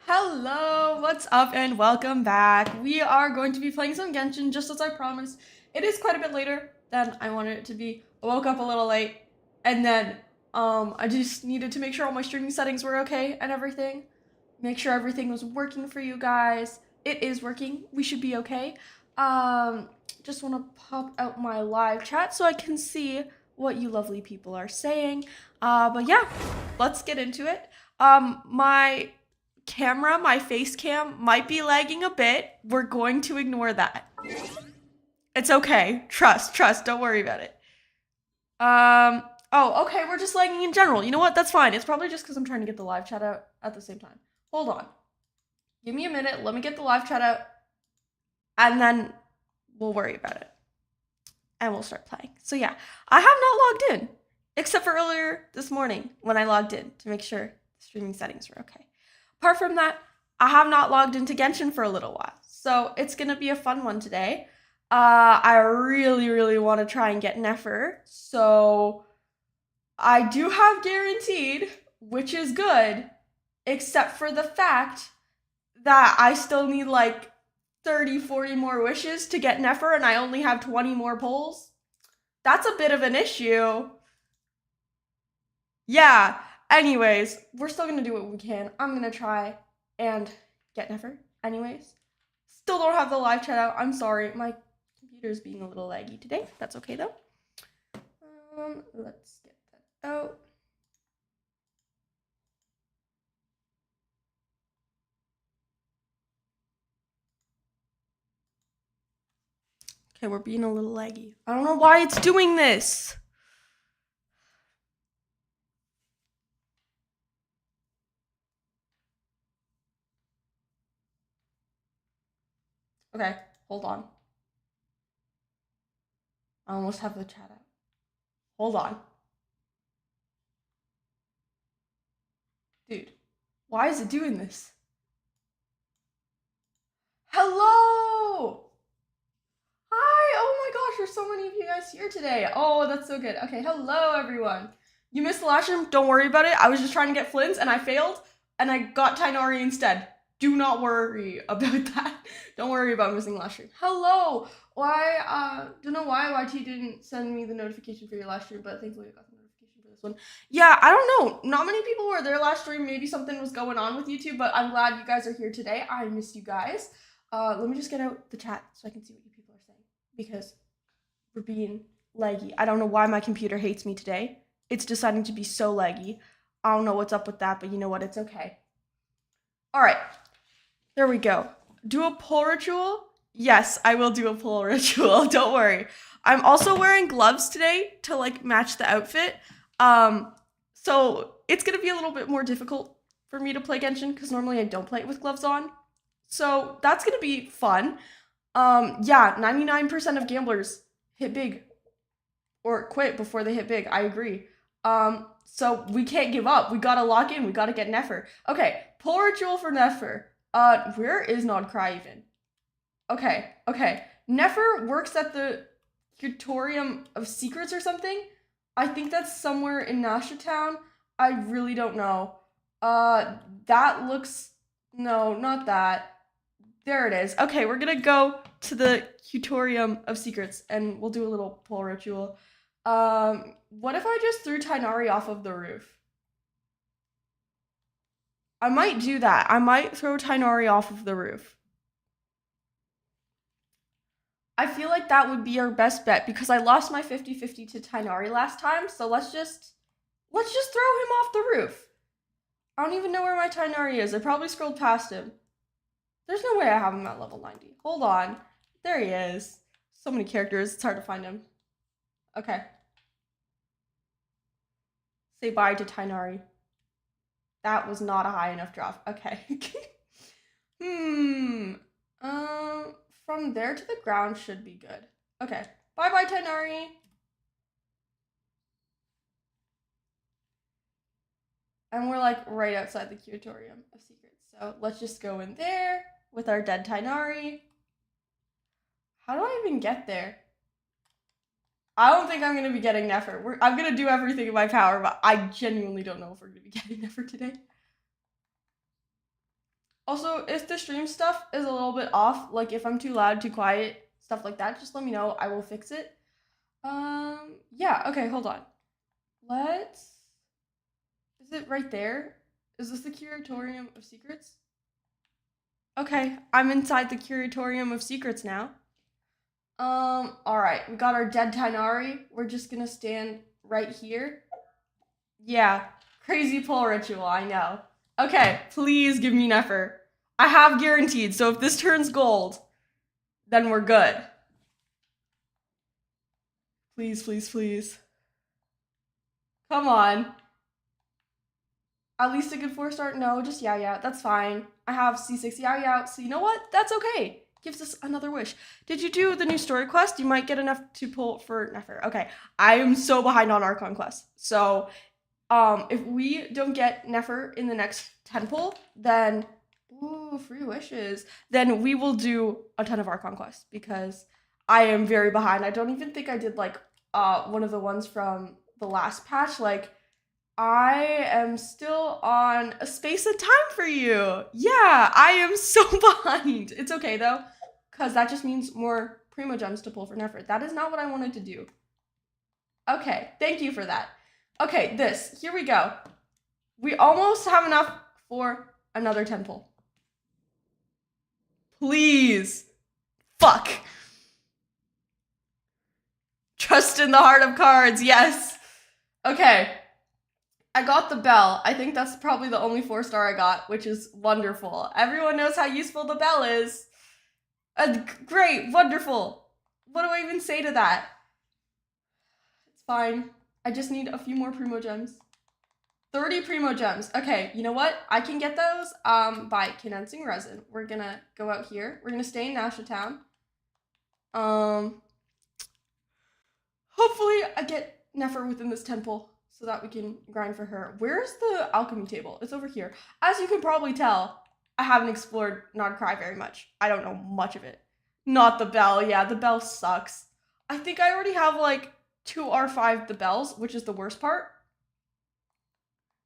Hello, what's up and welcome back. We are going to be playing some Genshin just as I promised. It is quite a bit later than I wanted it to be. I woke up a little late and then I just needed to make sure all my streaming settings were okay and everything. Make sure everything was working for you guys. It is working. We should be okay. Um just want to pop out my live chat so I can see what you lovely people are saying. But yeah, let's get into it. My face cam might be lagging a bit. We're going to ignore that. It's okay. Trust. Don't worry about it. Oh, okay. We're just lagging in general. You know what? That's fine. It's probably just because I'm trying to get the live chat out at the same time. Hold on. Give me a minute. Let me get the live chat out. And then we'll worry about it. And we'll start playing. So yeah, I have not logged in. Except for earlier this morning when I logged in to make sure the streaming settings were okay. Apart from that, I have not logged into Genshin for a little while, so it's gonna be a fun one today. I really want to try and get Neffer, so I do have guaranteed, which is good, except for the fact that I still need like 30, 40 more wishes to get Neffer, and I only have 20 more pulls. That's a bit of an issue. Yeah. Anyways, we're still gonna do what we can. I'm gonna try and get Neffer. Anyways, still don't have the live chat out. I'm sorry. My computer's being a little laggy today. That's okay though. Let's get that out. Okay, we're being a little laggy. I don't know why it's doing this. Okay, hold on. I almost have the chat out. Hold on. Dude, why is it doing this? Hello! Hi! Oh my gosh, there's so many of you guys here today. Oh, that's so good. Okay, hello everyone. You missed the last stream, don't worry about it. I was just trying to get Flynn's and I failed and I got Tainari instead. Do not worry about that. Don't worry about missing last stream. Hello! Why, don't know why YT didn't send me the notification for your last stream, but thankfully I got the notification for this one. Yeah, I don't know. Not many people were there last stream. Maybe something was going on with YouTube, but I'm glad you guys are here today. I missed you guys. Let me just get out the chat so I can see what you people are saying because we're being laggy. I don't know why my computer hates me today. It's deciding to be so laggy. I don't know what's up with that, but you know what? It's okay. All right. There we go. Do a pull ritual? Yes, I will do a pull ritual. Don't worry. I'm also wearing gloves today to like match the outfit. So it's gonna be a little bit more difficult for me to play Genshin because normally I don't play it with gloves on. So that's gonna be fun. Yeah, 99% of gamblers hit big or quit before they hit big. I agree. So we can't give up. We gotta lock in. We gotta get Neffer. Okay, pull ritual for Neffer. Where is Nodcry even? Okay. Neffer works at the Tutorium of Secrets or something. I think that's somewhere in Nasha Town. I really don't know. That looks... No, not that. There it is. Okay, we're gonna go to the Tutorium of Secrets and we'll do a little pull ritual. What if I just threw Tainari off of the roof? I might do that. I might throw Tainari off of the roof. I feel like that would be our best bet because I lost my 50-50 to Tainari last time, so let's just throw him off the roof. I don't even know where my Tainari is. I probably scrolled past him. There's no way I have him at level 90. Hold on. There he is. So many characters, it's hard to find him. Okay. Say bye to Tainari. That was not a high enough drop. Okay. From there to the ground should be good. Okay. Bye-bye, Tainari. And we're like right outside the Curatorium of Secrets. So let's just go in there with our dead Tainari. How do I even get there? I don't think I'm going to be getting Neffer. I'm going to do everything in my power, but I genuinely don't know if we're going to be getting Neffer today. Also, if the stream stuff is a little bit off, like if I'm too loud, too quiet, stuff like that, just let me know. I will fix it. Yeah, okay, hold on. Is it right there? Is this the Curatorium of Secrets? Okay, I'm inside the Curatorium of Secrets now. Alright, we got our dead Tainari. We're just gonna stand right here. Yeah, crazy pull ritual, I know. Okay, please give me Neffer. I have guaranteed, so if this turns gold, then we're good. Please, please, please. Come on. At least a good 4-star? No, just yeah, that's fine. I have C6 yeah, so you know what? That's okay. Gives us another wish. Did you do the new story quest? You might get enough to pull for Neffer. Okay, I am so behind on Archon quest. So, if we don't get Neffer in the next 10 pull, then, ooh, free wishes. Then we will do a ton of Archon quests because I am very behind. I don't even think I did like one of the ones from the last patch. Like, I am still on a space of time for you. Yeah, I am so behind. It's okay though, because that just means more primo gems to pull for Neffer. That is not what I wanted to do. Okay, thank you for that. Okay, here we go. We almost have enough for another 10 pull. Please. Fuck. Trust in the heart of cards, yes. Okay. I got the bell. I think that's probably the only 4-star I got, which is wonderful. Everyone knows how useful the bell is. Great, wonderful. What do I even say to that? It's fine. I just need a few more primo gems. 30 primo gems. Okay, you know what? I can get those by condensing resin. We're gonna go out here. We're gonna stay in Nasha Town. Hopefully I get Neffer within this temple so that we can grind for her. Where's the alchemy table? It's over here. As you can probably tell, I haven't explored Nardcry very much. I don't know much of it. Not the bell. Yeah, the bell sucks. I think I already have like 2 R5 the bells, which is the worst part.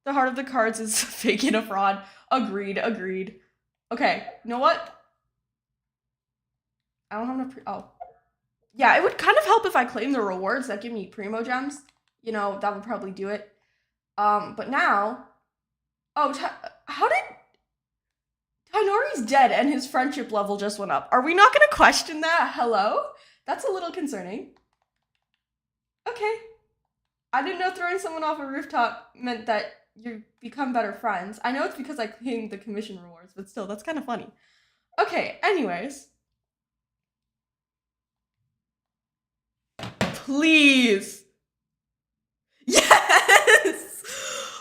The heart of the cards is fake and a fraud. Agreed. Okay, you know what? I don't have enough oh. Yeah, it would kind of help if I claim the rewards that give me primo gems. You know, that would probably do it. But now... Oh, how did... Tainori's dead and his friendship level just went up. Are we not going to question that? Hello? That's a little concerning. Okay. I didn't know throwing someone off a rooftop meant that you become better friends. I know it's because I claimed the commission rewards, but still, that's kind of funny. Okay, anyways. Please. Yes!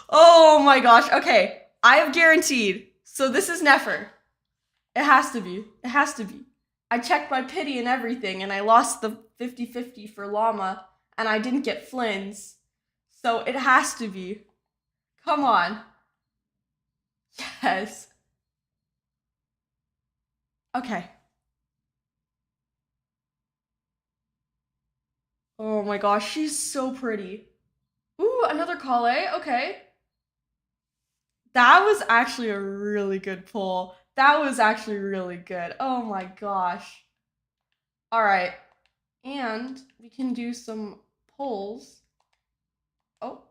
Oh my gosh. Okay, I have guaranteed. So this is Neffer. It has to be. It has to be. I checked my pity and everything, and I lost the 50-50 for Llama, and I didn't get Flynn's. So it has to be. Come on. Yes. Okay. Oh my gosh, she's so pretty. Ooh, another Kale. Okay. That was actually a really good pull. That was actually really good. Oh my gosh. All right. And we can do some pulls. Oh.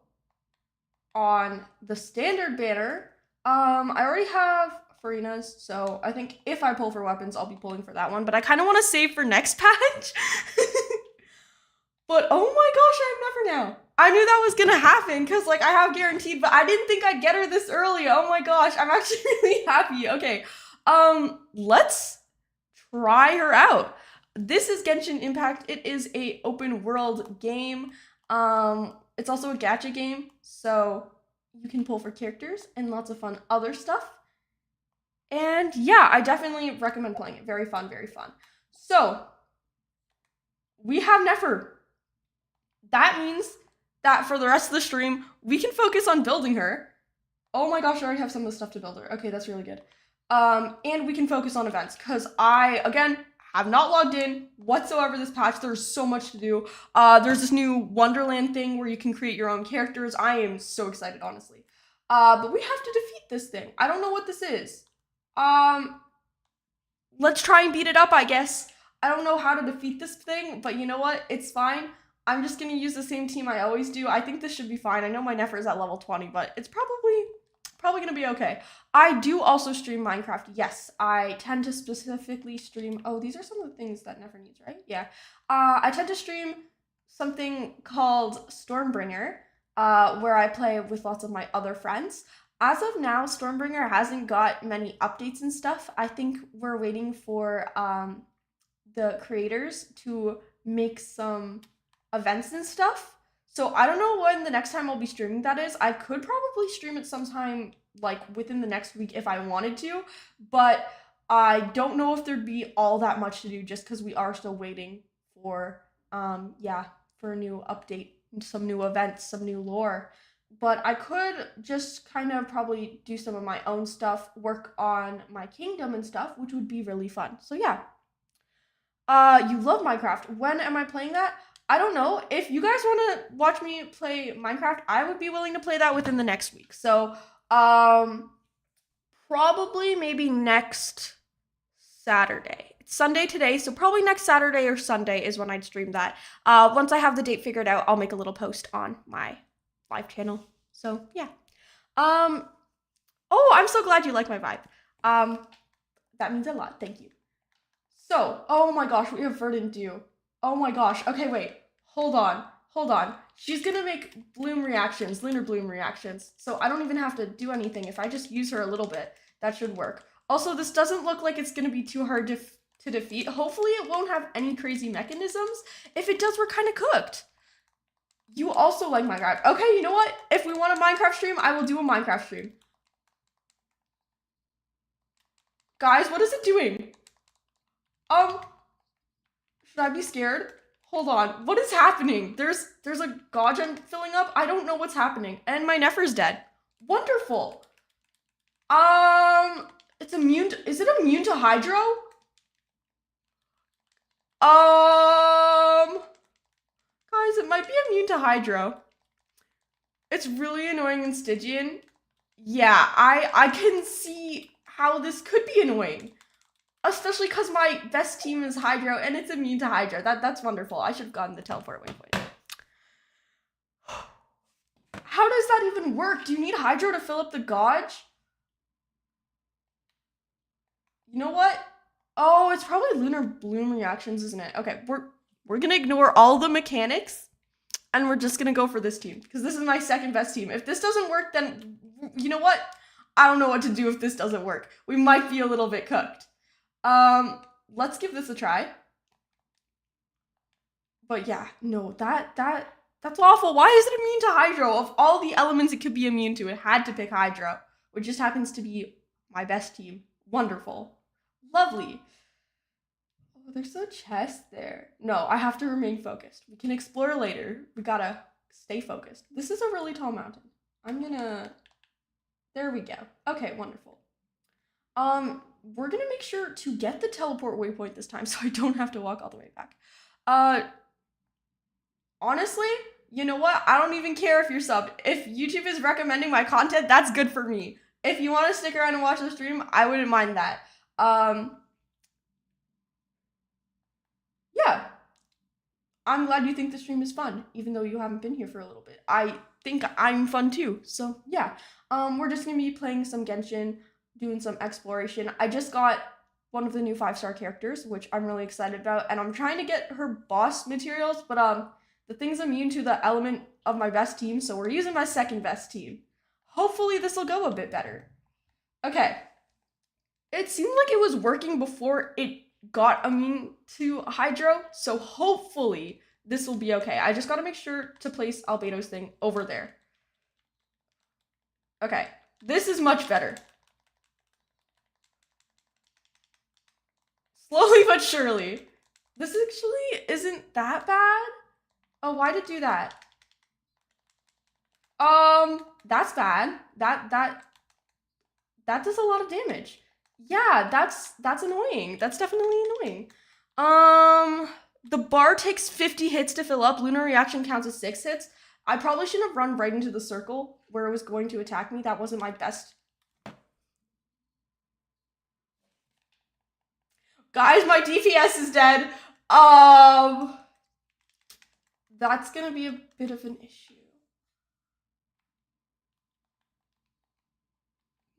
On the standard banner. I already have Farina's, so I think if I pull for weapons, I'll be pulling for that one. But I kind of want to save for next patch. But oh my gosh, I have Neffer now. I knew that was gonna happen because like I have guaranteed, but I didn't think I'd get her this early. Oh my gosh, I'm actually really happy. Okay, let's try her out. This is Genshin Impact. It is a open world game. It's also a gacha game, so you can pull for characters and lots of fun other stuff. And yeah, I definitely recommend playing it. Very fun, very fun. So we have Neffer. That means that for the rest of the stream, we can focus on building her. Oh my gosh, I already have some of the stuff to build her. Okay, that's really good. And we can focus on events because I, again, have not logged in whatsoever this patch. There's so much to do. There's this new Wonderland thing where you can create your own characters. I am so excited, honestly. But we have to defeat this thing. I don't know what this is. Let's try and beat it up, I guess. I don't know how to defeat this thing, but you know what? It's fine. I'm just gonna use the same team I always do. I think this should be fine. I know my Neffer is at level 20, but it's probably gonna be okay. I do also stream Minecraft. Yes, I tend to specifically stream. Oh, these are some of the things that Neffer needs, right? Yeah. I tend to stream something called Stormbringer, where I play with lots of my other friends. As of now, Stormbringer hasn't got many updates and stuff. I think we're waiting for the creators to make some events and stuff. So I don't know when the next time I'll be streaming that is. I could probably stream it sometime like within the next week if I wanted to, but I don't know if there'd be all that much to do just because we are still waiting for for a new update, some new events, some new lore. But I could just kind of probably do some of my own stuff, work on my kingdom and stuff, which would be really fun. So yeah. You love Minecraft. When am I playing that? I don't know. If you guys want to watch me play Minecraft, I would be willing to play that within the next week. So, probably maybe next Saturday. It's Sunday today, so probably next Saturday or Sunday is when I'd stream that. Once I have the date figured out, I'll make a little post on my live channel. So, yeah. Oh, I'm so glad you like my vibe. That means a lot. Thank you. So, oh my gosh, we have Verdant Dew. Oh my gosh. Okay, wait. Hold on. She's gonna make bloom reactions, lunar bloom reactions. So I don't even have to do anything. If I just use her a little bit, that should work. Also, this doesn't look like it's gonna be too hard to defeat. Hopefully it won't have any crazy mechanisms. If it does, we're kind of cooked. You also like Minecraft. Okay, you know what? If we want a Minecraft stream, I will do a Minecraft stream. Guys, what is it doing? Should I be scared? Hold on. What is happening? There's a Godgen filling up. I don't know what's happening. And my Neffer's dead. Wonderful. It's immune to, is it immune to Hydro? Guys, it might be immune to Hydro. It's really annoying in Stygian. Yeah, I can see how this could be annoying. Especially because my best team is Hydro and it's immune to Hydro. That's wonderful. I should have gotten the teleport waypoint. How does that even work? Do you need Hydro to fill up the Gauge? You know what? Oh, it's probably lunar bloom reactions, isn't it? Okay, we're gonna ignore all the mechanics and we're just gonna go for this team because this is my second best team. If this doesn't work, then you know what? I don't know what to do if this doesn't work. We might be a little bit cooked. Let's give this a try. But yeah, no, that's awful. Why is it immune to Hydro? Of all the elements it could be immune to, it had to pick Hydro, which just happens to be my best team. Wonderful. Lovely. Oh, there's a chest there. No, I have to remain focused. We can explore later. We gotta stay focused. This is a really tall mountain. There we go. Okay, wonderful. We're gonna make sure to get the teleport waypoint this time so I don't have to walk all the way back. Honestly, you know what? I don't even care if you're subbed. If YouTube is recommending my content, that's good for me. If you want to stick around and watch the stream, I wouldn't mind that. Yeah. I'm glad you think the stream is fun, even though you haven't been here for a little bit. I think I'm fun too, so yeah. We're just gonna be playing some Genshin, doing some exploration. I just got one of the new 5-star characters, which I'm really excited about, and I'm trying to get her boss materials, but the thing's immune to the element of my best team, so we're using my second best team. Hopefully this will go a bit better. Okay. It seemed like it was working before it got immune to Hydro, so hopefully this will be okay. I just gotta make sure to place Albedo's thing over there. Okay, this is much better. Slowly but surely. This actually isn't that bad. Oh, why'd it do that? That's bad. That does a lot of damage. Yeah, that's annoying. That's definitely annoying. The bar takes 50 hits to fill up. Lunar reaction counts as 6 hits. I probably shouldn't have run right into the circle where it was going to attack me. That wasn't my best. Guys, my DPS is dead. That's gonna be a bit of an issue.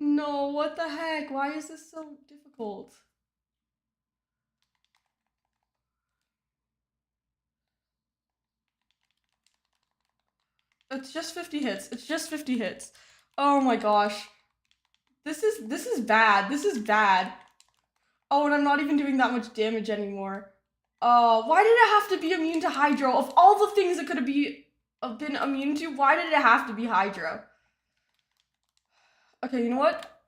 No, what the heck? Why is this so difficult? It's just 50 hits. It's just 50 hits. Oh my gosh. This is bad. This is bad. Oh, and I'm not even doing that much damage anymore. Why did it have to be immune to Hydro? Of all the things it could have been immune to, why did it have to be Hydro? Okay, you know what?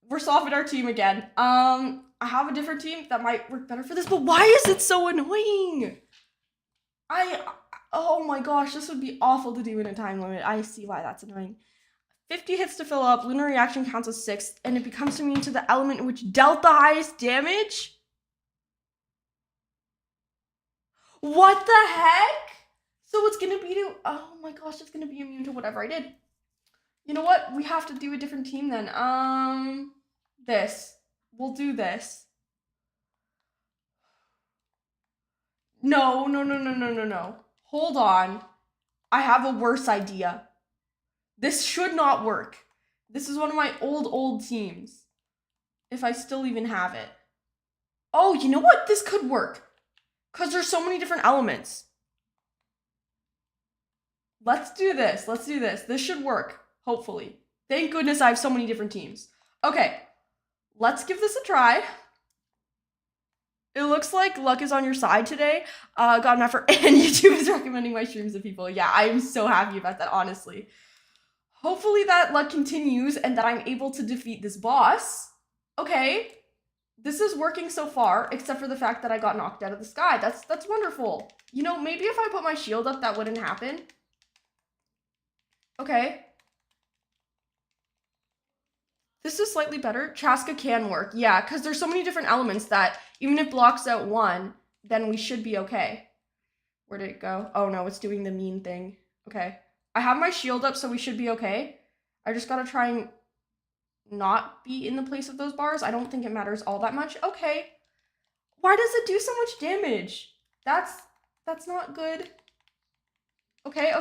We're swapping our team again. I have a different team that might work better for this, but why is it so annoying? Oh my gosh, this would be awful to do in a time limit. I see why that's annoying. 50 hits to fill up, Lunar Reaction counts as 6, and it becomes immune to the element which dealt the highest damage? What the heck? So it's gonna be oh my gosh, it's gonna be immune to whatever I did. You know what? We have to do a different team then. This. We'll do this. No. Hold on. I have a worse idea. This should not work. This is one of my old teams. If I still even have it. Oh, you know what? This could work. Because there's so many different elements. Let's do this. Let's do this. This should work. Hopefully. Thank goodness I have so many different teams. Okay. Let's give this a try. It looks like luck is on your side today. God, Neffer, and YouTube is recommending my streams to people. Yeah, I am so happy about that, honestly. Hopefully that luck continues and that I'm able to defeat this boss. Okay. This is working so far, except for the fact that I got knocked out of the sky. That's wonderful. You know, maybe if I put my shield up, that wouldn't happen. Okay. This is slightly better. Chaska can work. Yeah, because there's so many different elements that even if it blocks out one, then we should be okay. Where did it go? Oh no, it's doing the mean thing. Okay. I have my shield up, so we should be okay. I just gotta try and not be in the place of those bars. I don't think it matters all that much. Okay. Why does it do so much damage? That's not good. Okay.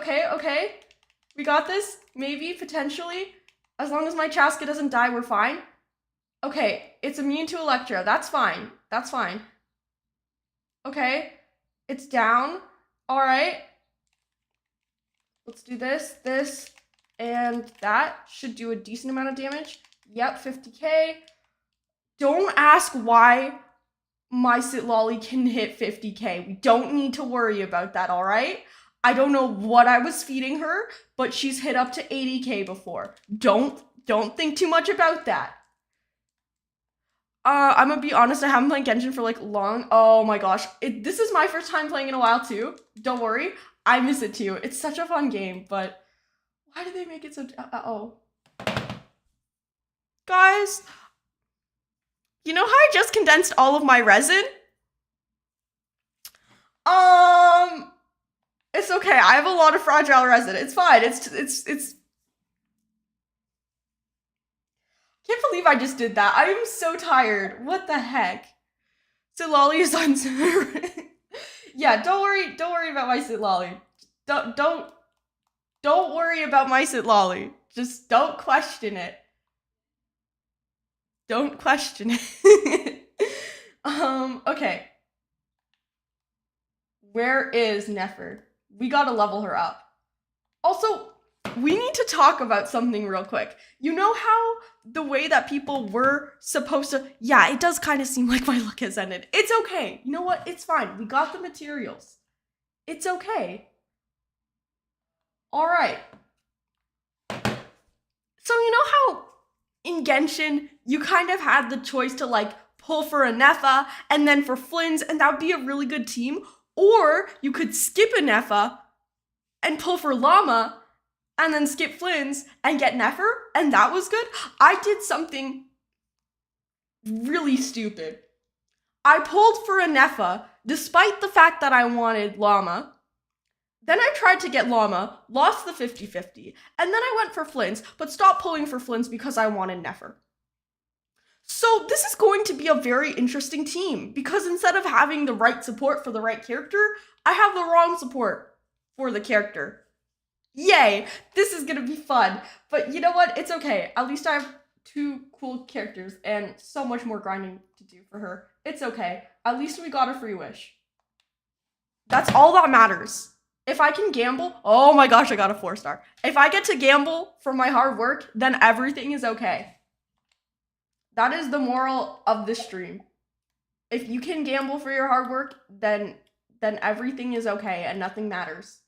We got this. Maybe, potentially. As long as my Chaska doesn't die, we're fine. Okay, it's immune to Electro. That's fine. That's fine. Okay, it's down. All right. Let's do this, and that should do a decent amount of damage. Yep, 50k. Don't ask why my Sitlolly can hit 50k. We don't need to worry about that, all right? I don't know what I was feeding her, but she's hit up to 80k before. Don't think too much about that. I'm gonna be honest, I haven't played Genshin for like long. Oh my gosh. This is my first time playing in a while too. Don't worry. I miss it too. It's such a fun game, but why did they make it so uh-oh. Guys, you know how I just condensed all of my resin? It's okay. I have a lot of fragile resin. It's fine. It's can't believe I just did that. I am so tired. What the heck? Sitlolly is on Yeah, don't worry about my Sitlolly. Don't worry about my Sitlolly. Just don't question it. Don't question it. Okay. Where is Neffer? We gotta level her up. Also, we need to talk about something real quick. You know how the way that people were supposed to... Yeah, it does kind of seem like my luck has ended. It's okay. You know what? It's fine. We got the materials. It's okay. All right. So you know how in Genshin, you kind of had the choice to like pull for a Neffer and then for Flins, and that would be a really good team? Or you could skip a Neffer and pull for Llama and then skip Flins and get Neffer, and that was good. I did something really stupid. I pulled for a Neffer despite the fact that I wanted Llama. Then I tried to get Llama, lost the 50-50, and then I went for Flins, but stopped pulling for Flins because I wanted Neffer. So this is going to be a very interesting team because instead of having the right support for the right character, I have the wrong support for the character. Yay! This is gonna be fun. But you know what? It's okay. At least I have two cool characters and so much more grinding to do for her. It's okay. At least we got a free wish. That's all that matters. If I can gamble, oh my gosh, I got a 4-star. If I get to gamble for my hard work, then everything is okay. That is the moral of this stream. If you can gamble for your hard work, then everything is okay and nothing matters.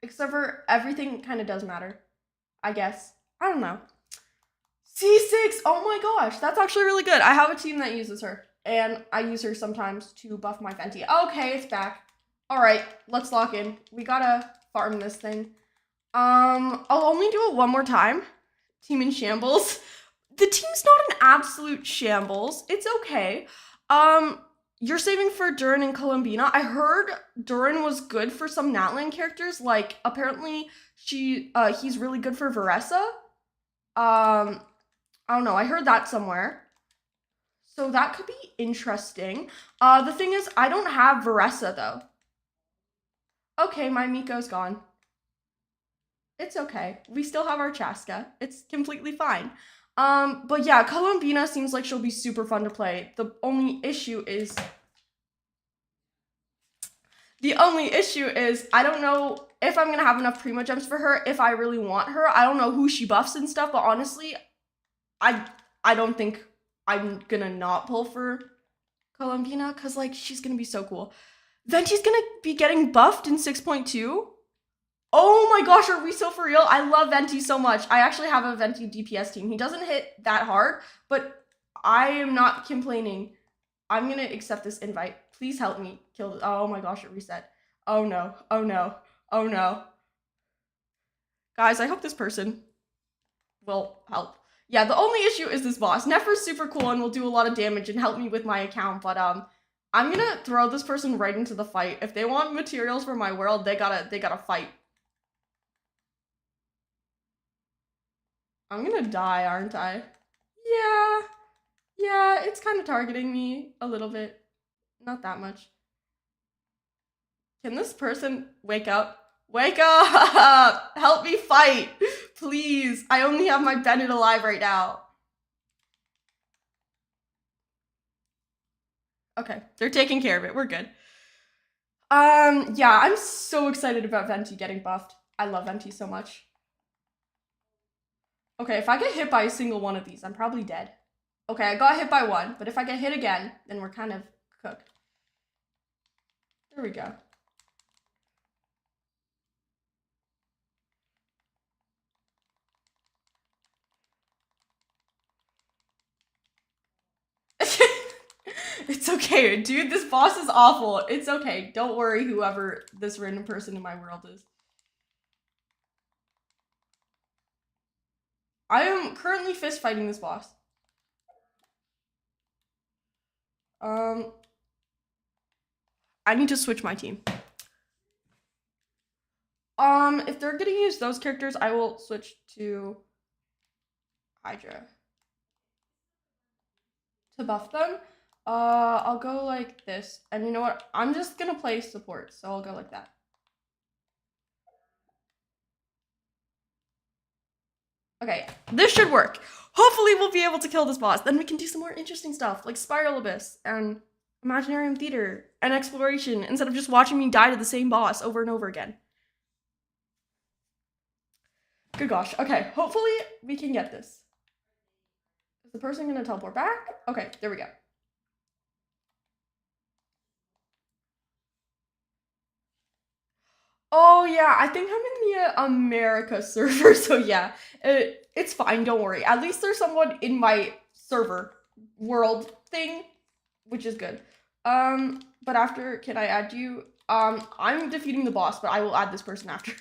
Except for everything kind of does matter, I guess. I don't know. C6, oh my gosh, that's actually really good. I have a team that uses her, and I use her sometimes to buff my Venti. Okay, it's back. All right, let's lock in. We gotta farm this thing. I'll only do it one more time. Team in shambles. The team's not an absolute shambles. It's okay. You're saving for Durin and Columbina. I heard Durin was good for some Natlan characters. Like, apparently he's really good for Varessa. I don't know. I heard that somewhere. So that could be interesting. The thing is, I don't have Varessa, though. Okay, my Miko's gone. It's okay. We still have our Chaska. It's completely fine. But yeah, Columbina seems like she'll be super fun to play. The only issue is I don't know if I'm gonna have enough primo gems for her, if I really want her. I don't know who she buffs and stuff, but honestly, I don't think I'm gonna not pull for Columbina, because like she's gonna be so cool. Venti's gonna be getting buffed in 6.2. Oh my gosh, are we so for real? I love Venti so much. I actually have a Venti DPS team. He doesn't hit that hard, but I am not complaining. I'm gonna accept this invite. Please help me kill this. Oh my gosh, it reset. Oh no, oh no, oh no. Guys, I hope this person will help. Yeah, the only issue is this boss. Neffer's super cool and will do a lot of damage and help me with my account, but I'm gonna throw this person right into the fight. If they want materials for my world, they gotta fight. I'm gonna die, aren't I? Yeah, it's kind of targeting me a little bit. Not that much. Can this person wake up? Wake up! Help me fight! Please, I only have my Bennett alive right now. Okay, they're taking care of it. We're good. Yeah, I'm so excited about Venti getting buffed. I love Venti so much. Okay, if I get hit by a single one of these, I'm probably dead. Okay, I got hit by one, but if I get hit again, then we're kind of cooked. There we go. It's okay, dude, this boss is awful. It's okay, don't worry whoever this random person in my world is. I am currently fist fighting this boss. I need to switch my team. If they're gonna use those characters, I will switch to Hydra. To buff them, I'll go like this. And you know what? I'm just gonna play support, so I'll go like that. Okay, this should work. Hopefully we'll be able to kill this boss. Then we can do some more interesting stuff, like Spiral Abyss and Imaginarium Theater and Exploration, instead of just watching me die to the same boss over and over again. Good gosh. Okay, hopefully we can get this. Is the person gonna teleport back? Okay, there we go. Oh yeah, I think I'm in the America server, so yeah, it's fine, don't worry. At least there's someone in my server world thing, which is good. But after, can I add you? I'm defeating the boss, but I will add this person after.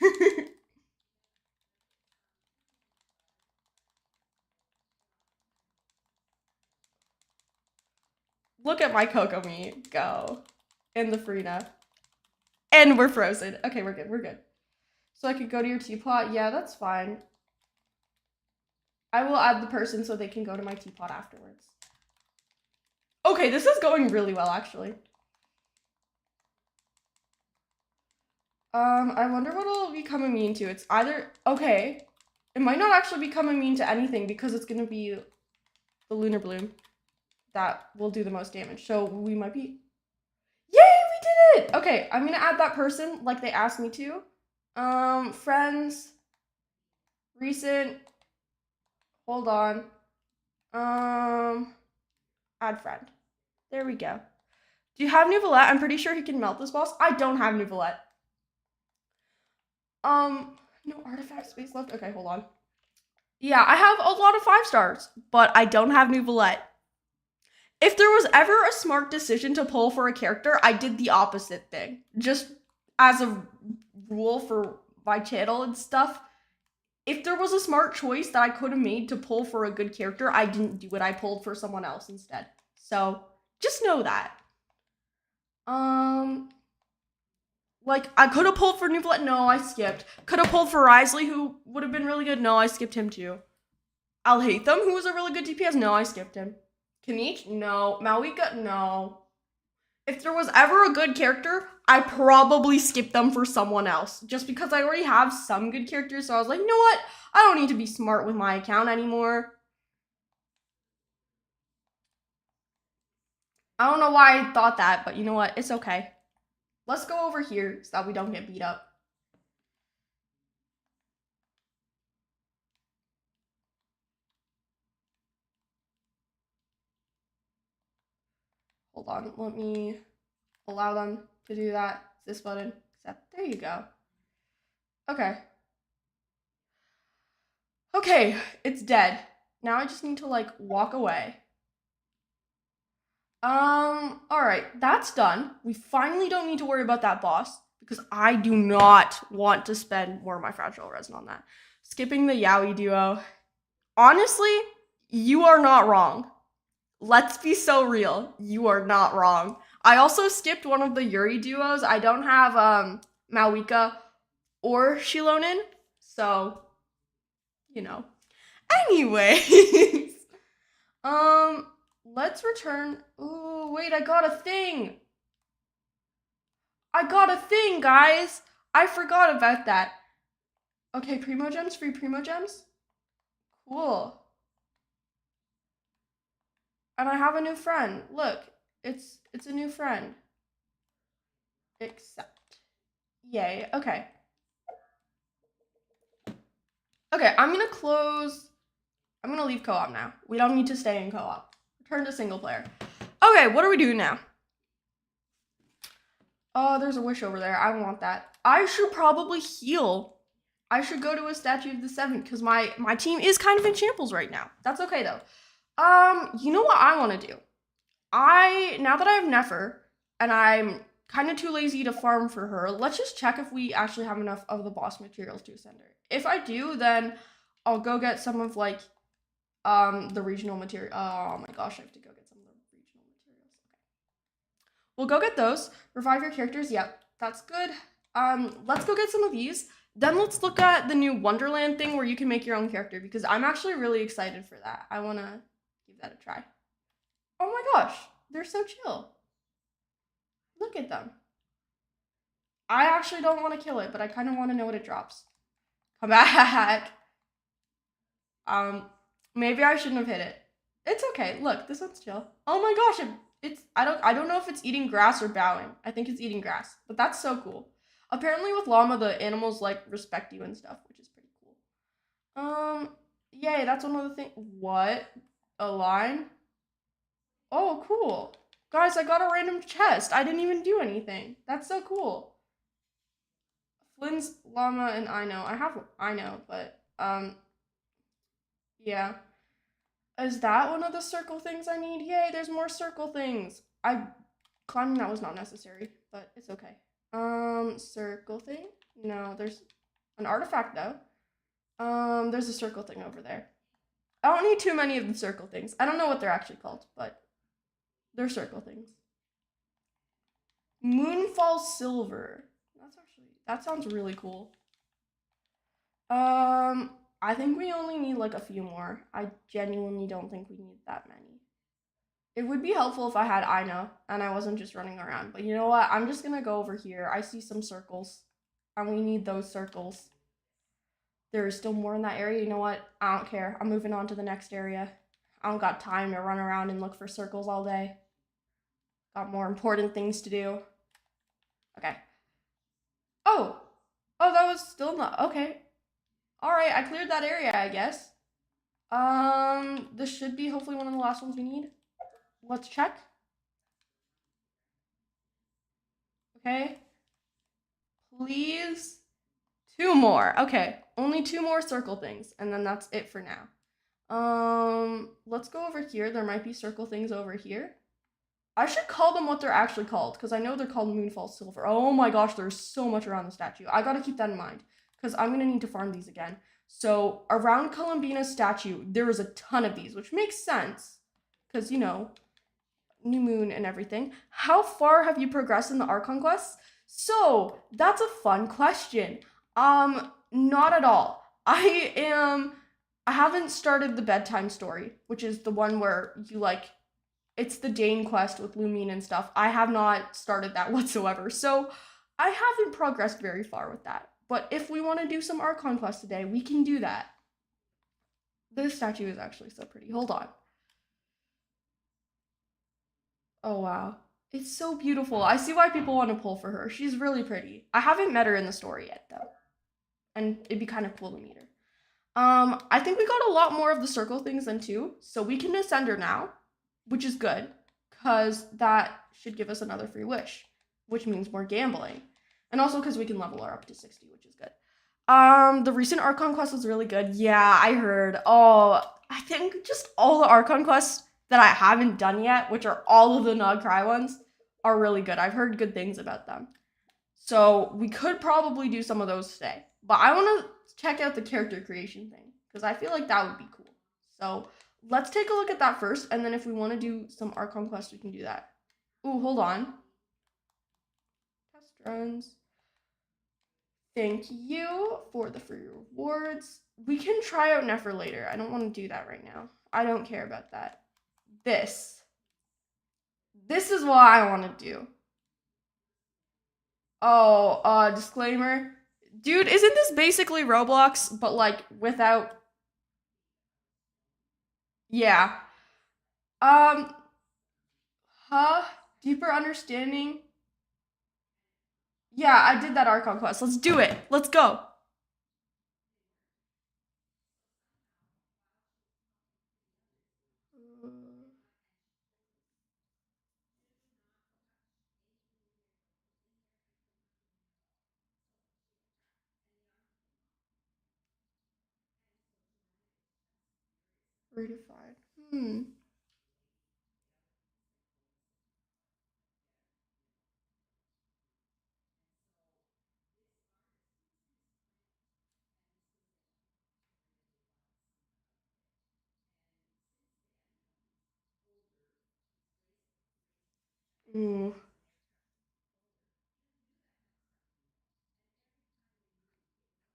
Look at my Kokomi go in the Frina. And we're frozen. Okay, we're good, we're good. So I could go to your teapot? Yeah, that's fine. I will add the person so they can go to my teapot afterwards. Okay, this is going really well, actually. I wonder what it'll become immune to. It's either... Okay. It might not actually become immune to anything because it's gonna be the Lunar Bloom that will do the most damage. So we might be... Yay, we did it! Okay, I'm gonna add that person like they asked me to. Friends. Recent. Hold on. Add friend. There we go. Do you have Nouvelette? I'm pretty sure he can melt this boss. I don't have Nouvelette. No artifact space left. Okay, hold on. Yeah, I have a lot of 5 stars, but I don't have Nouvelette. If there was ever a smart decision to pull for a character, I did the opposite thing. Just as a rule for my channel and stuff. If there was a smart choice that I could have made to pull for a good character, I didn't do it. I pulled for someone else instead. So, just know that. Like, I could have pulled for Nouvelette. No, I skipped. Could have pulled for Risley, who would have been really good. No, I skipped him too. Alhaitham, who was a really good DPS. No, I skipped him. Kanich? No. Malika? No. If there was ever a good character, I probably skipped them for someone else. Just because I already have some good characters, so I was like, you know what? I don't need to be smart with my account anymore. I don't know why I thought that, but you know what? It's okay. Let's go over here so that we don't get beat up. Hold on, let me allow them to do that. This button, accept. There you go. Okay. Okay, it's dead. Now I just need to, like, walk away. Alright, that's done. We finally don't need to worry about that boss, because I do not want to spend more of my fragile resin on that. Skipping the Yaoi duo. Honestly, you are not wrong. Let's be so real. You are not wrong. I also skipped one of the Yuri duos. I don't have, Malika or Shilonin, so, you know. Anyways, let's return. Ooh, wait, I got a thing. I got a thing, guys. I forgot about that. Okay, Primo Gems, free Primo Gems. Cool. And I have a new friend. Look, it's a new friend. Accept. Yay, okay. Okay, I'm gonna leave co-op now. We don't need to stay in co-op. Return to single player. Okay, what are we doing now? Oh, there's a wish over there. I don't want that. I should probably heal. I should go to a Statue of the Seven because my team is kind of in shambles right now. That's okay though. You know what I want to do? Now that I have Neffer and I'm kind of too lazy to farm for her, let's just check if we actually have enough of the boss materials to ascend her. If I do, then I'll go get some of, like, the regional material. Oh my gosh, I have to go get some of the regional materials. Okay. We'll go get those. Revive your characters. Yep, that's good. Let's go get some of these. Then let's look at the new Wonderland thing where you can make your own character because I'm actually really excited for that. I want to give that a try. Oh my gosh, they're so chill. Look at them. I actually don't want to kill it, but I kind of want to know what it drops. Come back. Maybe I shouldn't have hit it. It's okay. Look, this one's chill. Oh my gosh, I don't know if it's eating grass or bowing. I think it's eating grass, but that's so cool. Apparently with llama, the animals, like, respect you and stuff, which is pretty cool. Yay, that's one of the things. What? A line? Oh, cool. Guys, I got a random chest. I didn't even do anything. That's so cool. Flynn's llama and I know, but, yeah. Is that one of the circle things I need? Yay, there's more circle things. Climbing that was not necessary, but it's okay. Circle thing? No, there's an artifact though. There's a circle thing over there. I don't need too many of the circle things. I don't know what they're actually called, but they're circle things. Moonfall Silver. That sounds really cool. I think we only need like a few more. I genuinely don't think we need that many. It would be helpful if I had Ina and I wasn't just running around. But you know what? I'm just gonna go over here. I see some circles, and we need those circles. There is still more in that area. You know what? I don't care. I'm moving on to the next area. I don't got time to run around and look for circles all day. Got more important things to do. Okay. Oh! Oh, that was still not. Okay. Alright, I cleared that area, I guess. This should be hopefully one of the last ones we need. Let's check. Okay. Please. Two more. Okay. Only two more circle things, and then that's it for now. Let's go over here. There might be circle things over here. I should call them what they're actually called, because I know they're called Moonfall Silver. Oh my gosh, there's so much around the statue. I gotta keep that in mind, because I'm gonna need to farm these again. So, around Columbina's statue, there is a ton of these, which makes sense, because, you know, new moon and everything. How far have you progressed in the Archon quests? So, that's a fun question. Not at all. I haven't started the bedtime story, which is the one where you like it's the Dane quest with Lumine and stuff. I have not started that whatsoever. So, I haven't progressed very far with that. But if we want to do some Archon quests today, we can do that. This statue is actually so pretty. Hold on. Oh wow. It's so beautiful. I see why people want to pull for her. She's really pretty. I haven't met her in the story yet though. And it'd be kind of cool to meet her. I think we got a lot more of the circle things than two, so we can ascend her now, which is good, because that should give us another free wish, which means more gambling. And also because we can level her up to 60, which is good. The recent Archon quest was really good. Yeah, I heard. Oh, I think just all the Archon quests that I haven't done yet, which are all of the Nog Cry ones, are really good. I've heard good things about them. So we could probably do some of those today. But I want to check out the character creation thing, because I feel like that would be cool. So let's take a look at that first, and then if we want to do some Archon quests, we can do that. Ooh, hold on. Test runs. Thank you for the free rewards. We can try out Neffer later. I don't want to do that right now. I don't care about that. This. This is what I want to do. Oh, disclaimer. Dude, isn't this basically Roblox, but like without. Yeah. Um, huh? Deeper understanding? Yeah, I did that Archon quest. Let's do it. Let's go. Three to five. Ooh.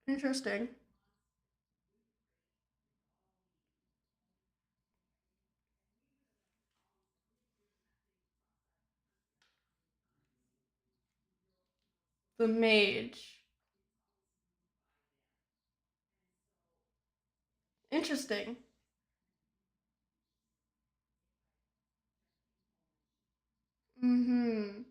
Interesting. The mage. Interesting. Mm-hmm.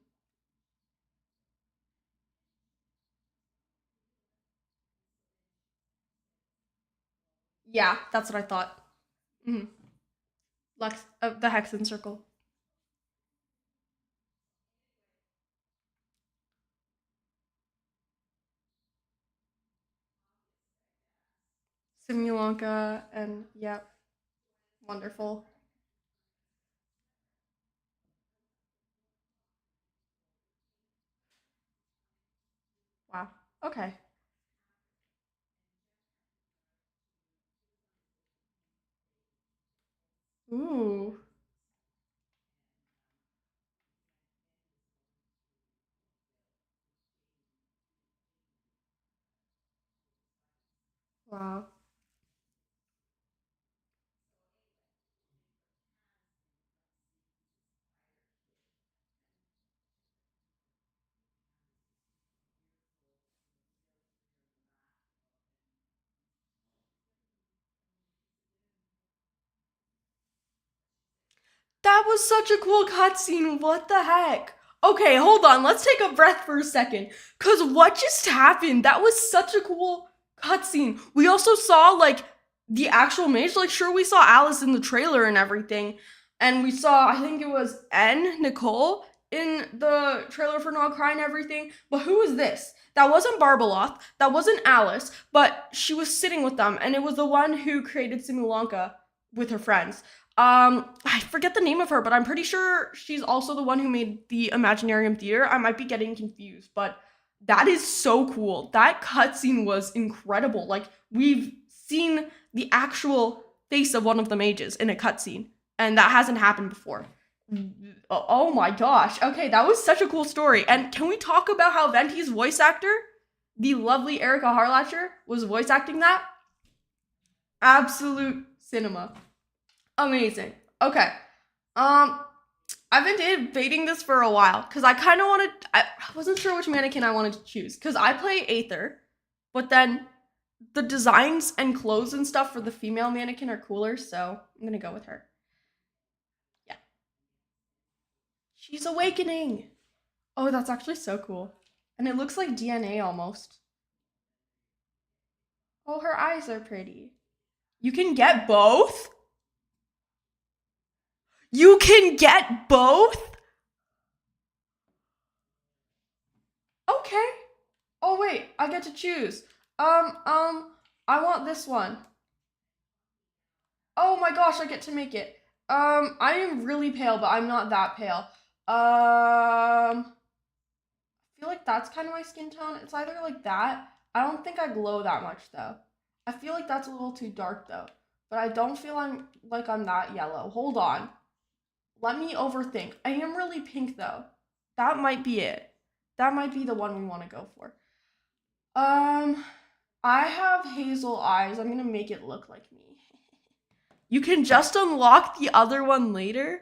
Yeah, that's what I thought. Mm-hmm. The Hexen Circle. Simulanka, and yep, wonderful. Wow. Okay. Ooh. Wow. That was such a cool cutscene. What the heck? Okay, hold on. Let's take a breath for a second. Cause what just happened? That was such a cool cutscene. We also saw like the actual mage. Like, sure, we saw Alice in the trailer and everything, and we saw, I think it was Nicole in the trailer for Not Cry and everything. But who is this? That wasn't Barbeloth. That wasn't Alice. But she was sitting with them, and it was the one who created Simulanka with her friends. I forget the name of her, but I'm pretty sure she's also the one who made the Imaginarium Theater. I might be getting confused, but that is so cool. That cutscene was incredible. Like, we've seen the actual face of one of the mages in a cutscene, and that hasn't happened before. Oh my gosh. Okay, that was such a cool story. And can we talk about how Venti's voice actor, the lovely Erica Harlacher, was voice acting that? Absolute cinema. Amazing. Okay. I've been debating this for a while because I kind of wanted. I wasn't sure which mannequin I wanted to choose because I play Aether, but then the designs and clothes and stuff for the female mannequin are cooler, so I'm gonna go with her. Yeah. She's awakening. Oh, that's actually so cool, and it looks like DNA almost. Oh, her eyes are pretty. You can get both? You can get both? Okay. Oh wait, I get to choose. I want this one. Oh my gosh, I get to make it. I am really pale, but I'm not that pale. I feel like that's kind of my skin tone. It's either like that. I don't think I glow that much though. I feel like that's a little too dark though. But I don't feel I'm that yellow. Hold on. Let me overthink. I am really pink though. That might be it. That might be the one we want to go for. I have hazel eyes. I'm gonna make it look like me. You can just unlock the other one later?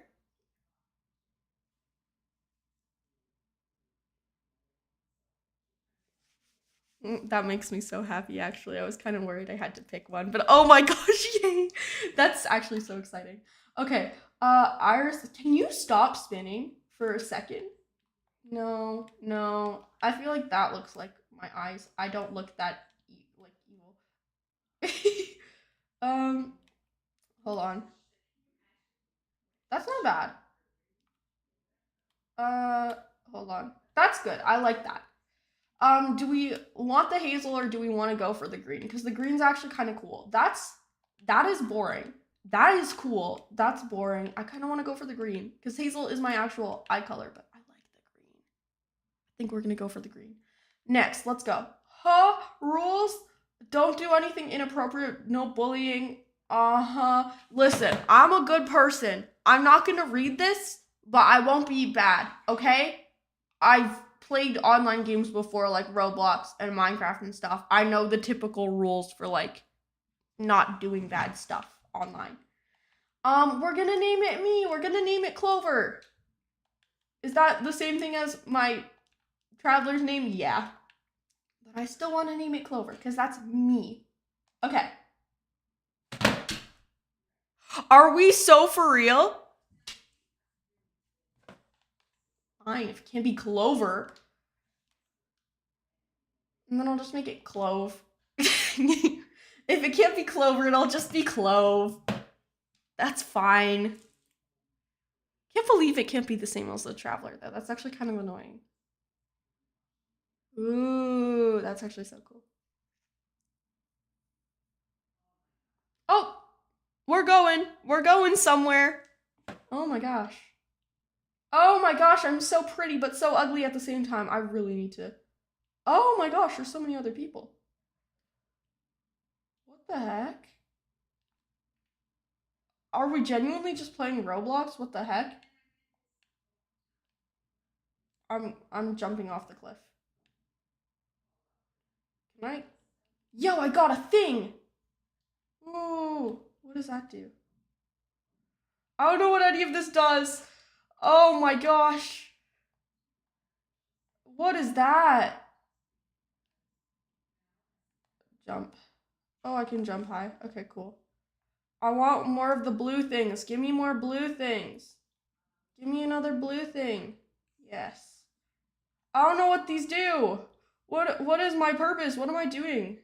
That makes me so happy, actually. I was kind of worried I had to pick one, but oh my gosh, yay! That's actually so exciting. Okay, Iris, can you stop spinning for a second? No, no. I feel like that looks like my eyes. I don't look that like evil. um, hold on. That's not bad. Hold on. That's good. I like that. Do we want the hazel or do we want to go for the green? Because the green's actually kind of cool. That is boring. That is cool. That's boring. I kind of want to go for the green because hazel is my actual eye color, but I like the green. I think we're gonna go for the green. Next, let's go. Huh? Rules? Don't do anything inappropriate. No bullying. Listen, I'm a good person. I'm not gonna read this, but I won't be bad, okay? I've played online games before, like Roblox and Minecraft and stuff. I know the typical rules for like not doing bad stuff online. We're gonna name it me. We're gonna name it Clover. Is that the same thing as my traveler's name? Yeah. But I still want to name it Clover because that's me. Okay. Are we so for real? Fine, if it can't be Clover. And then I'll just make it Clove. If it can't be Clover, it'll just be Clove. That's fine. Can't believe it can't be the same as the Traveler, though. That's actually kind of annoying. Ooh, that's actually so cool. Oh, we're going. We're going somewhere. Oh my gosh. Oh my gosh, I'm so pretty but so ugly at the same time. I really need to. Oh my gosh, there's so many other people. What the heck? Are we genuinely just playing Roblox? What the heck? I'm jumping off the cliff. Can I? Yo, I got a thing! Ooh, what does that do? I don't know what any of this does. Oh my gosh. What is that? Jump. Oh, I can jump high. Okay, cool. I want more of the blue things. Give me more blue things. another blue thing. Yes. I don't know what these do. What is my purpose? What am I doing?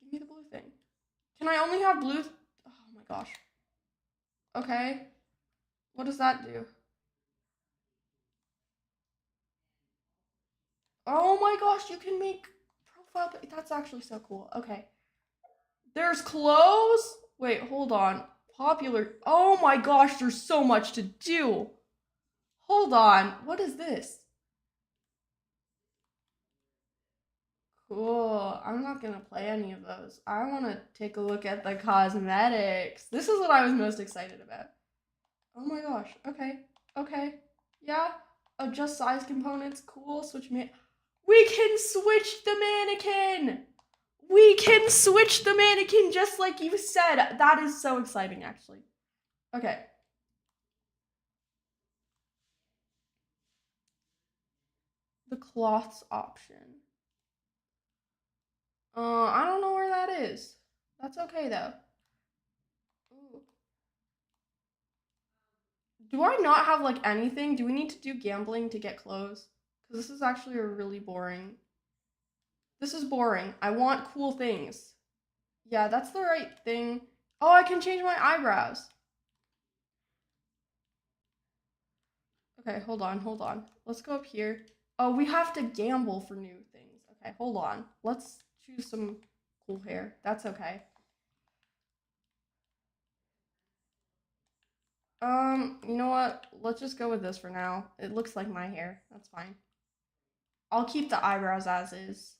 Give me the blue thing. Can I only have blue? Oh my gosh. Okay. What does that do? Oh my gosh, you can make profile. That's actually so cool. Okay. There's clothes. Wait, hold on. Popular. Oh my gosh, there's so much to do. Hold on. What is this? Cool. I'm not gonna play any of those. I want to take a look at the cosmetics. This is what I was most excited about. Oh my gosh. Okay. Okay. Yeah. Adjust size components. Cool. Switch man. We can switch the mannequin. We can switch the mannequin just like you said. That is so exciting, actually. Okay. The cloths option. I don't know where that is. That's okay though. Ooh. Do I not have like anything? Do we need to do gambling to get clothes? Because this is actually a really boring. This is boring. I want cool things. Yeah, that's the right thing. Oh, I can change my eyebrows. Okay, hold on, hold on. Let's go up here. Oh, we have to gamble for new things. Okay, hold on. Let's choose some cool hair. That's okay. You know what? Let's just go with this for now. It looks like my hair. That's fine. I'll keep the eyebrows as is.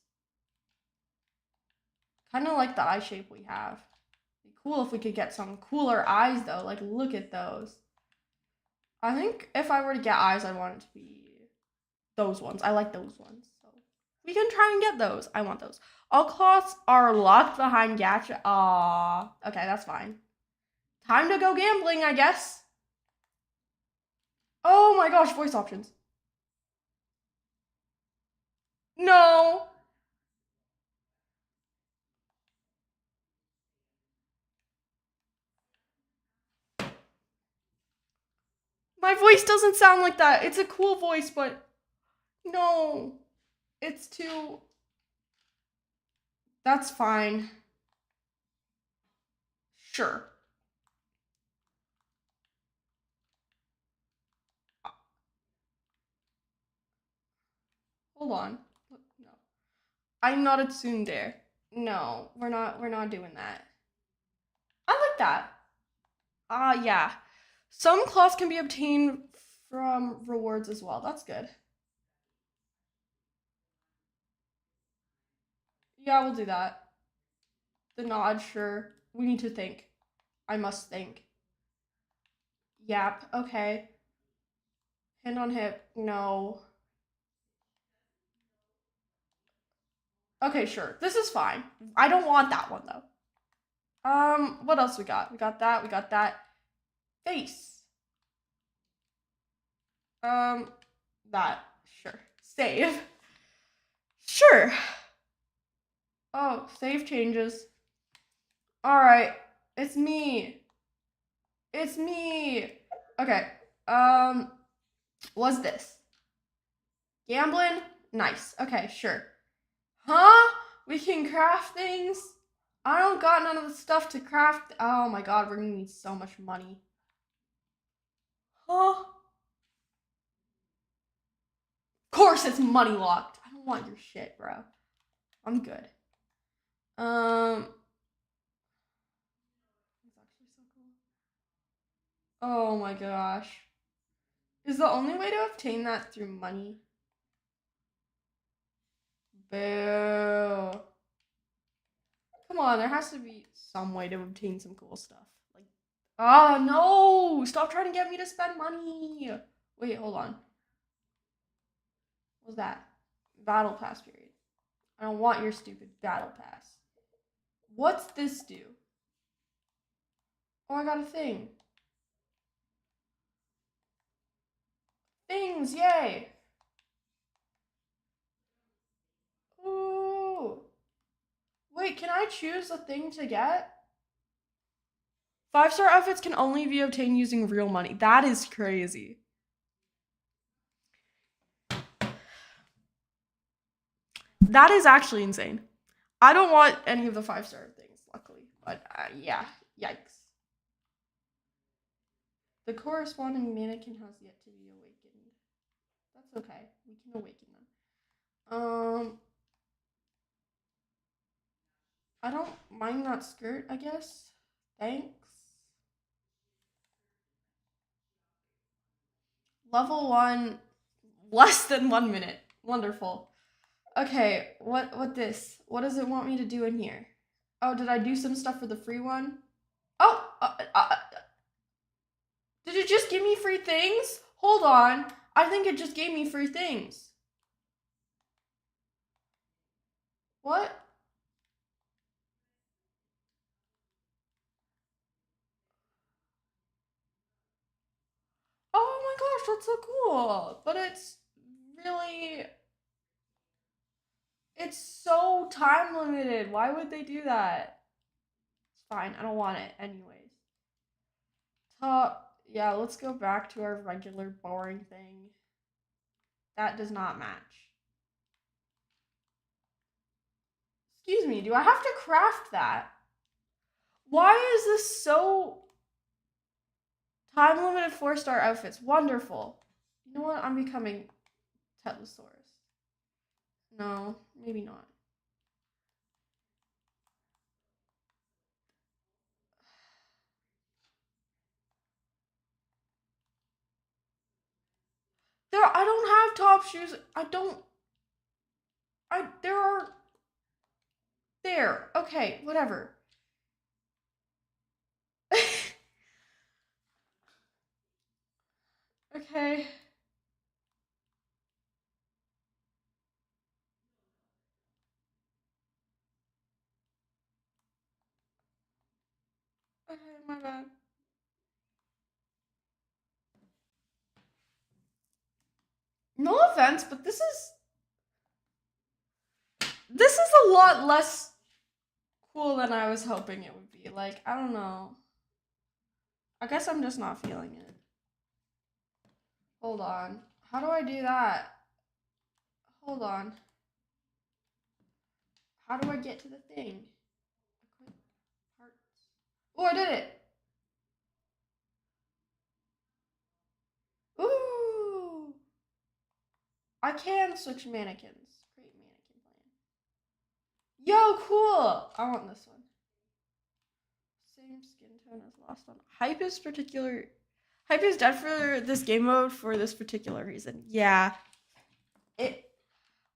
Kind of like the eye shape we have. Be cool if we could get some cooler eyes though. Like, look at those. I think if I were to get eyes, I want it to be those ones. I like those ones. So we can try and get those. I want those. All cloths are locked behind gacha. Ah, okay, that's fine. Time to go gambling, I guess. Oh my gosh, voice options. No. My voice doesn't sound like that. It's a cool voice, but no. It's too. That's fine. Sure. Hold on. No. I'm not a tsundere. No, we're not doing that. I like that. Yeah. Some cloths can be obtained from rewards as well. That's good. Yeah, we'll do that. The nod, sure. We need to think. I must think. Yap, okay. Hand on hip, no. Okay, sure. This is fine. I don't want that one though. What else we got? We got that, we got that. Face. Um, that. Sure. Save. Sure. Oh, save changes. Alright. It's me. It's me. Okay. What's this? Gambling? Nice. Okay, sure. Huh? We can craft things? I don't got none of the stuff to craft. Oh my god, we're gonna need so much money. Huh? Of course it's money locked. I don't want your shit, bro. I'm good. It's actually so cool. Oh my gosh. Is the only way to obtain that through money? Boo. Come on, there has to be some way to obtain some cool stuff. Like, no! Stop trying to get me to spend money. Wait, hold on. What's that? Battle pass period. I don't want your stupid battle pass. What's this do? Oh, I got a thing. Things, yay! Ooh. Wait, can I choose a thing to get? 5-star outfits can only be obtained using real money. That is crazy. That is actually insane. I don't want any of the 5-star things, luckily. But yeah, yikes. The corresponding mannequin has yet to be awakened. That's okay. We can awaken them. I don't mind that skirt, I guess. Thanks. Level 1, less than 1 minute. Wonderful. Okay, what this? What does it want me to do in here? Oh, did I do some stuff for the free one? Oh, did it just give me free things? Hold on. I think it just gave me free things. What? Oh my gosh, that's so cool. But it's really, it's so time limited. Why would they do that? It's fine. I don't want it anyways. Yeah, let's go back to our regular boring thing. That does not match. Excuse me, do I have to craft that? Why is this so time limited 4-star outfits? Wonderful. You know what? I'm becoming Tetlosaurus. No, maybe not. I don't have top shoes. There are, there. Okay, whatever. Okay. Okay, my bad. No offense, but this is a lot less cool than I was hoping it would be. Like, I don't know. I guess I'm just not feeling it. Hold on. How do I do that? Hold on. How do I get to the thing? Parts. Oh, I did it. Ooh. I can switch mannequins. Create mannequin plan. Yo, cool. I want this one. Same skin tone as last one. Hype is dead for this game mode for this particular reason. Yeah. I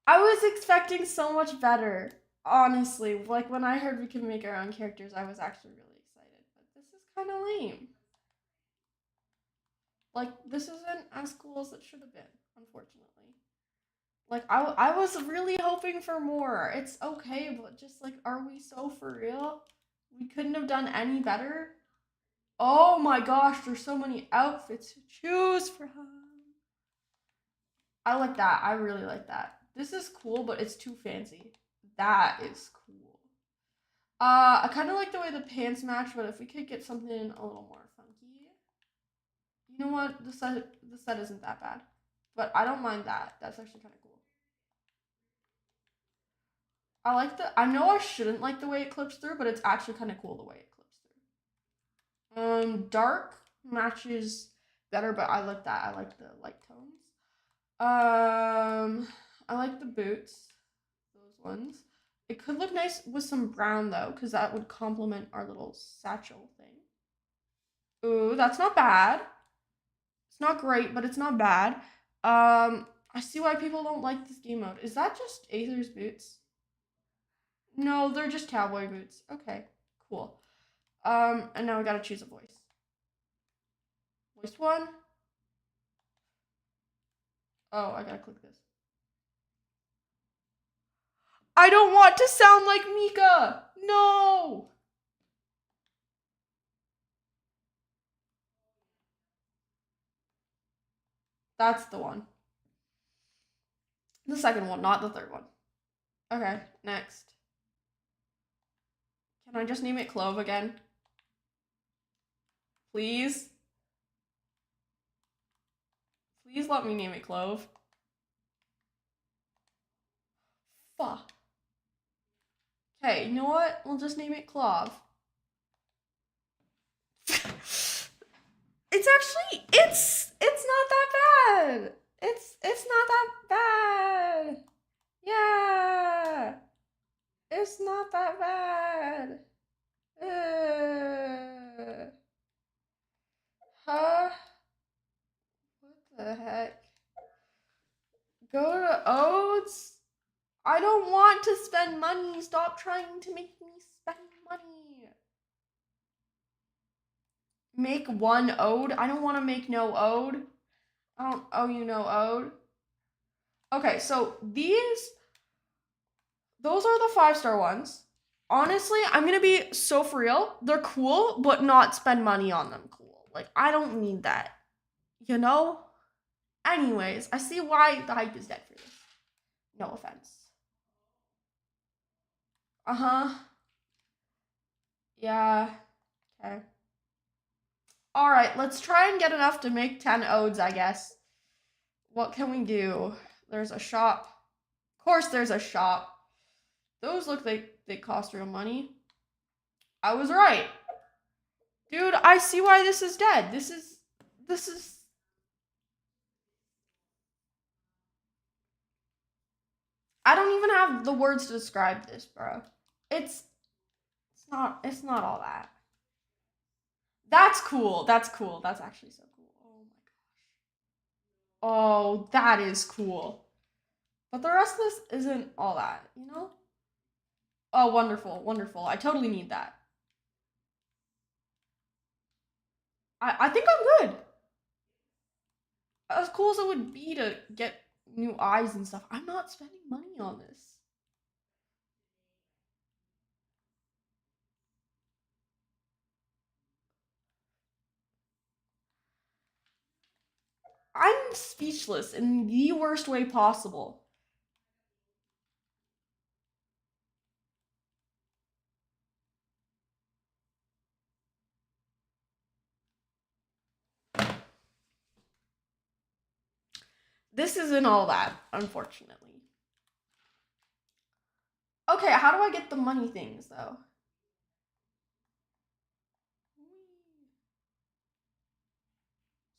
was expecting so much better. Honestly, like when I heard we could make our own characters, I was actually really excited. But this is kind of lame. Like this isn't as cool as it should have been, unfortunately. Like I was really hoping for more. It's okay, but just like, are we so for real? We couldn't have done any better. Oh my gosh, there's so many outfits to choose from. I like that. I really like that. This is cool, but it's too fancy. That is cool. I kind of like the way the pants match, but if we could get something a little more funky. You know what? The set isn't that bad, but I don't mind that. That's actually kind of cool. I know I shouldn't like the way it clips through, but it's actually kind of cool the way it clips through. Dark matches better, but I like that. I like the light tones. I like the boots, those ones. It could look nice with some brown though, because that would complement our little satchel thing. Ooh, that's not bad. It's not great, but it's not bad. I see why people don't like this game mode. Is that just Aether's boots? No, they're just cowboy boots. Okay, cool. And now we gotta choose a voice. Voice one. Oh, I gotta click this. I don't want to sound like Mika! No! That's the one. The second one, not the third one. Okay, next. Can I just name it Clove again? Please. Please let me name it Clove. Fuck. Okay, you know what? We'll just name it Clove. It's actually, it's not that bad. It's not that bad. Yeah. It's not that bad. Huh? What the heck? Go to Odes? I don't want to spend money. Stop trying to make me spend money. Make one ode? I don't want to make no ode. I don't owe you no ode. Okay, so those are the 5-star ones. Honestly, I'm gonna be so for real. They're cool, but not spend money on them cool. Like, I don't need that. You know? Anyways, I see why the hype is dead for this. No offense. Uh-huh. Yeah. Okay. Alright, let's try and get enough to make 10 odes, I guess. What can we do? There's a shop. Of course there's a shop. Those look like they cost real money. I was right. Dude, I see why this is dead. This is... I don't even have the words to describe this, bro. It's not all that. That's cool. That's cool. That's actually so cool. Oh my gosh. Oh, that is cool. But the rest of this isn't all that, you know? Oh, wonderful, wonderful. I totally need that. I think I'm good. As cool as it would be to get new eyes and stuff, I'm not spending money on this. I'm speechless in the worst way possible. This isn't all that, unfortunately. Okay, how do I get the money things, though?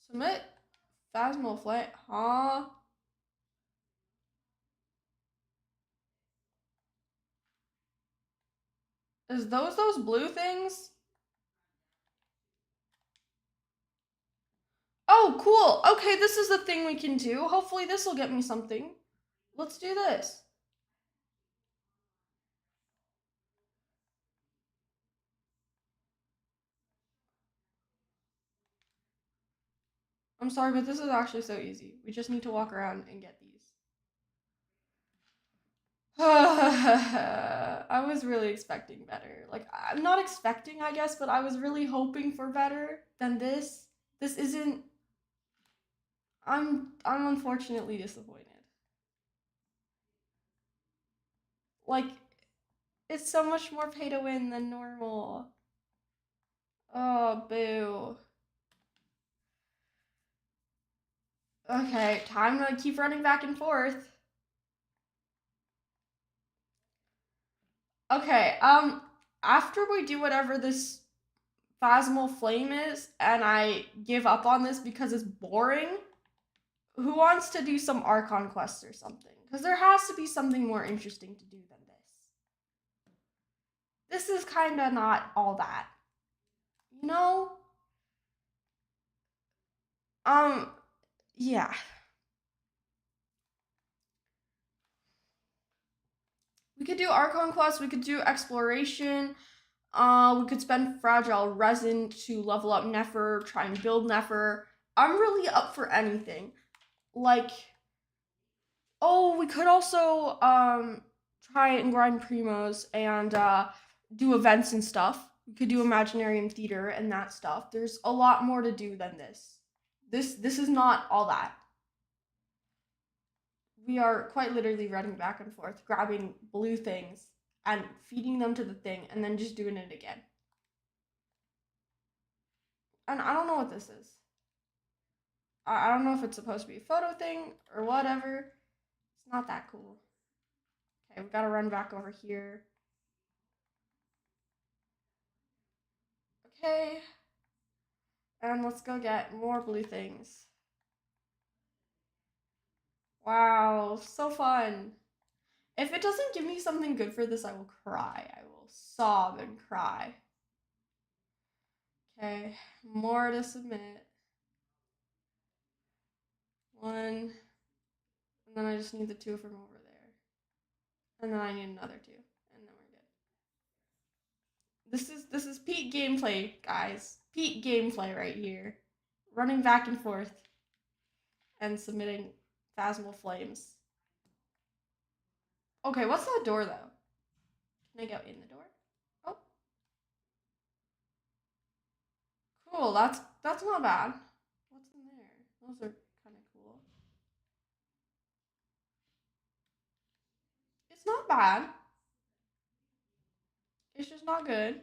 Submit Phasmal Flight, huh? Is those blue things? Oh, cool. Okay, this is the thing we can do. Hopefully this will get me something. Let's do this. I'm sorry, but this is actually so easy. We just need to walk around and get these. I was really expecting better. Like, I'm not expecting, I guess, but I was really hoping for better than this. This isn't... I'm unfortunately disappointed. Like, it's so much more pay to win than normal. Oh, boo. Okay, time to keep running back and forth. Okay, after we do whatever this Phasmal Flame is, and I give up on this because it's boring, who wants to do some Archon quests or something? Because there has to be something more interesting to do than this. This is kind of not all that. You know? Yeah. We could do Archon quests, we could do exploration, we could spend fragile resin to level up Neffer, try and build Neffer. I'm really up for anything. Like, oh, we could also try and grind primos and do events and stuff. We could do Imaginarium Theater and that stuff. There's a lot more to do than this. This is not all that. We are quite literally running back and forth, grabbing blue things and feeding them to the thing, and then just doing it again. And I don't know what this is. I don't know if it's supposed to be a photo thing or whatever. It's not that cool. Okay, we gotta run back over here. Okay. And let's go get more blue things. Wow, so fun. If it doesn't give me something good for this, I will cry. I will sob and cry. Okay, more to submit. One. And then I just need the two from over there. And then I need another two. And then we're good. This is peak gameplay, guys. Peak gameplay right here. Running back and forth. And submitting Phasmal Flames. Okay, what's that door though? Can I go in the door? Oh. Cool, that's not bad. What's in there? Those are kind of cool. It's not bad. It's just not good.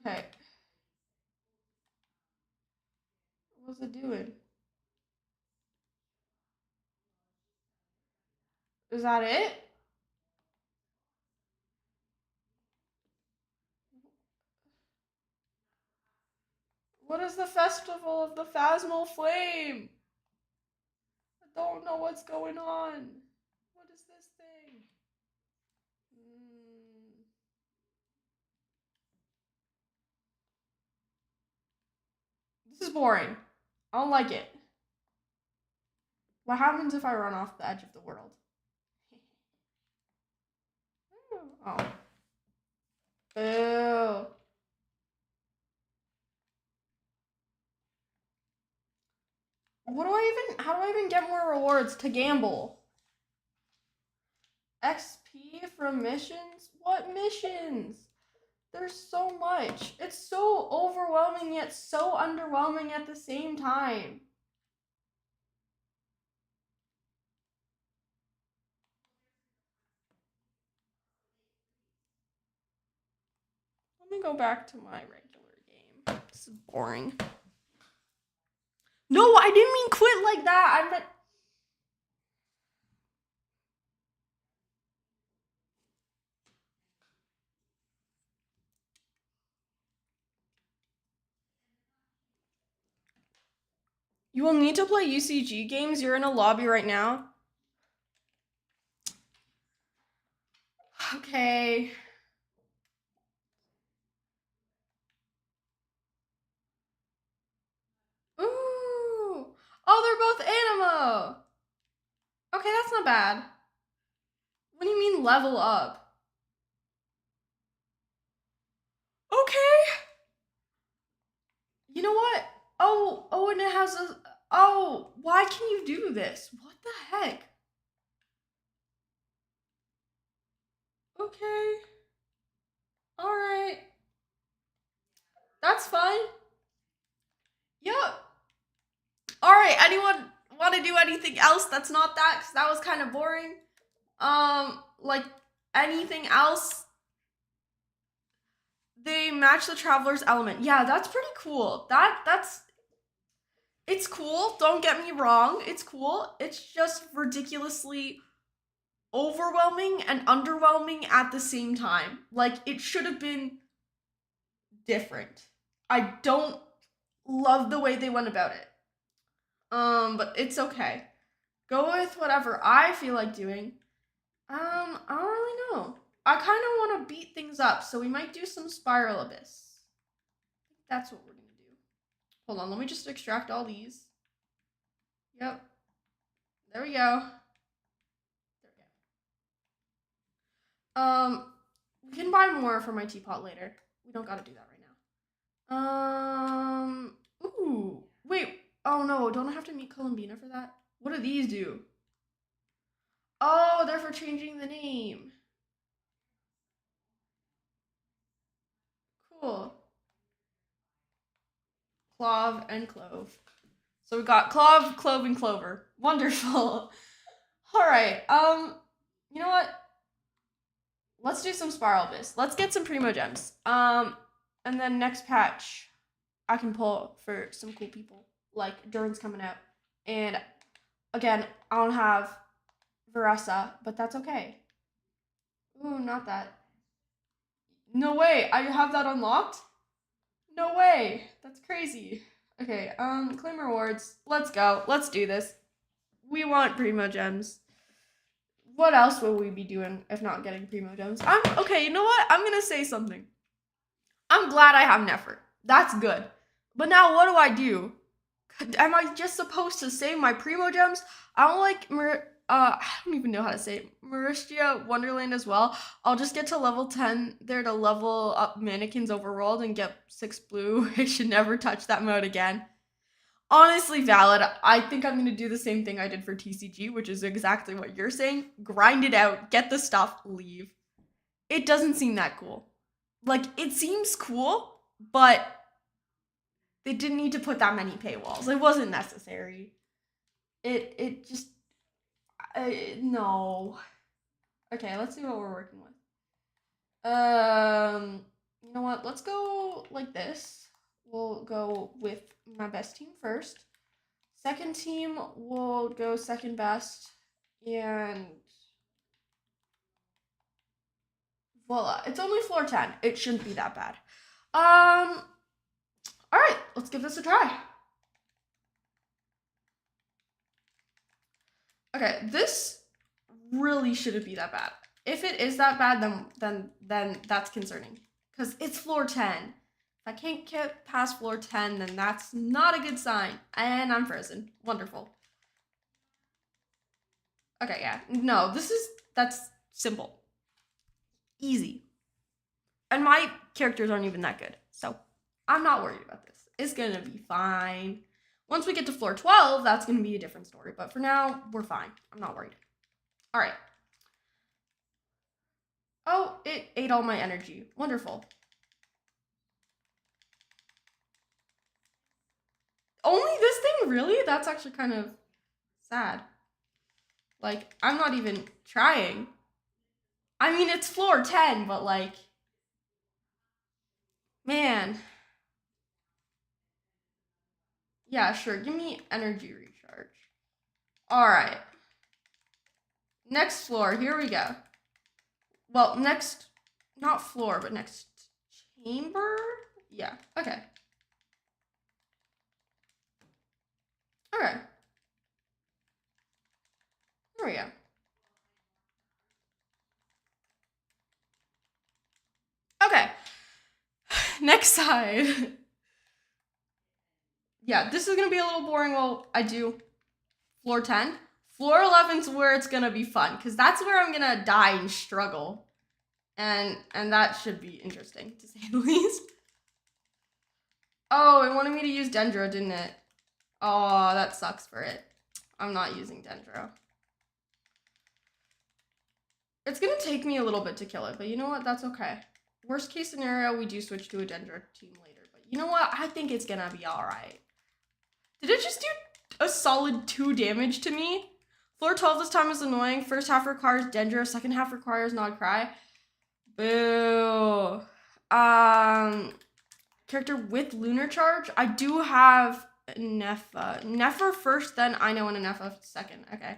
Okay. What's it doing? Is that it? What is the Festival of the Phasmal Flame? I don't know what's going on. What is this thing? This is boring. I don't like it. What happens if I run off the edge of the world? Oh. Boo. How do I even get more rewards to gamble? XP from missions? What missions? There's so much. It's so overwhelming yet so underwhelming at the same time. Let me go back to my regular game. This is boring. No, I didn't mean quit like that. I meant... You will need to play UCG games. You're in a lobby right now. Okay. Ooh. Oh, they're both Animo. Okay, that's not bad. What do you mean level up? Okay. You know what? Oh, and it has a... Oh, why can you do this? What the heck? Okay. Alright. That's fine. Yep. Alright, anyone want to do anything else that's not that? Because that was kind of boring. Like, anything else? They match the Traveler's element. Yeah, that's pretty cool. That's... It's cool, don't get me wrong. It's cool. It's just ridiculously overwhelming and underwhelming at the same time. Like, it should have been different. I don't love the way they went about it. But it's okay. Go with whatever I feel like doing. I don't really know. I kind of want to beat things up, so we might do some Spiral Abyss. That's what we're gonna do. Hold on, let me just extract all these. Yep. There we go. There we go. We can buy more for my teapot later. We don't gotta do that right now. Ooh. Wait. Oh no, don't I have to meet Columbina for that? What do these do? Oh, they're for changing the name. Cool. Clove and Clove. So we got Clove, Clove, and Clover. Wonderful. Alright, you know what? let's do some Spiral Abyss. Let's get some Primo Gems. And then next patch, I can pull for some cool people. Like, Durin's coming out. And, again, I don't have Veressa, but that's okay. Ooh, not that. No way, I have that unlocked? No way, that's crazy. Okay, claim rewards. Let's go, let's do this. We want Primo Gems. What else will we be doing if not getting Primo Gems? Okay, you know what? I'm gonna say something. I'm glad I have Neffer. That's good. But now what do I do? Am I just supposed to save my Primo Gems? I don't like I don't even know how to say it. Maristia Wonderland as well. I'll just get to level 10 there to level up Mannequins Overworld and get 6 blue. I should never touch that mode again. Honestly valid. I think I'm going to do the same thing I did for TCG, which is exactly what you're saying. Grind it out, get the stuff, leave. It doesn't seem that cool. Like, it seems cool, but they didn't need to put that many paywalls. It wasn't necessary. It just... no. Okay, let's see what we're working with. You know what? Let's go like this. We'll go with my best team first. Second team, we'll go second best. And voila. It's only floor 10. It shouldn't be that bad. Alright, let's give this a try. Okay, this really shouldn't be that bad. If it is that bad, then that's concerning. Because it's floor 10. If I can't get past floor 10, then that's not a good sign. And I'm frozen. Wonderful. Okay, yeah. No, that's simple. Easy. And my characters aren't even that good. So, I'm not worried about this. It's gonna be fine. Once we get to floor 12, that's gonna be a different story. But for now, we're fine. I'm not worried. All right. Oh, it ate all my energy. Wonderful. Only this thing? Really? That's actually kind of sad. Like, I'm not even trying. I mean, it's floor 10, but like... Man. Yeah, sure. Give me energy recharge. Alright. Next floor. Here we go. Well, next... Not floor, but next chamber? Yeah, okay. Okay. There we go. Okay. Next side. Yeah, this is gonna be a little boring while I do floor 10. Floor 11's where it's gonna be fun, because that's where I'm gonna die and struggle. And that should be interesting, to say the least. Oh, it wanted me to use Dendro, didn't it? Oh, that sucks for it. I'm not using Dendro. It's gonna take me a little bit to kill it, but you know what? That's okay. Worst case scenario, we do switch to a Dendro team later. But you know what? I think it's gonna be alright. Did it just do a solid 2 damage to me? Floor 12 this time is annoying. First half requires Dendro, second half requires Not Cry. Boo. Character with Lunar Charge. I do have Neffer. Neffer first, then I know, and a Neffer second. Okay.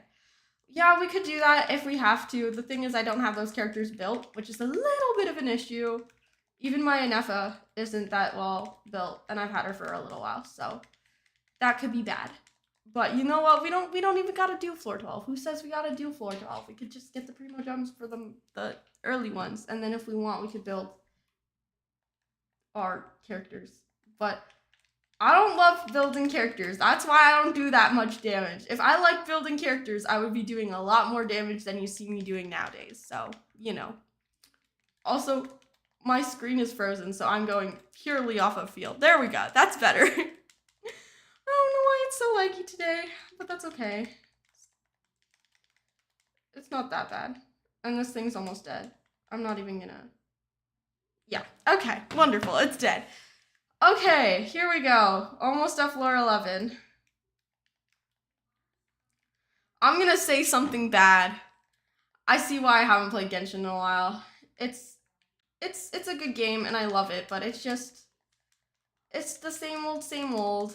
Yeah, we could do that if we have to. The thing is, I don't have those characters built, which is a little bit of an issue. Even my Neffer isn't that well built, and I've had her for a little while, so that could be bad. But you know what? We don't even gotta do floor 12. Who says we gotta do floor 12? We could just get the Primo Gems for the early ones, and then if we want, we could build our characters. But I don't love building characters. That's why I don't do that much damage. If I like building characters, I would be doing a lot more damage than you see me doing nowadays. So, you know. Also, my screen is frozen, so I'm going purely off of field. There we go. That's better. I don't know why it's so laggy today, but that's okay. It's not that bad. And this thing's almost dead. I'm not even gonna... Yeah. Okay. Wonderful. It's dead. Okay, here we go. Almost at floor 11. I'm gonna say something bad. I see why I haven't played Genshin in a while. It's a good game and I love it, but it's the same old.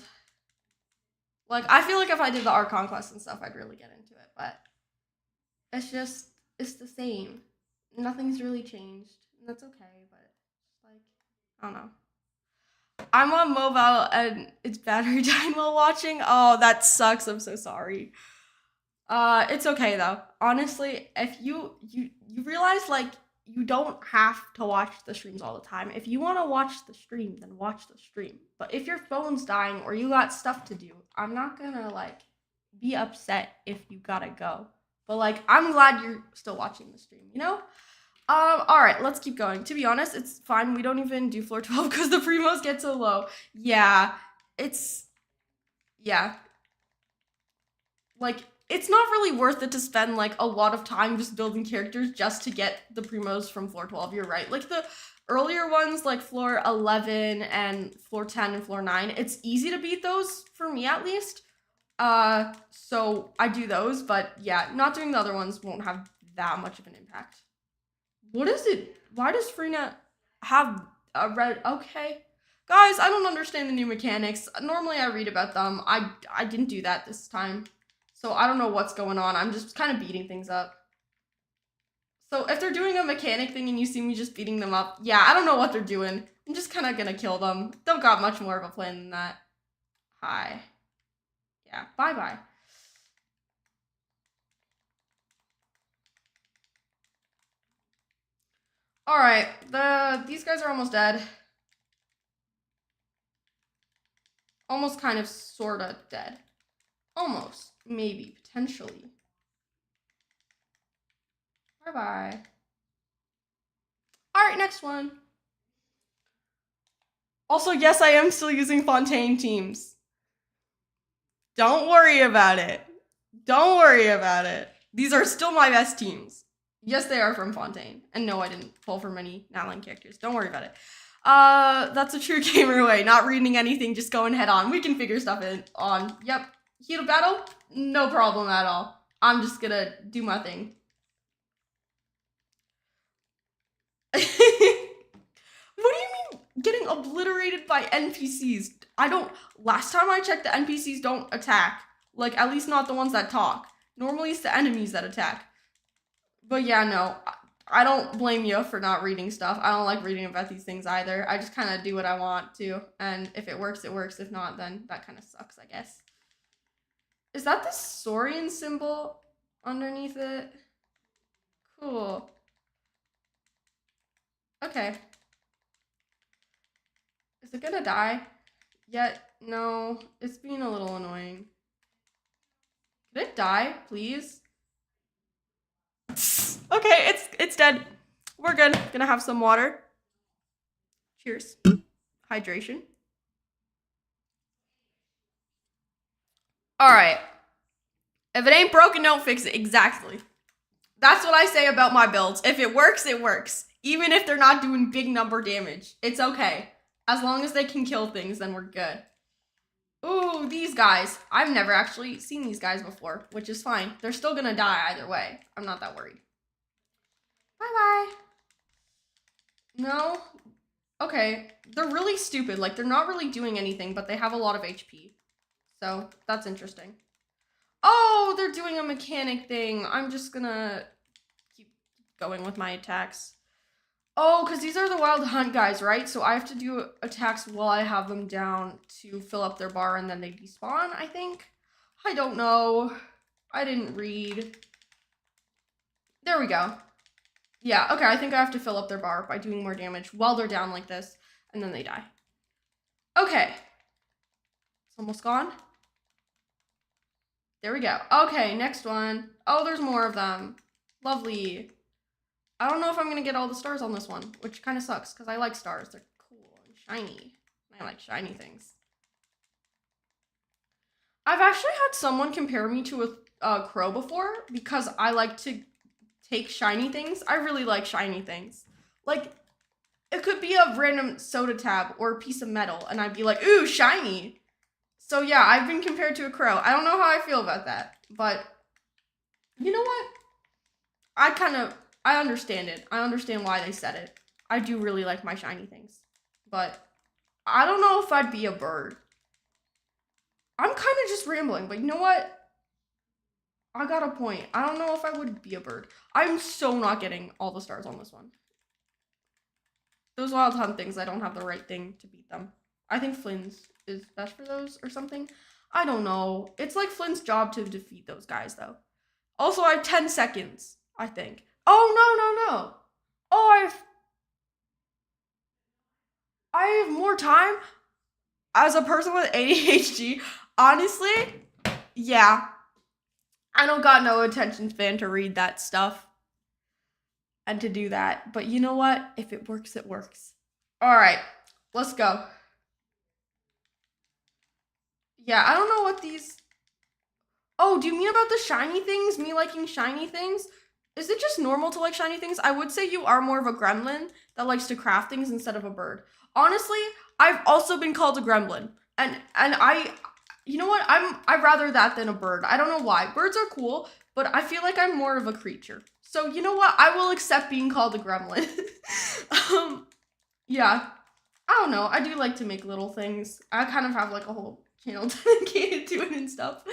Like, I feel like if I did the Archon quest and stuff, I'd really get into it, but it's the same. Nothing's really changed, and that's okay, but like, I don't know. I'm on mobile and it's battery dying while watching. Oh, that sucks. I'm so sorry. It's okay though. Honestly, if you realize like you don't have to watch the streams all the time. If you want to watch the stream, then watch the stream. But if your phone's dying or you got stuff to do, I'm not gonna like be upset if you gotta go. But like, I'm glad you're still watching the stream, you know? All right, let's keep going. To be honest, it's fine. We don't even do floor 12 because the primos get so low. Yeah, yeah. Like, it's not really worth it to spend like a lot of time just building characters just to get the primos from floor 12. You're right. Like the earlier ones, like floor 11 and floor 10 and floor 9, it's easy to beat those for me at least. So I do those, but yeah, not doing the other ones won't have that much of an impact. What is it? Why does Freenet have a red? Okay. Guys, I don't understand the new mechanics. Normally I read about them. I didn't do that this time. So I don't know what's going on. I'm just kind of beating things up. So if they're doing a mechanic thing and you see me just beating them up, yeah, I don't know what they're doing. I'm just kind of gonna kill them. Don't got much more of a plan than that. Hi. Yeah, bye-bye. Alright, these guys are almost dead. Almost kind of sorta dead. Almost. Maybe. Potentially. Bye-bye. Alright, next one. Also, yes, I am still using Fontaine teams. Don't worry about it. Don't worry about it. These are still my best teams. Yes, they are from Fontaine. And no, I didn't pull from any Natlin characters. Don't worry about it. That's a true gamer way. Not reading anything, just going head on. We can figure stuff on. Yep. Heat of battle? No problem at all. I'm just gonna do my thing. What do you mean getting obliterated by NPCs? Last time I checked, the NPCs don't attack. Like, at least not the ones that talk. Normally it's the enemies that attack. But yeah, no. I don't blame you for not reading stuff. I don't like reading about these things either. I just kind of do what I want to. And if it works, it works. If not, then that kind of sucks, I guess. Is that the Saurian symbol underneath it? Cool. Okay. Is it gonna die? Yet, no. It's being a little annoying. Could it die, please? Okay, it's dead. We're good. Gonna have some water. Cheers. Hydration. Alright. If it ain't broken, don't fix it. Exactly. That's what I say about my builds. If it works, it works. Even if they're not doing big number damage. It's okay. As long as they can kill things, then we're good. Ooh, these guys. I've never actually seen these guys before, which is fine. They're still gonna die either way. I'm not that worried. Bye-bye. No? Okay. They're really stupid. Like, they're not really doing anything, but they have a lot of HP. So, that's interesting. Oh, they're doing a mechanic thing. I'm just gonna keep going with my attacks. Oh, because these are the wild hunt guys, right? So I have to do attacks while I have them down to fill up their bar and then they despawn, I think. I don't know. I didn't read. There we go. Yeah, okay, I think I have to fill up their bar by doing more damage while they're down like this, and then they die. Okay. It's almost gone. There we go. Okay, next one. Oh, there's more of them. Lovely. I don't know if I'm going to get all the stars on this one, which kind of sucks, because I like stars. They're cool and shiny. I like shiny things. I've actually had someone compare me to a crow before, because I like to take shiny things. I really like shiny things. Like, it could be a random soda tab or a piece of metal, and I'd be like, ooh, shiny. So yeah, I've been compared to a crow. I don't know how I feel about that, but you know what? I kind of I understand it. I understand why they said it. I do really like my shiny things. But I don't know if I'd be a bird. I'm kind of just rambling, but you know what? I got a point. I don't know if I would be a bird. I'm so not getting all the stars on this one. Those wild hunt things, I don't have the right thing to beat them. I think Flynn's is best for those or something. I don't know. It's like Flynn's job to defeat those guys, though. Also, I have 10 seconds, I think. Oh, no. Oh, I have more time? As a person with ADHD, honestly, yeah. I don't got no attention span to read that stuff and to do that. But you know what? If it works, it works. All right, let's go. Yeah, I don't know what these... Oh, do you mean about the shiny things? Me liking shiny things? Is it just normal to like shiny things? I would say you are more of a gremlin that likes to craft things instead of a bird. Honestly, I've also been called a gremlin. And I... You know what? I'd rather that than a bird. I don't know why. Birds are cool, but I feel like I'm more of a creature. So you know what? I will accept being called a gremlin. Yeah. I don't know. I do like to make little things. I kind of have like a whole channel dedicated to it and stuff.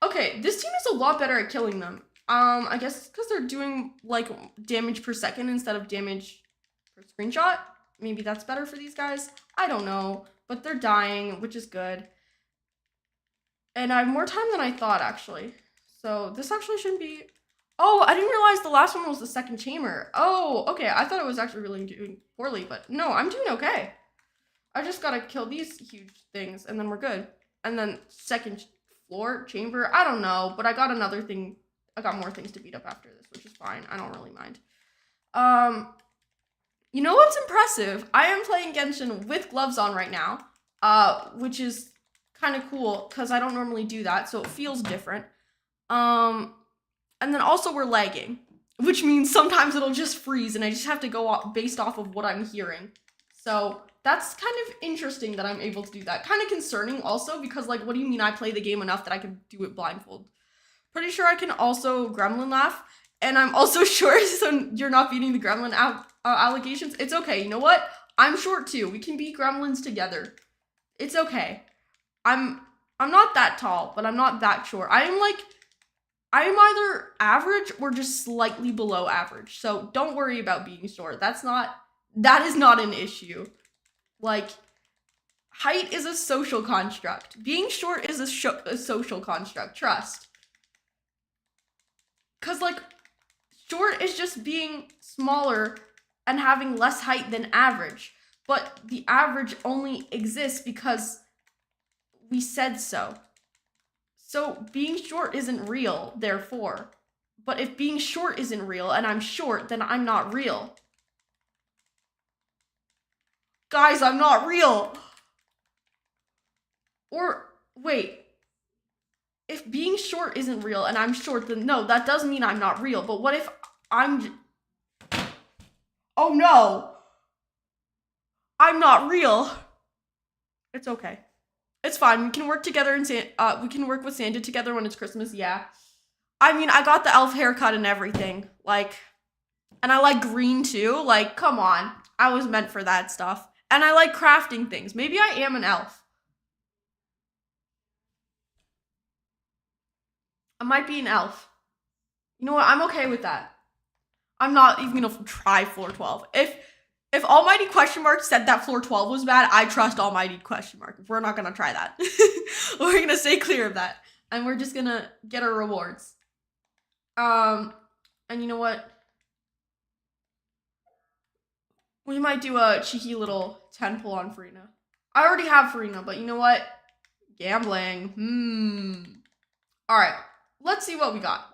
Okay, this team is a lot better at killing them. I guess because they're doing like damage per second instead of damage per screenshot. Maybe that's better for these guys. I don't know, but they're dying, which is good. And I have more time than I thought, actually. So this actually shouldn't be... Oh, I didn't realize the last one was the second chamber. Oh, okay. I thought it was actually really doing poorly, but no, I'm doing okay. I just gotta kill these huge things, and then we're good. And then second floor, chamber, I don't know, but I got another thing. I got more things to beat up after this, which is fine. I don't really mind. You know what's impressive? I am playing Genshin with gloves on right now, which is kind of cool because I don't normally do that, so it feels different. And then also we're lagging, which means sometimes it'll just freeze and I just have to go off based off of what I'm hearing. So that's kind of interesting that I'm able to do that. Kind of concerning also because, like, what do you mean I play the game enough that I can do it blindfold? Pretty sure I can also gremlin laugh, and I'm also short, so you're not beating the gremlin allegations. It's okay. You know what? I'm short too. We can be gremlins together. It's okay. I'm not that tall, but I'm not that short. I am either average or just slightly below average. So don't worry about being short. That is not an issue. Like, height is a social construct. Being short is a social construct. Trust. Because, like, short is just being smaller and having less height than average. But the average only exists because we said so. So being short isn't real, therefore. But if being short isn't real and I'm short, then I'm not real. Guys, I'm not real. Or, wait. If being short isn't real and I'm short, then no, that does mean I'm not real. But what if I'm... Oh no! I'm not real. It's okay. It's fine. We can work together and we can work with Santa together when it's Christmas. Yeah. I mean, I got the elf haircut and everything. Like, and I like green too. Like, come on. I was meant for that stuff. And I like crafting things. Maybe I am an elf. I might be an elf. You know what? I'm okay with that. I'm not even gonna try floor 12. If Almighty question mark said that floor 12 was bad, I trust Almighty question mark. We're not gonna try that. We're gonna stay clear of that. And we're just gonna get our rewards. And you know what? We might do a cheeky little 10 pull on Farina. I already have Farina, but you know what? Gambling. Alright, let's see what we got.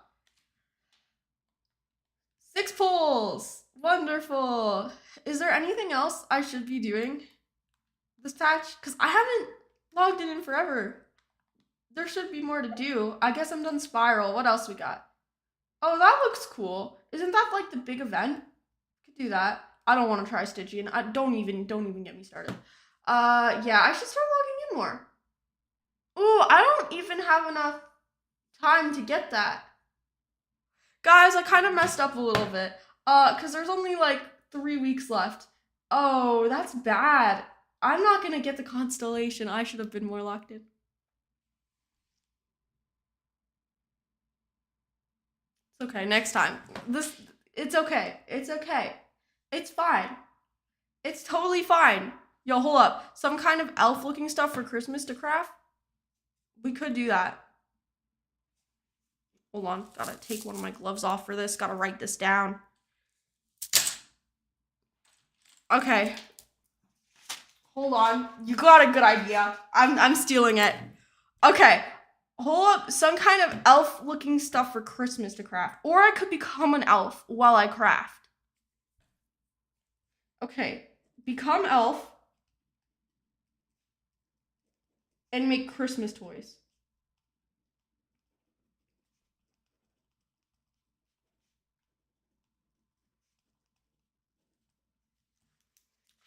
6 pulls. Wonderful. Is there anything else I should be doing this patch? Because I haven't logged in forever. There should be more to do. I guess I'm done Spiral. What else we got? Oh, that looks cool. Isn't that like the big event? Could do that. I don't want to try Stygian. Don't even get me started. Yeah, I should start logging in more. Ooh, I don't even have enough time to get that. Guys, I kind of messed up a little bit. Because there's only like 3 weeks left. Oh, that's bad. I'm not gonna get the constellation. I should have been more locked in. It's okay. Next time. It's okay. It's okay. It's fine. It's totally fine. Yo, hold up. Some kind of elf-looking stuff for Christmas to craft? We could do that. Hold on. Gotta take one of my gloves off for this. Gotta write this down. Okay. Hold on. You got a good idea. I'm stealing it. Okay. Hold up. Some kind of elf-looking stuff for Christmas to craft. Or I could become an elf while I craft. Okay. Become elf. And make Christmas toys.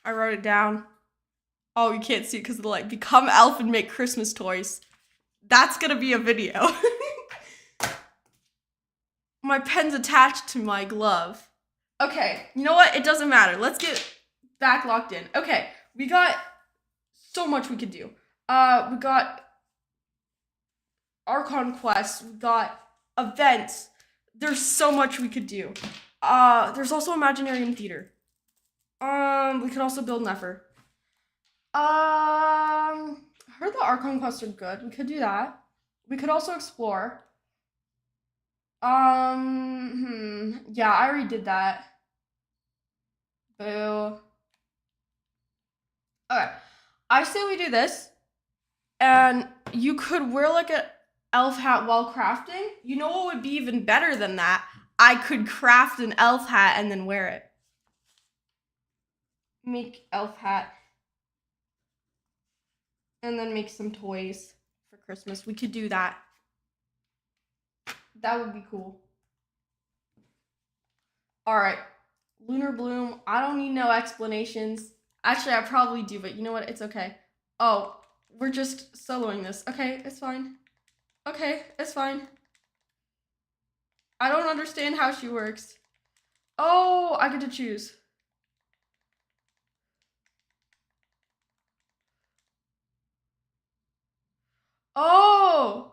I wrote it down. Oh, you can't see it because of the light. Become elf and make Christmas toys. That's gonna be a video. My pen's attached to my glove. Okay, you know what? It doesn't matter. Let's get back locked in. Okay, we got so much we could do. We got Archon quests. We got events. There's so much we could do. There's also Imaginarium Theater. We could also build Neffer. I heard the Archon quests are good. We could do that. We could also explore. Yeah, I already did that. Boo. Okay, I say we do this, and you could wear like an elf hat while crafting. You know what would be even better than that? I could craft an elf hat and then wear it. Make elf hat. And then make some toys for Christmas. We could do that. That would be cool. All right. Lunar Bloom. I don't need no explanations. Actually, I probably do, but you know what? It's okay. Oh, we're just soloing this. Okay, it's fine. Okay, it's fine. I don't understand how she works. Oh, I get to choose. Oh!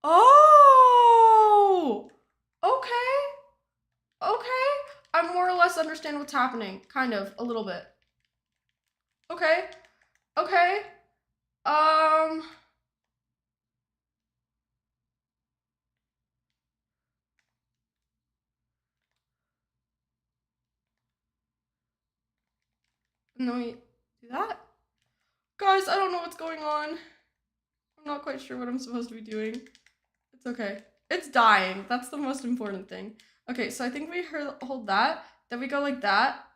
Oh! Okay. Okay. I more or less understand what's happening. Kind of. A little bit. Okay. Okay. Um... No, we do that? Guys, I don't know what's going on. I'm not quite sure what I'm supposed to be doing. It's okay. It's dying. That's the most important thing. Okay, so I think we hold that. Then we go like that.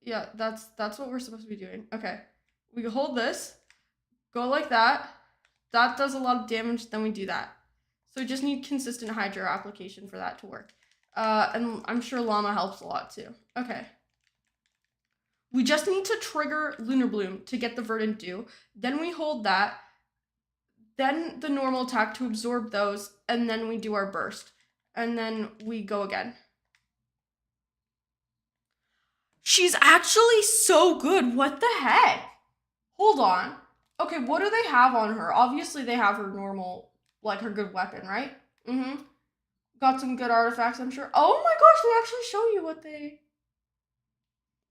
Yeah, that's what we're supposed to be doing. Okay. We hold this. Go like that. That does a lot of damage. Then we do that. So we just need consistent hydro application for that to work. And I'm sure llama helps a lot too. Okay. We just need to trigger Lunar Bloom to get the Verdant Dew. Then we hold that. Then the normal attack to absorb those. And then we do our burst. And then we go again. She's actually so good. What the heck? Hold on. Okay, what do they have on her? Obviously, they have her normal, like her good weapon, right? Mm-hmm. Got some good artifacts, I'm sure. Oh my gosh, they actually show you what they...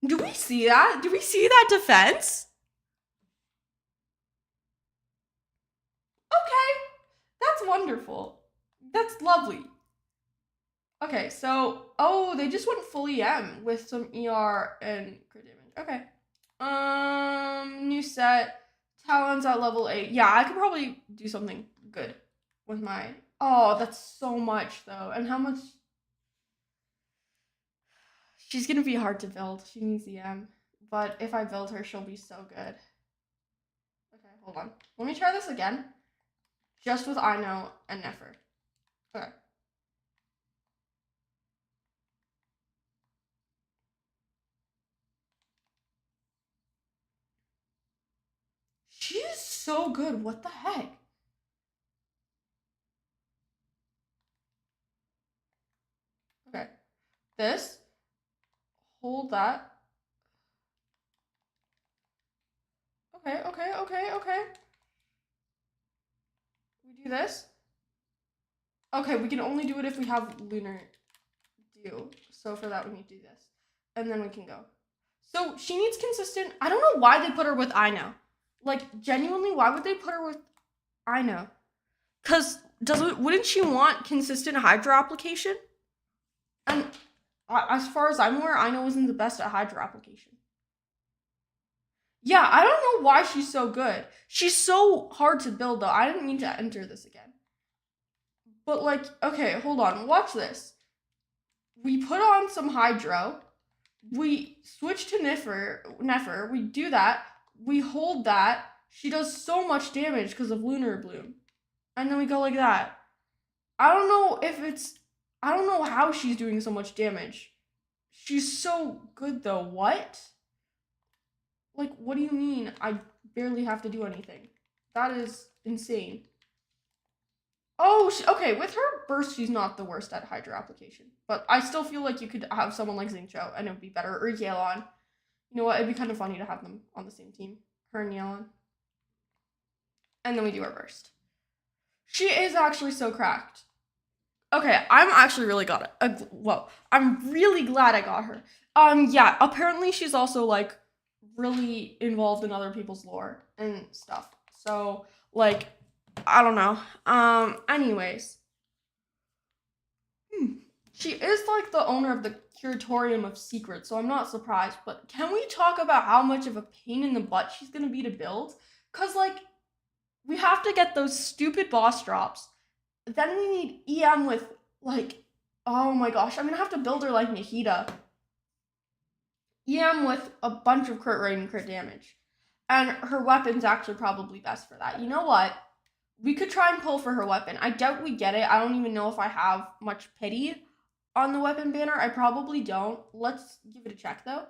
Do we see that? Do we see that defense? Okay, that's wonderful. That's lovely. Okay, so... Oh, they just went full EM with some ER and crit damage. Okay. New set. Talons at level 8. Yeah, I could probably do something good with my... Oh, that's so much, though. And how much... She's gonna be hard to build. She needs EM. But if I build her, she'll be so good. Okay, hold on. Let me try this again. Just with Ino and Neffer. Okay. She's so good. What the heck? Okay. This. Hold that. Okay, okay, okay, okay. We do this. Okay, we can only do it if we have Lunar Dew. So for that, we need to do this. And then we can go. So she needs consistent. I don't know why they put her with Ino. Like, genuinely, why would they put her with Ino? Because wouldn't she want consistent Hydra application? And as far as I'm aware, Ino isn't the best at Hydra application. Yeah, I don't know why she's so good. She's so hard to build, though. I didn't mean to enter this again. But, like, okay, hold on. Watch this. We put on some Hydro. We switch to Neffer. We do that. We hold that. She does so much damage because of Lunar Bloom. And then we go like that. I don't know how she's doing so much damage. She's so good, though. What? Like, what do you mean I barely have to do anything? That is insane. Oh, okay, with her burst, she's not the worst at Hydra application. But I still feel like you could have someone like Xingqiu, and it would be better. Or Yelan. You know what? It'd be kind of funny to have them on the same team. Her and Yelan. And then we do our burst. She is actually so cracked. Okay, I'm actually really glad. I'm really glad I got her. Yeah, apparently she's also, like, really involved in other people's lore and stuff. So, like, I don't know. Anyways. She is, like, the owner of the Curatorium of Secrets, so I'm not surprised. But can we talk about how much of a pain in the butt she's gonna be to build? Because, like, we have to get those stupid boss drops. Then we need EM with, like, oh my gosh, I'm gonna have to build her like Nahida. EM with a bunch of crit rate and crit damage. And her weapon's actually probably best for that. You know what? We could try and pull for her weapon. I doubt we get it. I don't even know if I have much pity on the weapon banner. I probably don't. Let's give it a check, though.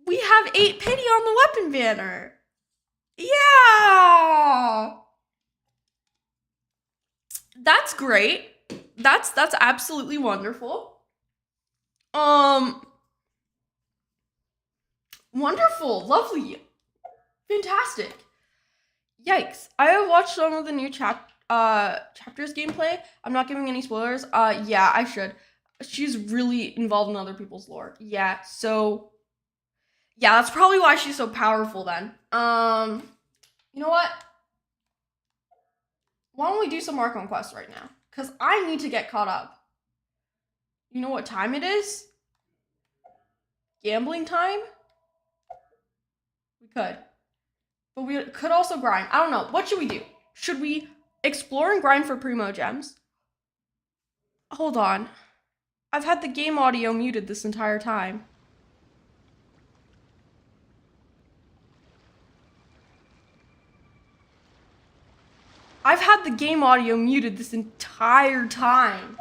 We have 8 pity on the weapon banner. Yeah! That's great. That's absolutely wonderful. Wonderful. Lovely. Fantastic. Yikes. I have watched some of the new chapters gameplay. I'm not giving any spoilers. Yeah, I should. She's really involved in other people's lore. Yeah, so yeah, that's probably why she's so powerful then. You know what? Why don't we do some Archon quests right now? Because I need to get caught up. You know what time it is? Gambling time? We could. But we could also grind. I don't know. What should we do? Should we explore and grind for primo gems? Hold on. I've had the game audio muted this entire time. I've had the game audio muted this entire time.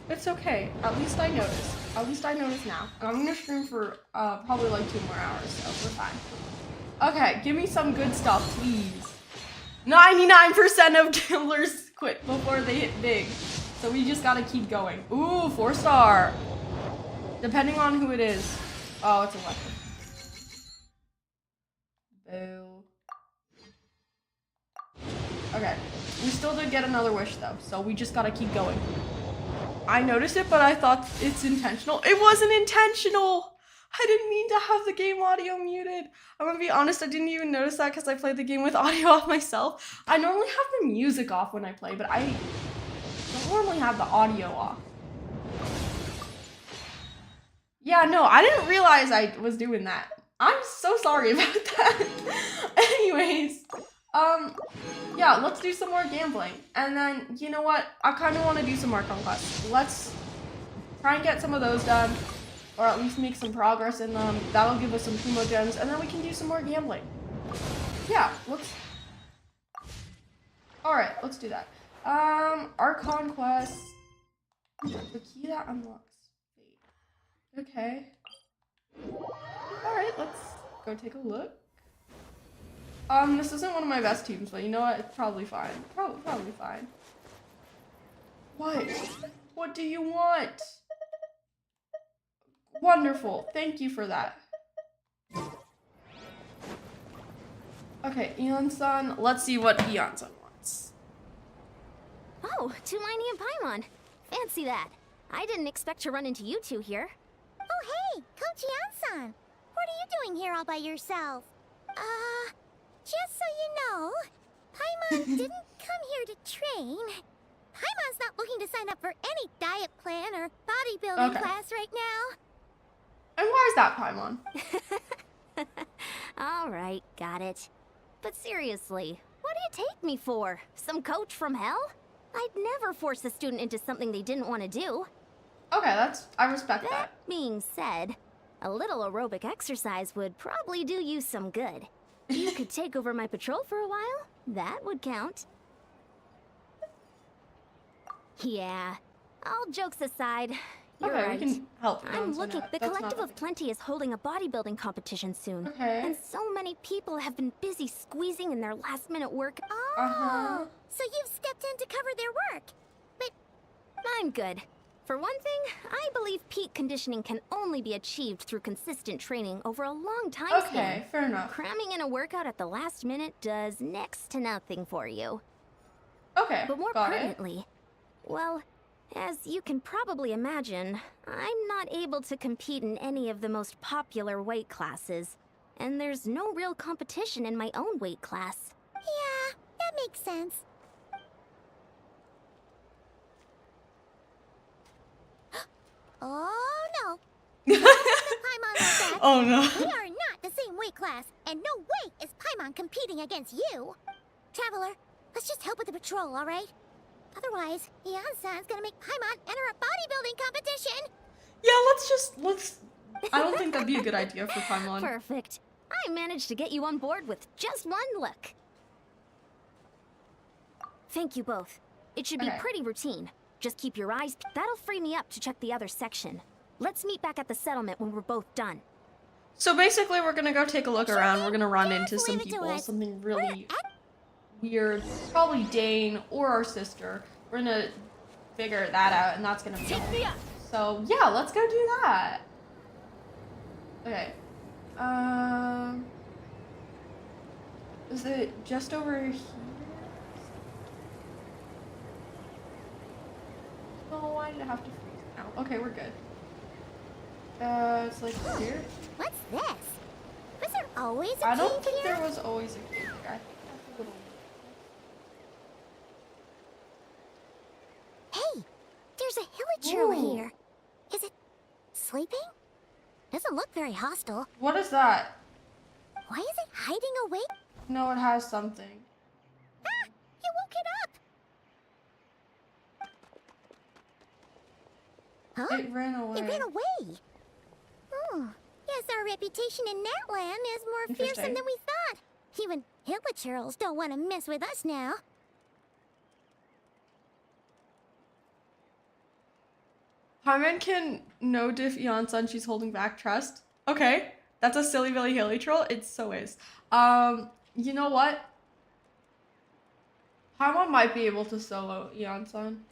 It's okay. At least I noticed. At least I notice now. And I'm gonna stream for probably like 2 more hours, so we're fine. Okay, give me some good stuff, please. 99% of gamblers quit before they hit big. So we just gotta keep going. Ooh, 4-star. Depending on who it is. Oh, it's a weapon. Boo. Okay. We still did get another wish though, so we just gotta keep going. I noticed it, but I thought it's intentional. It wasn't intentional! I didn't mean to have the game audio muted. I'm gonna be honest, I didn't even notice that because I played the game with audio off myself. I normally have the music off when I play, but I don't normally have the audio off. Yeah, no, I didn't realize I was doing that. I'm so sorry about that. Anyways, yeah, let's do some more gambling. And then, you know what? I kind of want to do some more conquests. Let's try and get some of those done, or at least make some progress in them. That'll give us some primo gems, and then we can do some more gambling. Yeah, Alright, let's do that. Archon quest. The key that unlocks fate. Okay. Alright, let's go take a look. This isn't one of my best teams, but you know what? It's probably fine. Probably fine. What? What do you want? Wonderful. Thank you for that. Okay, Eon-san. Let's see what Eon-san wants. Oh, Tumini and Paimon. Fancy that. I didn't expect to run into you two here. Oh, hey, Coach Eon-san. What are you doing here all by yourself? Just so you know, Paimon didn't come here to train. Paimon's not looking to sign up for any diet plan or bodybuilding class right now. And why is that, Paimon? All right, got it. But seriously, what do you take me for? Some coach from hell? I'd never force a student into something they didn't want to do. Okay, I respect that. That being said, a little aerobic exercise would probably do you some good. You could take over my patrol for a while. That would count. Yeah, all jokes aside, you're right. We can help. I'm looking. The Collective of Plenty is holding a bodybuilding competition soon. Okay. And so many people have been busy squeezing in their last-minute work. Oh, so you've stepped in to cover their work. But I'm good. For one thing, I believe peak conditioning can only be achieved through consistent training over a long time span. Okay, fair enough. Cramming in a workout at the last minute does next to nothing for you. Okay, But more got it. pertinently, well, as you can probably imagine, I'm not able to compete in any of the most popular weight classes. And there's no real competition in my own weight class. yeah, that makes sense. Oh no! Paimon is back. Oh no. We are not the same weight class, and no way is Paimon competing against you. Traveler, let's just help with the patrol, all right? Otherwise, Eon-san's gonna make Paimon enter a bodybuilding competition. Yeah, let's. I don't think that'd be a good idea for Paimon. Perfect. I managed to get you on board with just one look. Thank you both. It should be pretty routine. Just keep your eyes. That'll free me up to check the other section. Let's meet back at the settlement when we're both done. So basically, we're gonna go take a look around. We're gonna run into some people, something really weird. Probably Dane or our sister. We're gonna figure that out, and that's gonna be all. So yeah, let's go do that. Okay. Is it just over here? Oh, why did it have to freeze now? Okay, we're good. It's like here. What's this? Was there always a I don't cave think here? there was always a cave here. I think that's a little. Hey, there's a hilichurl Ooh. here. Is it sleeping? Doesn't look very hostile. What is that? Why is it hiding away? No, it has something. Ah, you woke it up. Huh? It ran away. It ran away. Oh, yes, our reputation in that land is more fearsome Interesting. than we thought. Even hilichurls don't want to mess with us now. Paimon can no diff Eon-san, she's holding back trust. Okay, that's a silly Billy Haley troll. It so is. You know what? Paimon might be able to solo Eon-san.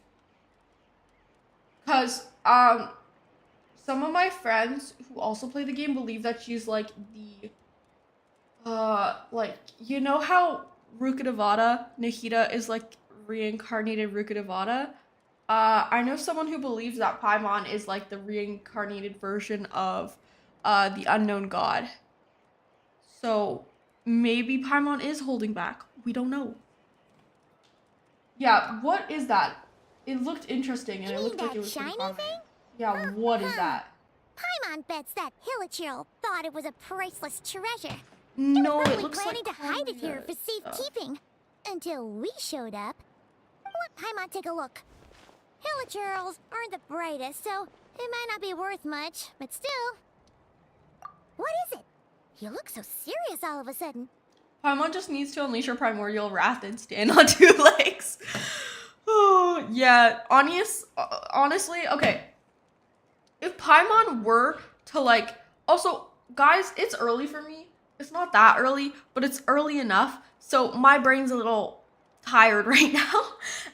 Cause some of my friends who also play the game believe that she's like the like, you know how Rukadavada Nahida is like reincarnated Rukadavada? I know someone who believes that Paimon is like the reincarnated version of the unknown god. So maybe Paimon is holding back. We don't know. Yeah, what is that? It looked interesting and You it mean looked like that it was pretty shiny prominent. thing? Yeah, what is that? Paimon bets that hilichurl thought it was a priceless treasure. No, it Probably looks planning like to hide it here for stuff. safekeeping. Until we showed up. Let Paimon take a look. Hilichurls aren't the brightest, so it might not be worth much, but still. What is it? You look so serious all of a sudden. Paimon just needs to unleash her primordial wrath and stand on two legs. Oh, yeah. Honestly, okay. If Paimon were to, like... Also, guys, it's early for me. It's not that early, but it's early enough. So my brain's a little tired right now.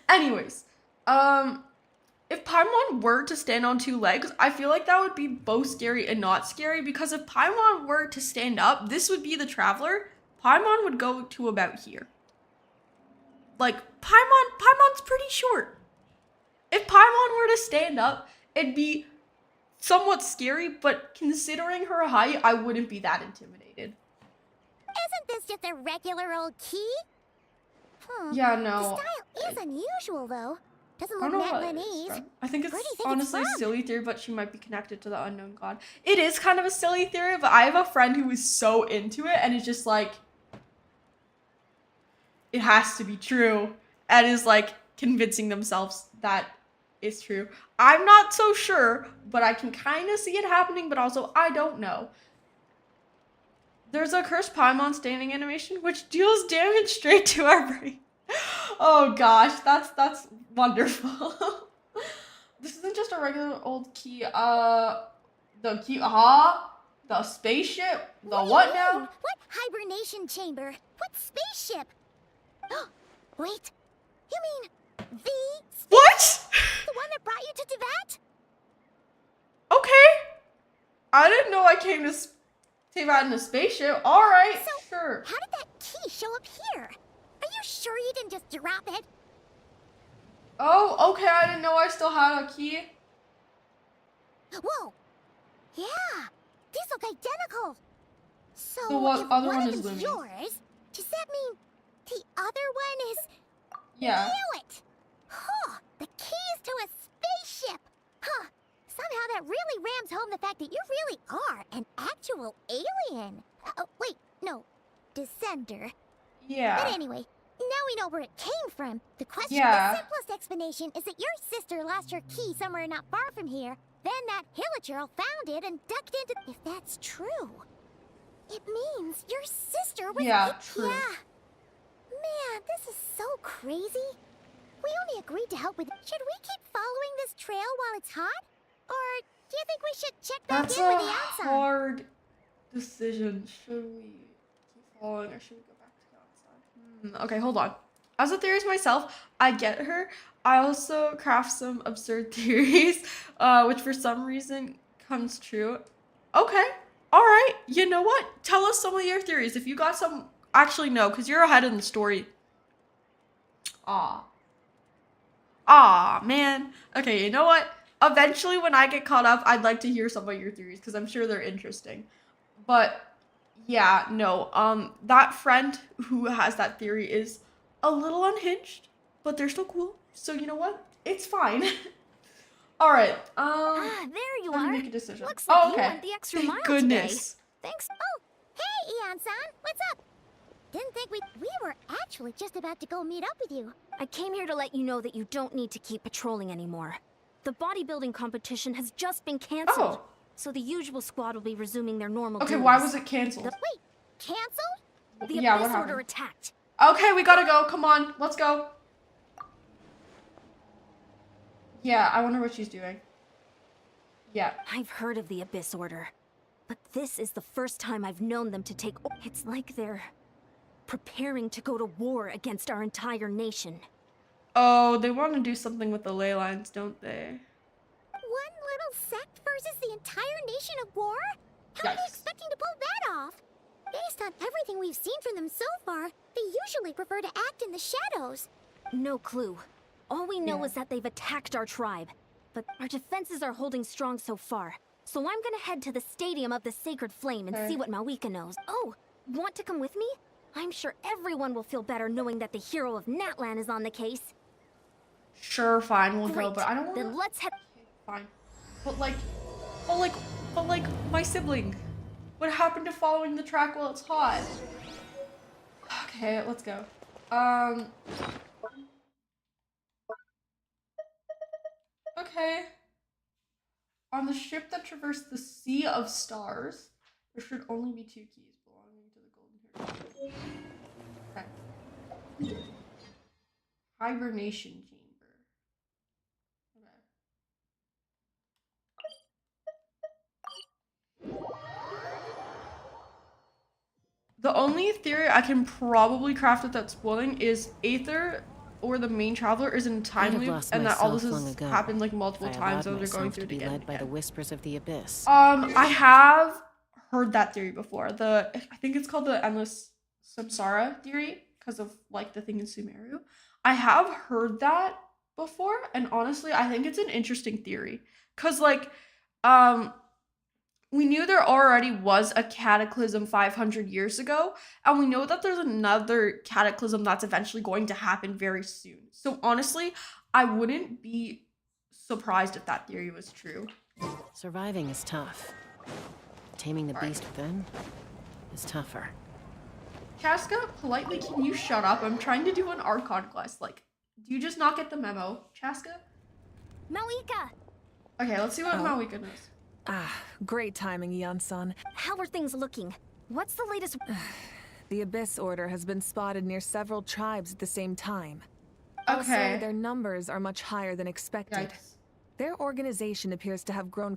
Anyways, if Paimon were to stand on two legs, I feel like that would be both scary and not scary, because if Paimon were to stand up, this would be the Traveler. Paimon would go to about here. Like, Paimon's pretty short. If Paimon were to stand up, it'd be somewhat scary, but considering her height, I wouldn't be that intimidated. Isn't this just a regular old key? Yeah, The no. style is unusual, though. Doesn't I look don't know what it is Natlanese. from. I think it's Where do you think honestly a it's from? silly theory, but she might be connected to the unknown god. It is kind of a silly theory, but I have a friend who is so into it and is just like, it has to be true, and is like convincing themselves that it's true. I'm not so sure, but I can kind of see it happening, but also I don't know. There's a cursed Paimon standing animation, which deals damage straight to our brain. Oh gosh, that's wonderful. This isn't just a regular old key. The key, the spaceship, the what now? What hibernation chamber? What spaceship? Wait, you mean the What? the one that brought you to Teyvat? Okay. I didn't know I came to Teyvat in a spaceship. All right, So, sure. how did that key show up here? Are you sure you didn't just drop it? Oh, okay. I didn't know I still had a key. Whoa! Yeah, these look identical. So The one- if other one one of is them's Lumi's. yours, does that mean the other one is? Yeah. Knew it! Huh! The keys to a spaceship! Huh! Somehow that really rams home the fact that you really are an actual alien. Oh, wait, no. Descender. But Yeah. anyway, now we know where it came from. The question, Yeah. the simplest explanation is that your sister lost her key somewhere not far from here. Then that Hilichurl found it and ducked into... If that's true, it means your sister was... Yeah, true. Yeah. Man, this is so crazy. We only agreed to help with... Should we keep following this trail while it's hot? Or do you think we should check back That's in with a the outside? hard decision. Should we keep following or should we go back to the outside? Okay, hold on. As a theorist myself, I get her. I also craft some absurd theories, which for some reason comes true. Okay, all right. You know what? Tell us some of your theories. If you got some, actually no, because you're ahead in the story. Aw, man. Okay, you know what? Eventually, when I get caught up, I'd like to hear some of your theories because I'm sure they're interesting. But yeah, no. That friend who has that theory is a little unhinged, but they're still cool. So you know what? It's fine. All right. There you Let me are. make a decision. Looks like Oh, you okay. went the extra Thank mile goodness. today. Thanks. Oh, hey, Eon-san. What's up? Didn't think we were actually just about to go meet up with you. I came here to let you know that you don't need to keep patrolling anymore. The bodybuilding competition has just been canceled. Oh. So the usual squad will be resuming their normal Okay, duties. why was it canceled? Wait, canceled? The Yeah, Abyss what happened? Order attacked. Okay, we gotta go. Come on, let's go. Yeah, I wonder what she's doing. Yeah. I've heard of the Abyss Order, but this is the first time I've known them to take... It's like they're preparing to go to war against our entire nation. Oh, they want to do something with the ley lines, don't they? One little sect versus the entire nation of war? How are they Yikes. expecting to pull that off? Based on everything we've seen from them so far, they usually prefer to act in the shadows. No clue. All we know Yeah. is that they've attacked our tribe, but our defenses are holding strong so far. So I'm gonna head to the Stadium of the Sacred Flame and Okay. see what Malika knows. Oh, want to come with me? I'm sure everyone will feel better knowing that the hero of Natlan is on the case. Sure, fine, we'll go, Great. but I don't want Then let's head. Fine. But like, my sibling. What happened to following the track while it's hot? Okay, let's go. Okay. On the ship that traversed the Sea of Stars, there should only be 2 keys belonging to the Golden Hero. Hibernation chamber. Okay. The only theory I can probably craft without spoiling is Aether or the main traveler is in time loop, and that all this has happened like multiple times, so they're going through it again. Led by the whispers of the abyss. I have heard that theory before. I think it's called the endless samsara theory because of like the thing in Sumeru. I have heard that before, and honestly, I think it's an interesting theory because like we knew there already was a cataclysm 500 years ago, and we know that there's another cataclysm that's eventually going to happen very soon. So honestly, I wouldn't be surprised if that theory was true. Surviving is tough. Taming the beast within is tougher. Chaska, politely, can you shut up? I'm trying to do an Archon quest. Like, do you just not get the memo, Chaska? Malika! Okay, let's see what Malika knows. Ah, great timing, Ian-san. How are things looking? What's the latest? The Abyss Order has been spotted near several tribes at the same time. Okay. Also, their numbers are much higher than expected. Yikes. Their organization appears to have grown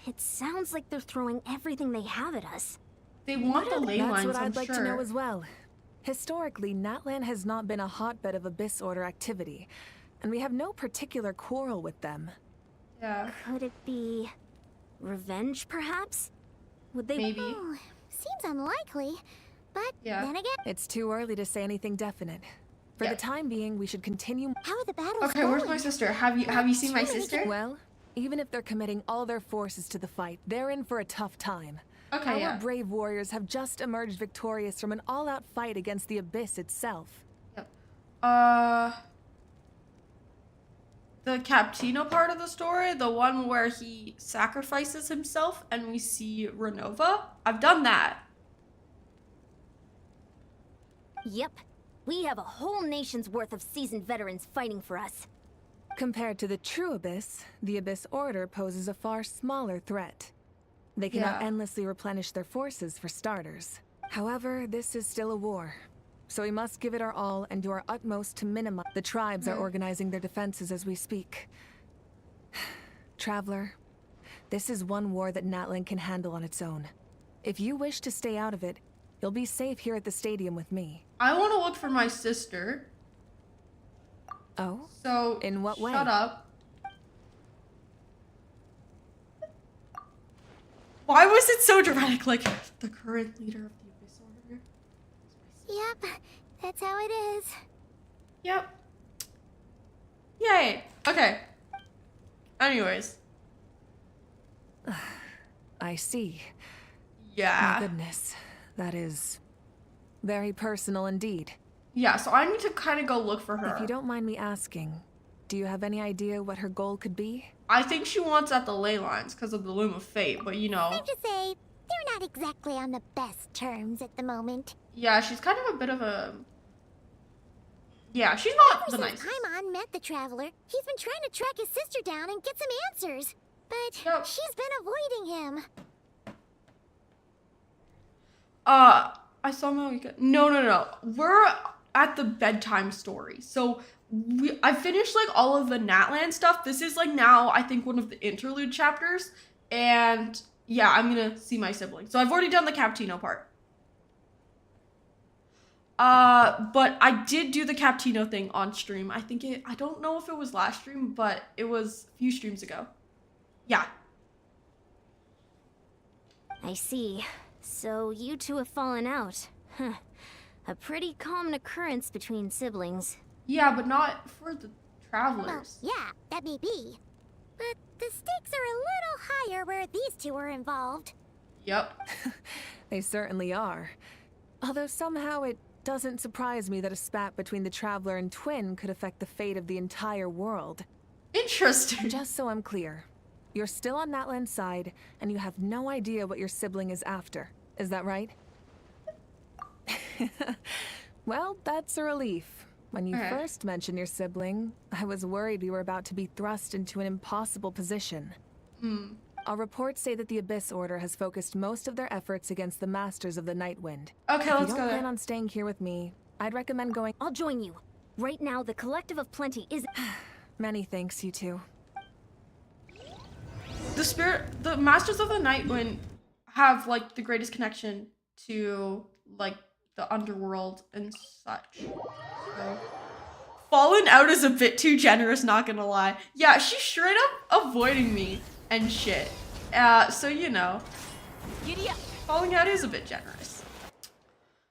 It sounds like they're throwing everything they have at us. They want the ley That's lines, what I'd I'm like sure. to know as well. Historically, Natlan has not been a hotbed of Abyss Order activity, and we have no particular quarrel with them. Yeah. Could it be revenge, perhaps? Would they? Maybe. Oh, seems unlikely. But Yeah. then again, It's too early to say anything definite. For Yeah. the time being, we should continue. how are the battles Okay, going? where's my sister? Have you seen my sister? Well, even if they're committing all their forces to the fight, they're in for a tough time. Okay, Our yeah. brave warriors have just emerged victorious from an all-out fight against the Abyss itself. Yep. The Captino part of the story, the one where he sacrifices himself and we see Renova. I've done that. Yep. We have a whole nation's worth of seasoned veterans fighting for us. Compared to the true Abyss, the Abyss Order poses a far smaller threat. They cannot Yeah. endlessly replenish their forces, for starters. However, this is still a war. So we must give it our all and do our utmost to minimize. The tribes are organizing their defenses as we speak. Traveler, this is one war that Natlan can handle on its own. If you wish to stay out of it, you'll be safe here at the stadium with me. I want to look for my sister. Oh? So In what way? Shut up. Why was it so dramatic? Like the current leader of the Abyss Order. Yep, that's how it is. Yep. Yay. Okay. Anyways. I see. Yeah. My goodness. That is very personal indeed. Yeah, so I need to kind of go look for her. If you don't mind me asking, do you have any idea what her goal could be? I think she wants at the ley lines because of the Loom of Fate, but you know. Safe to say, they're not exactly on the best terms at the moment. Yeah, she's kind of a bit of a. Yeah, she's not the Ever since nicest. Paimon met the Traveler, he's been trying to track his sister down and get some answers. But Yep. she's been avoiding him. I saw Malika. No. We're at the bedtime story. So I finished like all of the Natland stuff. This is like now I think one of the interlude chapters, and yeah, I'm gonna see my siblings. So I've already done the Captino part. But I did do the Captino thing on stream. I don't know if it was last stream, but it was a few streams ago. Yeah. I see. So you two have fallen out. Huh. A pretty common occurrence between siblings. Yeah, but not for the Well, travelers. yeah, that may be. But the stakes are a little higher where these two are involved. Yep. They certainly are. Although somehow it doesn't surprise me that a spat between the Traveler and Twin could affect the fate of the entire world. Interesting. Just so I'm clear, you're still on Natlan's side, and you have no idea what your sibling is after. Is that right? Well, that's a relief. When you Okay. first mentioned your sibling, I was worried we were about to be thrust into an impossible position. Our reports say that the Abyss Order has focused most of their efforts against the Masters of the Nightwind. Okay, If let's you go don't there. plan on staying here with me, I'd recommend going. I'll join you. Right now, the Collective of Plenty is. Many thanks, you two. The Masters of the Night Wind have like the greatest connection to like the underworld and such. So. Falling out is a bit too generous, not gonna lie. Yeah, she's straight up avoiding me and shit. So you know, falling out is a bit generous.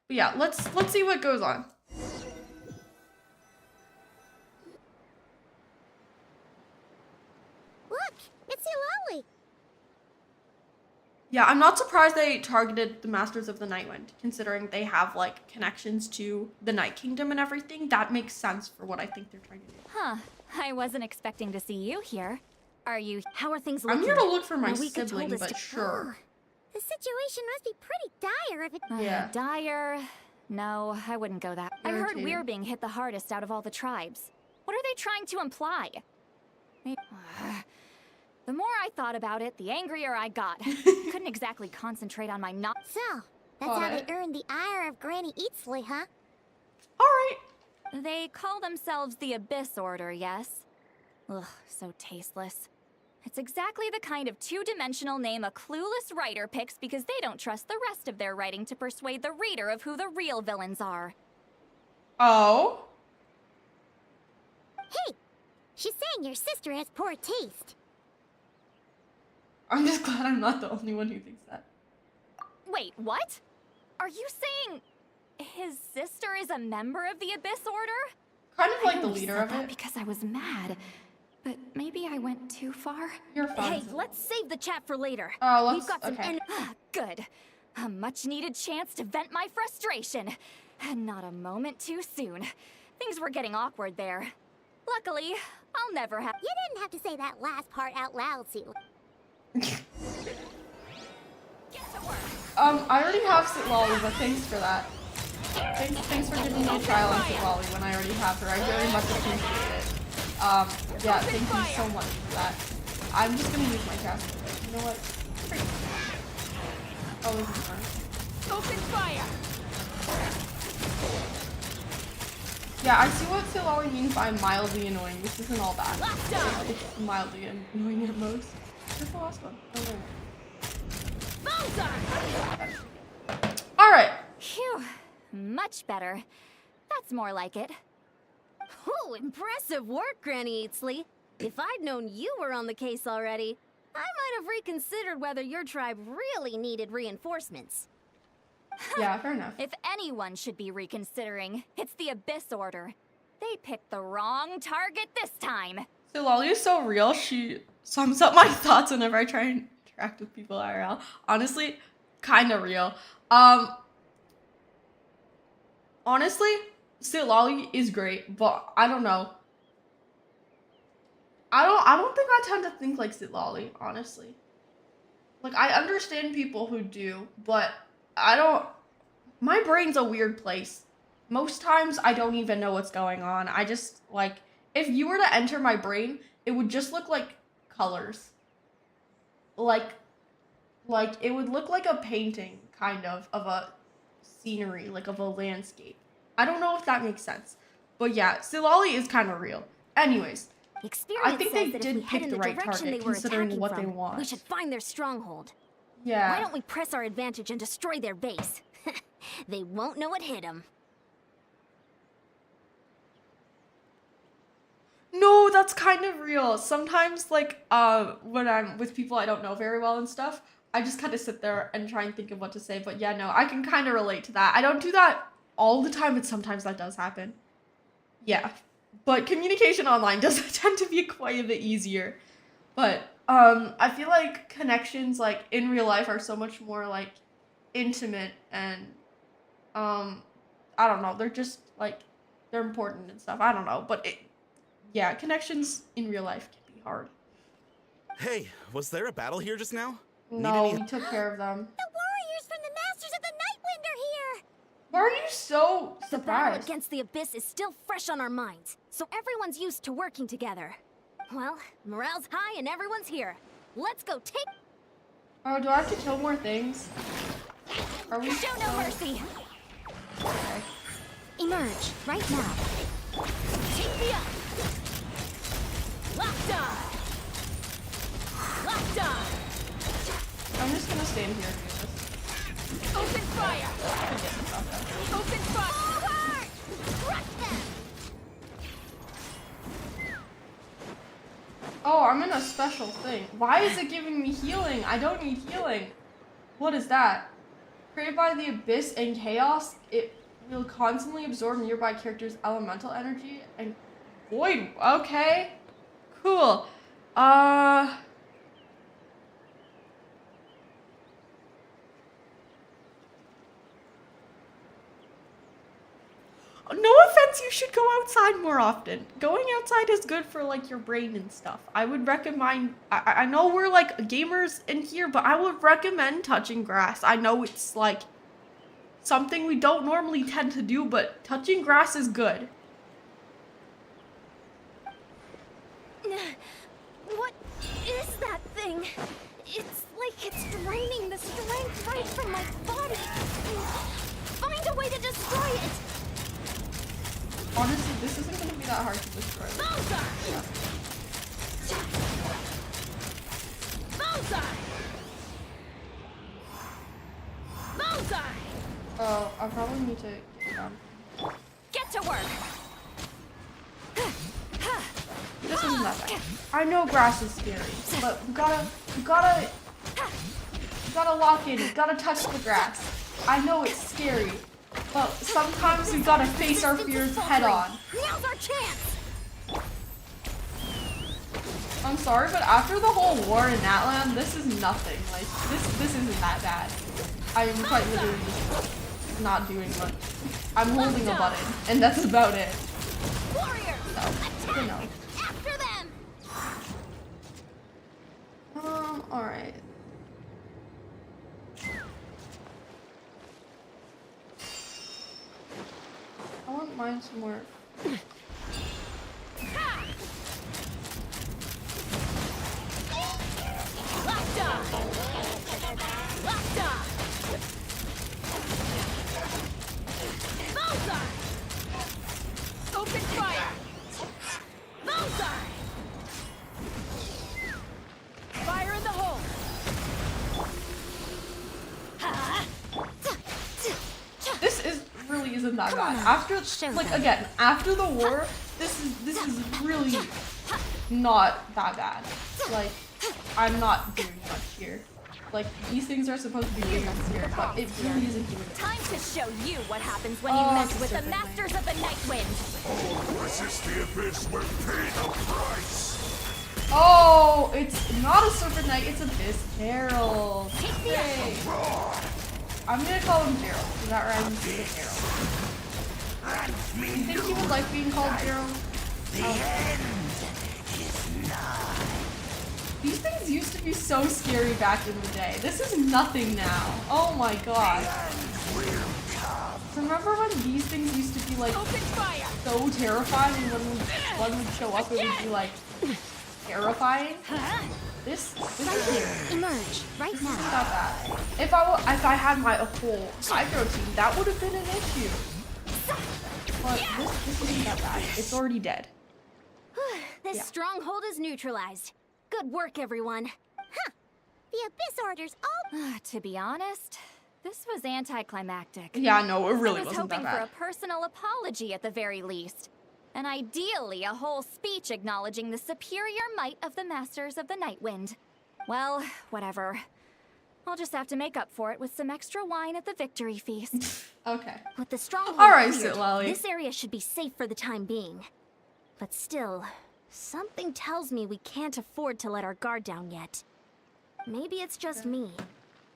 But yeah, let's see what goes on. Look, it's Eulalie. Yeah, I'm not surprised they targeted the Masters of the Nightwind, considering they have like connections to the Night Kingdom and everything. That makes sense for what I think they're trying to do. Huh. I wasn't expecting to see you here. Are you? How are things looking? I'm here to look for my Marika told sibling, us but to- sure. The situation must be pretty dire if it. Yeah. Dire? No, I wouldn't go that. I heard Irritating. we're being hit the hardest out of all the tribes. What are they trying to imply? The more I thought about it, the angrier I got. Couldn't exactly concentrate on my not. So, that's Got how it. they earned the ire of Granny Eatsley, huh? All right. They call themselves the Abyss Order, yes? Ugh, so tasteless. It's exactly the kind of two-dimensional name a clueless writer picks because they don't trust the rest of their writing to persuade the reader of who the real villains are. Oh. Hey, she's saying your sister has poor taste. I'm just glad I'm not the only one who thinks that. Wait, what? Are you saying his sister is a member of the Abyss Order? Kind of like I the only leader said of that it. because I was mad. But maybe I went too far. You're fine. Hey, let's save the chat for later. Oh, We've got some okay. Good. A much-needed chance to vent my frustration. And not a moment too soon. Things were getting awkward there. Luckily, I'll never have. You didn't have to say that last part out loud, Seal. Get to work. I already have Sitlali, but thanks for that. Thanks for giving me a trial on Sitlali when I already have her. I very much appreciate it. Yeah, thank you so much for that. I'm just gonna use my cast. You know what? Great. Oh, this is fun. Open fire! Yeah, I see what Sitlali means by mildly annoying. This isn't all bad. Lockdown! It's mildly annoying at most. Where's the last one? Oh, there. Alright. Phew. Much better. That's more like it. Oh, impressive work, Granny Eatsley. If I'd known you were on the case already, I might have reconsidered whether your tribe really needed reinforcements. Yeah, fair enough. If anyone should be reconsidering, it's the Abyss Order. They picked the wrong target this time. Sitlali is so real. She sums up my thoughts whenever I try and interact with people IRL. Honestly, kind of real. Honestly, Sitlali is great, but I don't know. I don't think I tend to think like Sitlali, honestly. Like, I understand people who do, but I don't. My brain's a weird place. Most times I don't even know what's going on. I just, like, if you were to enter my brain, it would just look like colors. Like it would look like a painting, kind of a scenery, like of a landscape. I don't know if that makes sense. But yeah, Sitlali is kind of real. Anyways, Experience I think says they that did if we head pick in the the right direction target, they were considering attacking what they from, want. we should find their stronghold. Yeah. Why don't we press our advantage and destroy their base? They won't know what hit them. No, that's kind of real. Sometimes, like, when I'm with people I don't know very well and stuff, I just kind of sit there and try and think of what to say. But yeah, no, I can kind of relate to that. I don't do that all the time, but sometimes that does happen. Yeah. But communication online does tend to be quite a bit easier. But, I feel like connections, like, in real life are so much more, like, intimate and, I don't know, they're just, like, they're important and stuff. I don't know, but yeah, connections in real life can be hard. Hey, was there a battle here just now? No, any- we took care of them. The warriors from the Masters of the Nightwind are here! Why are you so The battle surprised? against the Abyss is still fresh on our minds, so everyone's used to working together. Well, morale's high and everyone's here. Let's go take... Oh, do I have to kill more things? Are we Show no mercy. Okay. Emerge, right now. Take me up! Locked on! Locked on! I'm just gonna stand here and do this. Open fire! Open fire! Forward! Crush them! Oh, I'm in a special thing. Why is it giving me healing? I don't need healing. What is that? Created by the Abyss and Chaos, it will constantly absorb nearby characters' elemental energy and void. Okay. Cool. No offense, you should go outside more often. Going outside is good for like your brain and stuff. I would recommend, I know we're like gamers in here, but I would recommend touching grass. I know it's like something we don't normally tend to do, but touching grass is good. What is that thing? It's like it's draining the strength right from my body. Find a way to destroy it! Honestly, this isn't going to be that hard to destroy. Bullseye! Bullseye! Bullseye! Oh, I probably need to get down. Get to work! This isn't that bad. I know grass is scary, but we gotta lock in. We gotta touch the grass. I know it's scary, but sometimes we gotta face our fears head on. Now's our chance! I'm sorry, but after the whole war in Natlan, this is nothing. Like this isn't that bad. I am quite literally just not doing much. I'm holding a button, and that's about it. Warrior! So, you know. After them! Alright. I want mine some more. Locked on! Locked on! Bullseye! Open fire! Bullseye! Fire in the hole! This really isn't that bad. After like again, after the war, this is really not that bad. Like I'm not doing much here. Like these things are supposed to be doing us here, but it really isn't doing it. Time to show you what happens when you Oh, mess with the serpent masters of the Night Wind! Resist the abyss will pay the price. Oh, it's not a Serpent Knight, it's Abyss Gerald. Hey. I'm gonna call him Gerald, because that rhymes with Gerald. Do you think he would like being called Gerald? These things used to be so scary back in the day. This is nothing now. Oh my god. Remember when these things used to be like Open fire! so terrifying and when one would show up it would be like terrifying? This is here. Emerge, right now. Not bad. If I had my whole hydro team, that would have been an issue. But this isn't that bad. It's already dead. This Yeah. stronghold is neutralized. Good work, everyone. The Abyss Orders all To be honest, this was anticlimactic. Yeah, no, it really I was wasn't that hoping for bad. a personal apology at the very least. And ideally, a whole speech acknowledging the superior might of the Masters of the Night Wind. Well, whatever. I'll just have to make up for it with some extra wine at the victory feast. Okay. With the stronghold All right, cleared, Sitlali. this area should be safe for the time being. But still, something tells me we can't afford to let our guard down yet. Maybe it's just me,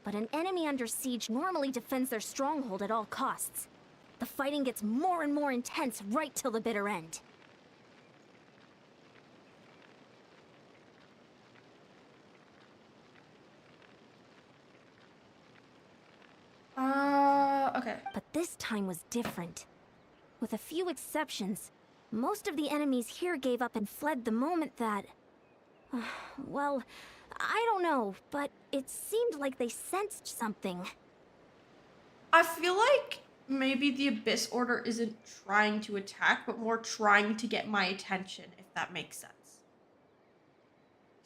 but an enemy under siege normally defends their stronghold at all costs. The fighting gets more and more intense right till the bitter end. Okay. But this time was different. With a few exceptions, most of the enemies here gave up and fled the moment that... well, I don't know, but it seemed like they sensed something. I feel like maybe the Abyss Order isn't trying to attack, but more trying to get my attention, if that makes sense.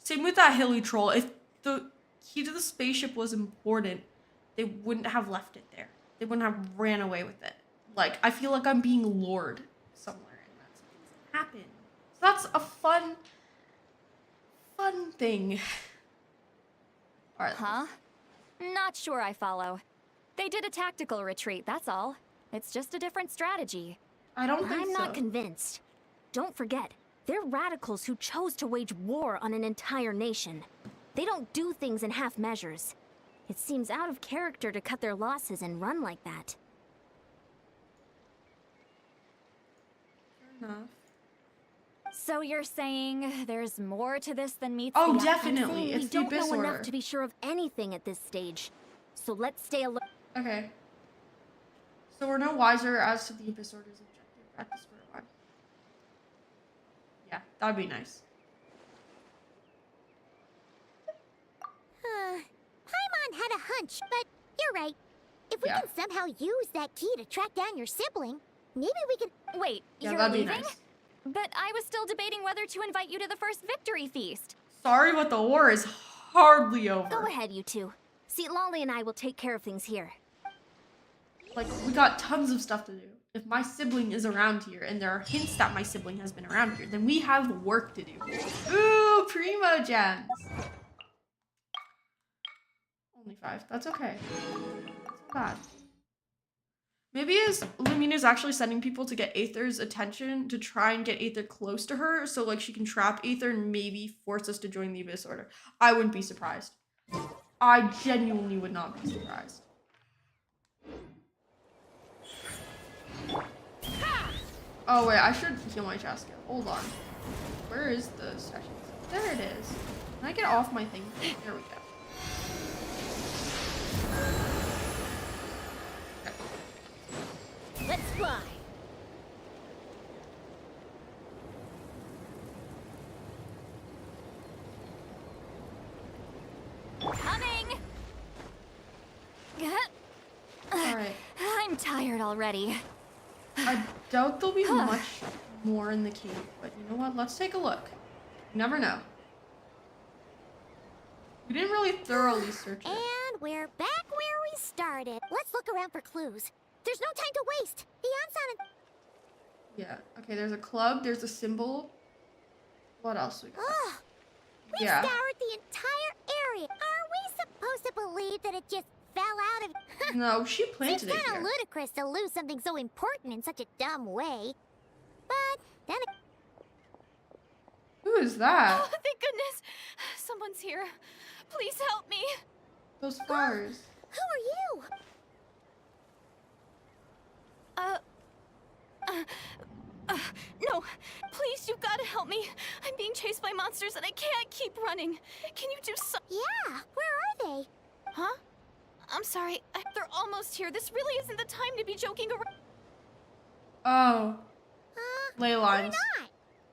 Same with that hilly troll. If the key to the spaceship was important, they wouldn't have left it there. They wouldn't have ran away with it. Like, I feel like I'm being lured somewhere, and that's what happened. So that's a fun thing. All right. Huh? Not sure I follow. They did a tactical retreat, that's all. It's just a different strategy. I don't think I'm so. not convinced. Don't forget, they're radicals who chose to wage war on an entire nation. They don't do things in half measures. It seems out of character to cut their losses and run like that. Fair enough. So you're saying there's more to this than meets Oh, the eye? definitely. I'm It's saying the we Abyss don't know Order. enough to be sure of anything at this stage. So let's stay alert. Okay. So we're no wiser as to the Abyss Order's objective. Back to square one. Yeah, that'd be nice. Paimon had a hunch, but you're right. If we Yeah. can somehow use that key to track down your sibling, maybe we can. Wait, Yeah, you're that'd be leaving? nice. But I was still debating whether to invite you to the first victory feast. Sorry, but the war is hardly over. Go ahead, you two. See, Lolly and I will take care of things here. Like, we got tons of stuff to do. If my sibling is around here, and there are hints that my sibling has been around here, then we have work to do. Ooh, primo gems. Only 5. That's okay. That's not bad. Maybe Lumina's actually sending people to get Aether's attention to try and get Aether close to her, so like she can trap Aether and maybe force us to join the Abyss Order. I wouldn't be surprised. I genuinely would not be surprised. Oh wait, I should heal my chest. Hold on. Where is the session? There it is. Can I get off my thing? There we go. Let's fly. Coming! Alright. I'm tired already. I doubt there'll be much more in the cave, but you know what? Let's take a look. You never know. We didn't really thoroughly search it. And we're back where we started. Let's look around for clues. There's no time to waste. The Ansan and... Yeah. Okay, there's a club, there's a symbol. What else we got? Ugh. We Yeah. scoured the entire area. Are we supposed to believe that it just fell out of... No, she Seems planted it kind of here. ludicrous to lose something so important in such a dumb way. But then... Who is that? Oh, thank goodness! Someone's here. Please help me. Those flowers. Who are you? No, please, you've got to help me. I'm being chased by monsters and I can't keep running. Can you do something? Yeah, where are they? Huh? I'm sorry. They're almost here. This really isn't the time to be joking around. Oh, ley We're lines. not.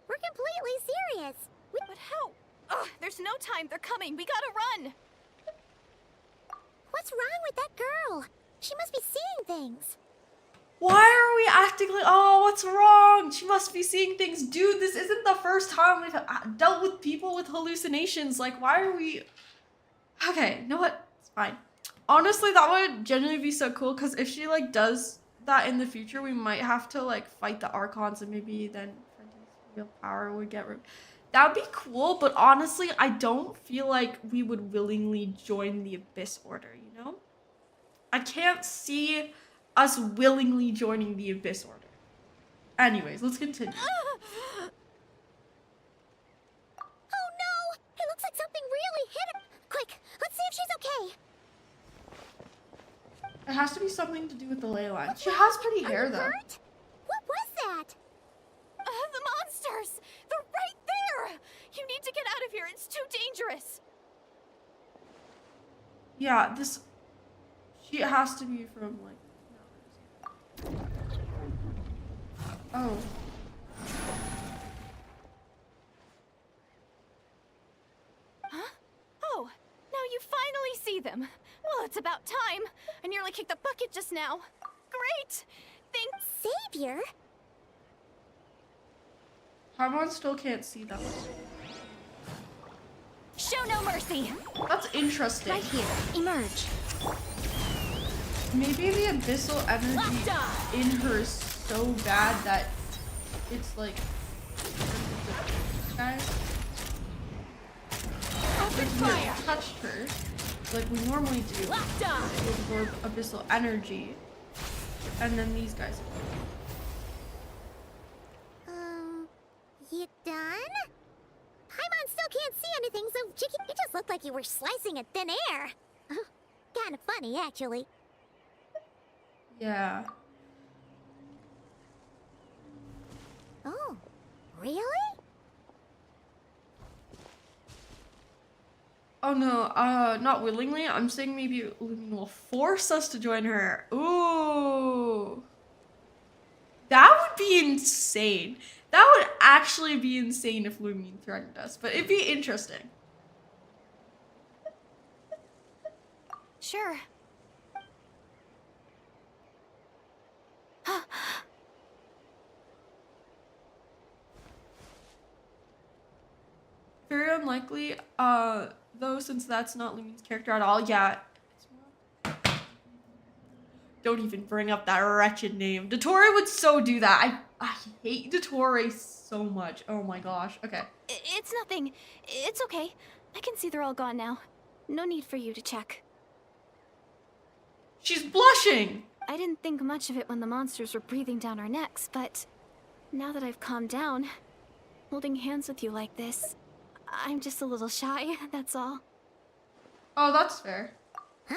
We're completely serious. But how? Ugh, there's no time. They're coming. We gotta run. What's wrong with that girl? She must be seeing things. Why are we acting like, oh, what's wrong? She must be seeing things. Dude, this isn't the first time we've dealt with people with hallucinations. Like, why are we... Okay, you know what? It's fine. Honestly, that would genuinely be so cool, because if she, like, does that in the future, we might have to, like, fight the Archons, and maybe then Fenton's real power would get... That'd be cool, but honestly, I don't feel like we would willingly join the Abyss Order, you know? I can't see us willingly joining the Abyss Order. Anyways, let's continue. Oh no! It looks like something really hit her. Quick, let's see if she's okay. It has to be something to do with the ley line. She has pretty Are hair, you though. hurt? What was that? The monsters! They're right there! You need to get out of here. It's too dangerous. Yeah, this... She has to be from, like... Oh. Huh? Oh, now you finally see them. Well, it's about time. I nearly kicked the bucket just now. Great! right? Savior? Paimon still can't see them. Show no mercy. That's interesting. Right here. Emerge. Maybe the abyssal energy Locked on. in her is so bad that it's like guys. Open If we fire. had touched her like we normally do, Locked on. to absorb abyssal energy, and then these guys. You done? Paimon still can't see anything, so Chicky, it just looked like you were slicing at thin air. Kinda funny, actually. Yeah. Oh, really? Oh no, not willingly. I'm saying maybe Lumion will force us to join her. Ooh. That would be insane. That would actually be insane if Lumion threatened us, but it'd be interesting. Sure. Very unlikely, though, since that's not Lumion's character at all. Yeah. Don't even bring up that wretched name. Dottore would so do that. I hate Dottore so much. Oh my gosh. Okay. It's nothing. It's okay. I can see they're all gone now. No need for you to check. She's blushing! I didn't think much of it when the monsters were breathing down our necks, but now that I've calmed down, holding hands with you like this, I'm just a little shy, that's all. Oh, that's fair. Huh?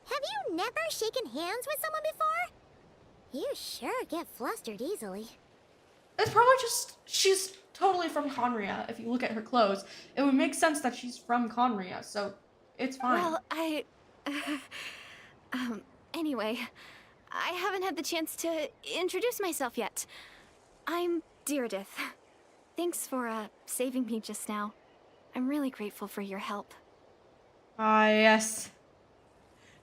Have you never shaken hands with someone before? You sure get flustered easily. It's probably just, she's totally from Conria. If you look at her clothes, it would make sense that she's from Conria, so it's fine. Well, anyway, I haven't had the chance to introduce myself yet. I'm Deirdith. Thanks for, saving me just now. I'm really grateful for your help. Ah, yes.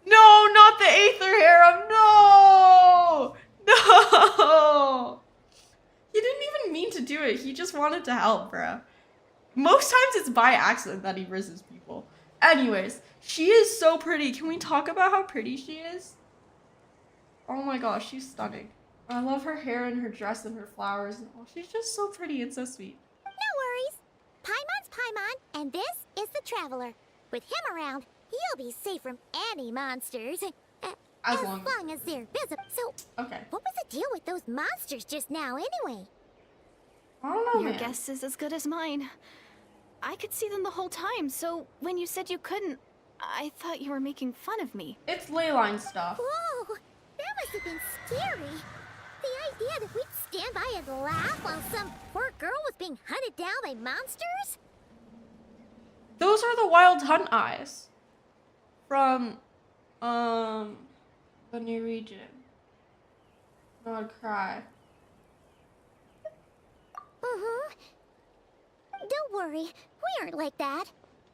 No, not the Aether Harem, no! No! He didn't even mean to do it, he just wanted to help, bruh. Most times it's by accident that he raises people. Anyways, she is so pretty. Can we talk about how pretty she is? Oh my gosh, she's stunning. I love her hair and her dress and her flowers. And oh, she's just so pretty and so sweet. No worries. Paimon's Paimon, and this is the Traveler. With him around, you'll be safe from any monsters. As as long as they're visible. So, Okay. what was the deal with those monsters just now, anyway? I don't know, Your man. guess is as good as mine. I could see them the whole time, so when you said you couldn't, I thought you were making fun of me. It's leyline stuff. Whoa, that must have been scary. The idea that we'd stand by and laugh while some poor girl was being hunted down by monsters? Those are the Wild Hunt eyes. From, the new region. Not cry. Don't worry, we aren't like that.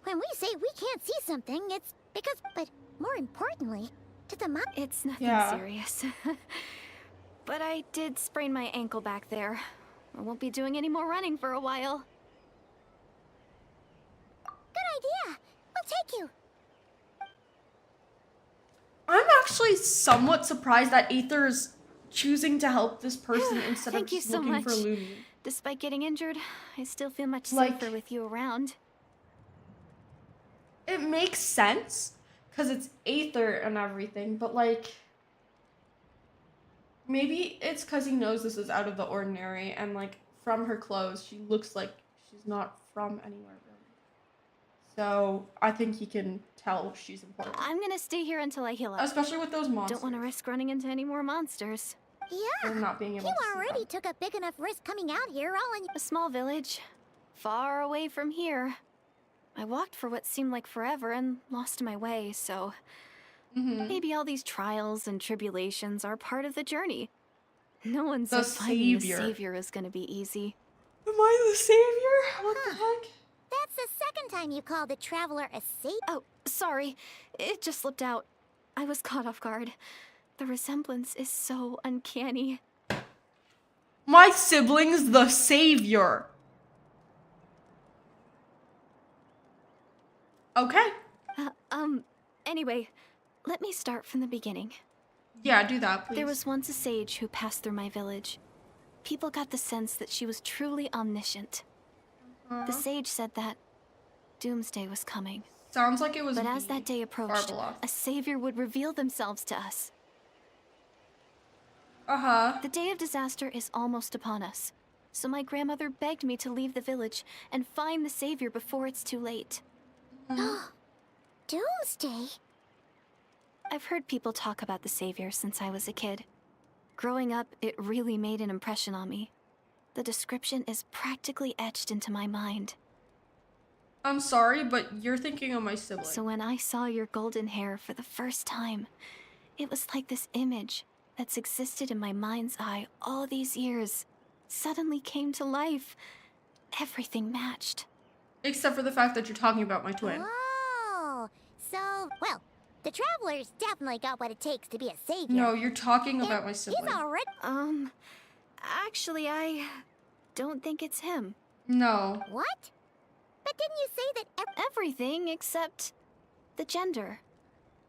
When we say we can't see something, it's because, but more importantly, to the It's nothing Yeah. serious. But I did sprain my ankle back there. I won't be doing any more running for a while. Good idea. We'll take you. I'm actually somewhat surprised that Aether's choosing to help this person instead of Thank you just so looking much. for Lumion. Despite getting injured, I still feel much Like- safer with you around. It makes sense because it's Aether and everything, but like maybe it's because he knows this is out of the ordinary and like from her clothes she looks like she's not from anywhere really. So I think he can tell she's important, I'm gonna stay here until I heal up. especially with those monsters. Don't want to risk running into any more monsters. Yeah, and not being able you to see already them. took a big enough risk coming out here all in... A small village, far away from here. I walked for what seemed like forever and lost my way, so Mhm. maybe all these trials and tribulations are part of the journey. No one The said finding the savior. savior is gonna be easy. Am I the savior? What the heck? That's the second time you called the Traveler a saint. Oh, sorry. It just slipped out. I was caught off guard. The resemblance is so uncanny. My sibling's the savior. Okay. Anyway, let me start from the beginning. Yeah, do that, please. There was once a sage who passed through my village. People got the sense that she was truly omniscient. The sage said that doomsday was coming. Sounds like it was. But as that day approached, Barbeloth. a savior would reveal themselves to us. The day of disaster is almost upon us. So my grandmother begged me to leave the village and find the savior before it's too late. Doomsday? I've heard people talk about the savior since I was a kid. Growing up, it really made an impression on me. The description is practically etched into my mind. I'm sorry, but you're thinking of my sibling. So when I saw your golden hair for the first time, it was like this image that's existed in my mind's eye all these years suddenly came to life. Everything matched. Except for the fact that you're talking about my twin. Oh, so, well, the Traveler's definitely got what it takes to be a savior. No, you're talking about my He's sibling. already... Actually, I don't think it's him. No. What? But didn't you say that Everything except the gender.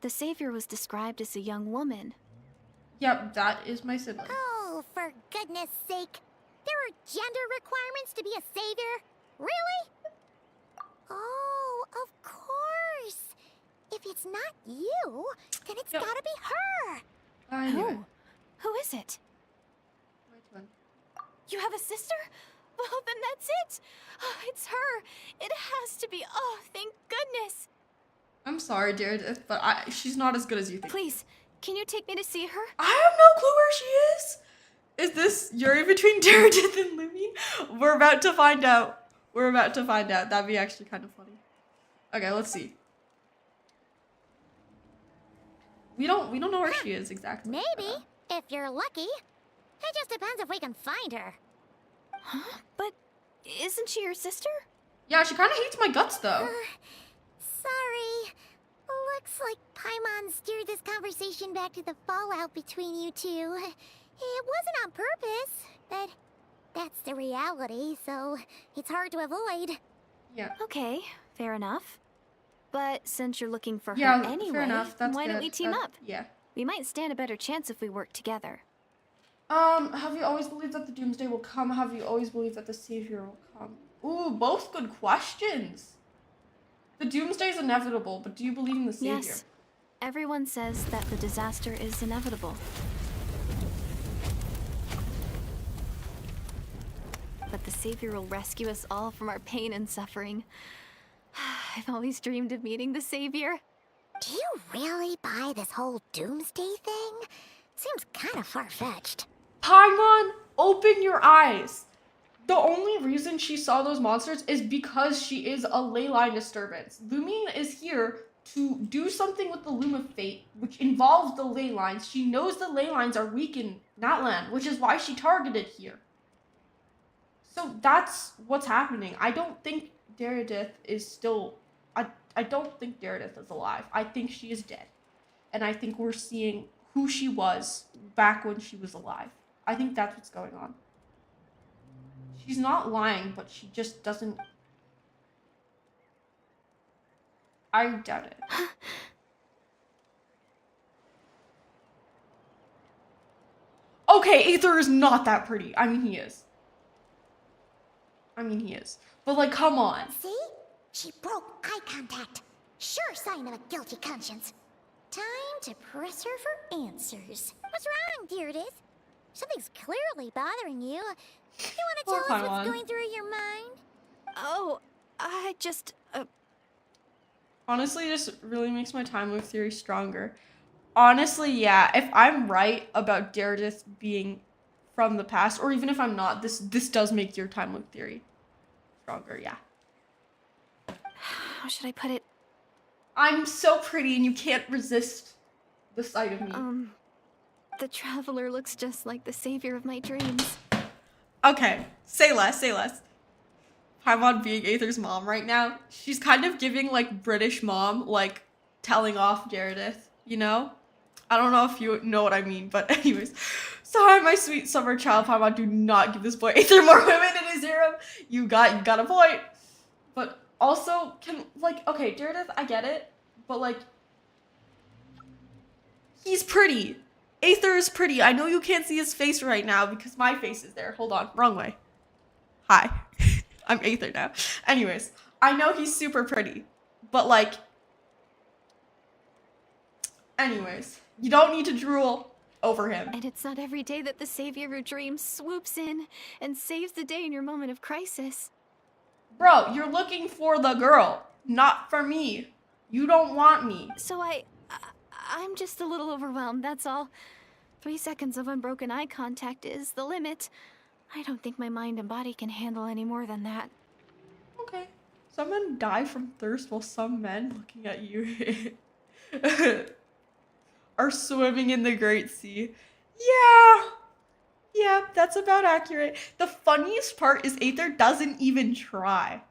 The savior was described as a young woman. Yep, that is my sibling. Oh, for goodness sake. There are gender requirements to be a savior? Really? Oh, of course. If it's not you, then it's Yep. gotta be her. I knew it. Who is it? My twin. You have a sister? Well, then that's it. Oh, it's her. It has to be. Oh, thank goodness. I'm sorry, Deirdre, but she's not as good as you think. Please, can you take me to see her? I have no clue where she is. Is this Yuri between Deirdre and Lumine? We're about to find out. We're about to find out. That'd be actually kind of funny. Okay, let's see. We don't know where she is exactly. Maybe, if you're lucky. It just depends if we can find her. Huh? But isn't she your sister? Yeah, she kind of hates my guts though. Sorry. Looks like Paimon steered this conversation back to the fallout between you two. It wasn't on purpose, but that's the reality, so it's hard to avoid. Yeah. Okay, fair enough. But since you're looking for Yeah, her anyway, fair enough. That's why don't good. we team up? Yeah. We might stand a better chance if we work together. Have you always believed that the doomsday will come? Have you always believed that the savior will come? Ooh, both good questions. The doomsday is inevitable, but do you believe in the savior? Yes. Everyone says that the disaster is inevitable. But the savior will rescue us all from our pain and suffering. I've always dreamed of meeting the savior. Do you really buy this whole doomsday thing? Seems kind of far-fetched. Paimon, open your eyes. The only reason she saw those monsters is because she is a ley line disturbance. Lumine is here to do something with the Loom of Fate, which involves the ley lines. She knows the ley lines are weak in Natlan, which is why she targeted here. So that's what's happening. I don't think Daredith is still... I don't think Daredith is alive. I think she is dead. And I think we're seeing who she was back when she was alive. I think that's what's going on. She's not lying, but she just doesn't... I doubt it. Okay, Aether is not that pretty. I mean, he is. But, like, come on. See? She broke eye contact. Sure sign of a guilty conscience. Time to press her for answers. What's wrong, Deirdith? Something's clearly bothering you. You want to tell us what's going through your mind? Oh, I just... Honestly, this really makes my time loop theory stronger. Honestly, yeah, if I'm right about Daredith being from the past, or even if I'm not, this does make your time loop theory stronger, yeah. How should I put it? I'm so pretty and you can't resist the sight of me. The Traveler looks just like the savior of my dreams. Okay, say less. Paimon being Aether's mom right now, she's kind of giving, like, British mom, like, telling off Daredith, you know? I don't know if you know what I mean, but anyways. Sorry, my sweet summer child Paimon, do not give this boy Aether more women in his harem. You got a point. But also, okay, Daredevil, I get it, but like, he's pretty. Aether is pretty. I know you can't see his face right now because my face is there. Hold on, wrong way. Hi. I'm Aether now. Anyways, I know he's super pretty, but like, anyways, you don't need to drool over him. And it's not every day that the savior of your dreams swoops in and saves the day in your moment of crisis. Bro, you're looking for the girl, not for me. You don't want me. So I'm just a little overwhelmed, that's all. 3 seconds of unbroken eye contact is the limit. I don't think my mind and body can handle any more than that. Okay. Some men die from thirst while some men, looking at you, are swimming in the Great Sea. Yeah, that's about accurate. The funniest part is Aether doesn't even try.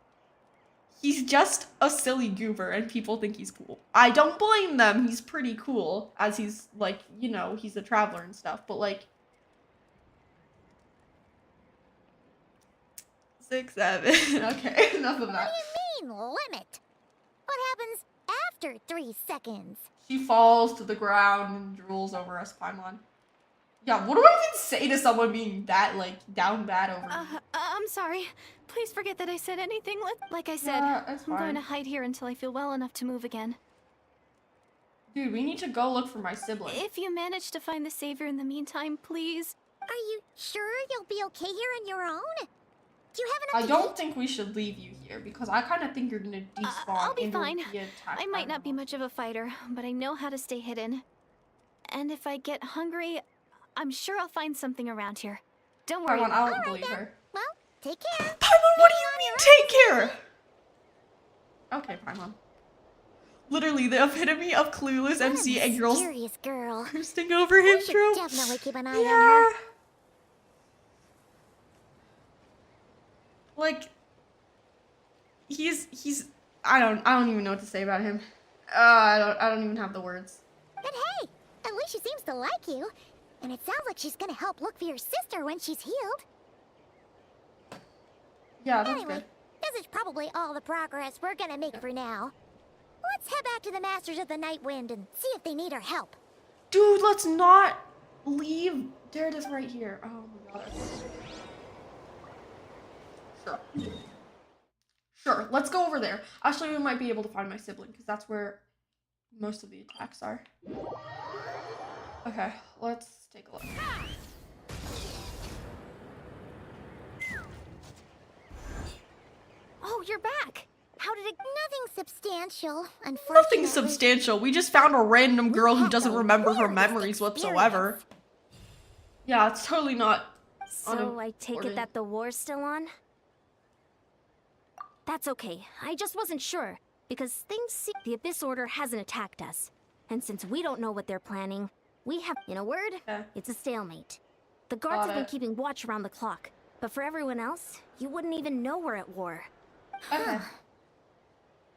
He's just a silly goober and people think he's cool. I don't blame them. He's pretty cool as he's like, you know, he's a traveler and stuff, but like 6, 7. Okay, enough of that. What do you mean, limit? What happens after 3 seconds? She falls to the ground and drools over us, Paimon. Yeah, what do I even say to someone being that, like, down bad over me? I'm sorry. Please forget that I said anything. Like I said, Yeah, it's I'm going fine. to hide here until I feel well enough to move again. Dude, we need to go look for my sibling. If you manage to find the savior in the meantime, please. Are you sure you'll be okay here on your own? Do you have I enough to don't eat? think we should leave you here because I kind of think you're gonna despawn. I'll be and you'll fine. be attacked I by might not be them. much of a fighter, but I know how to stay hidden. And if I get hungry, I'm sure I'll find something around here. Don't worry. Paimon, I don't Alright believe then. her. Well, take care. Paimon, what do you mean take care? Okay, Paimon. Literally the epitome of clueless What MC a and girls mysterious girl. bursting over him We should trope. definitely keep an eye Yeah. on her. Like, he's I don't even know what to say about him. I don't even have the words. But hey, at least she seems to like you. And it sounds like she's gonna help look for your sister when she's healed. Yeah, that's Anyway, good. this is probably all the progress we're gonna make for now. Let's head back to the Masters of the Night Wind and see if they need our help. Dude, let's not leave Daredevil right here. Oh my god. Sure. Sure, let's go over there. Actually, we might be able to find my sibling because that's where most of the attacks are. Okay, let's take a look. Oh, you're back. How did it... Nothing substantial, unfortunately. Nothing substantial. We just found a random girl who doesn't remember her weirdest memories whatsoever. Yeah, it's totally not. So I take unimportant. it that the war's still on? That's okay. I just wasn't sure. Because things seem... The Abyss Order hasn't attacked us. And since we don't know what they're planning, we have... In a word, Okay. it's a stalemate. The guards Got have been it. keeping watch around the clock. But for everyone else, you wouldn't even know we're at war. Okay.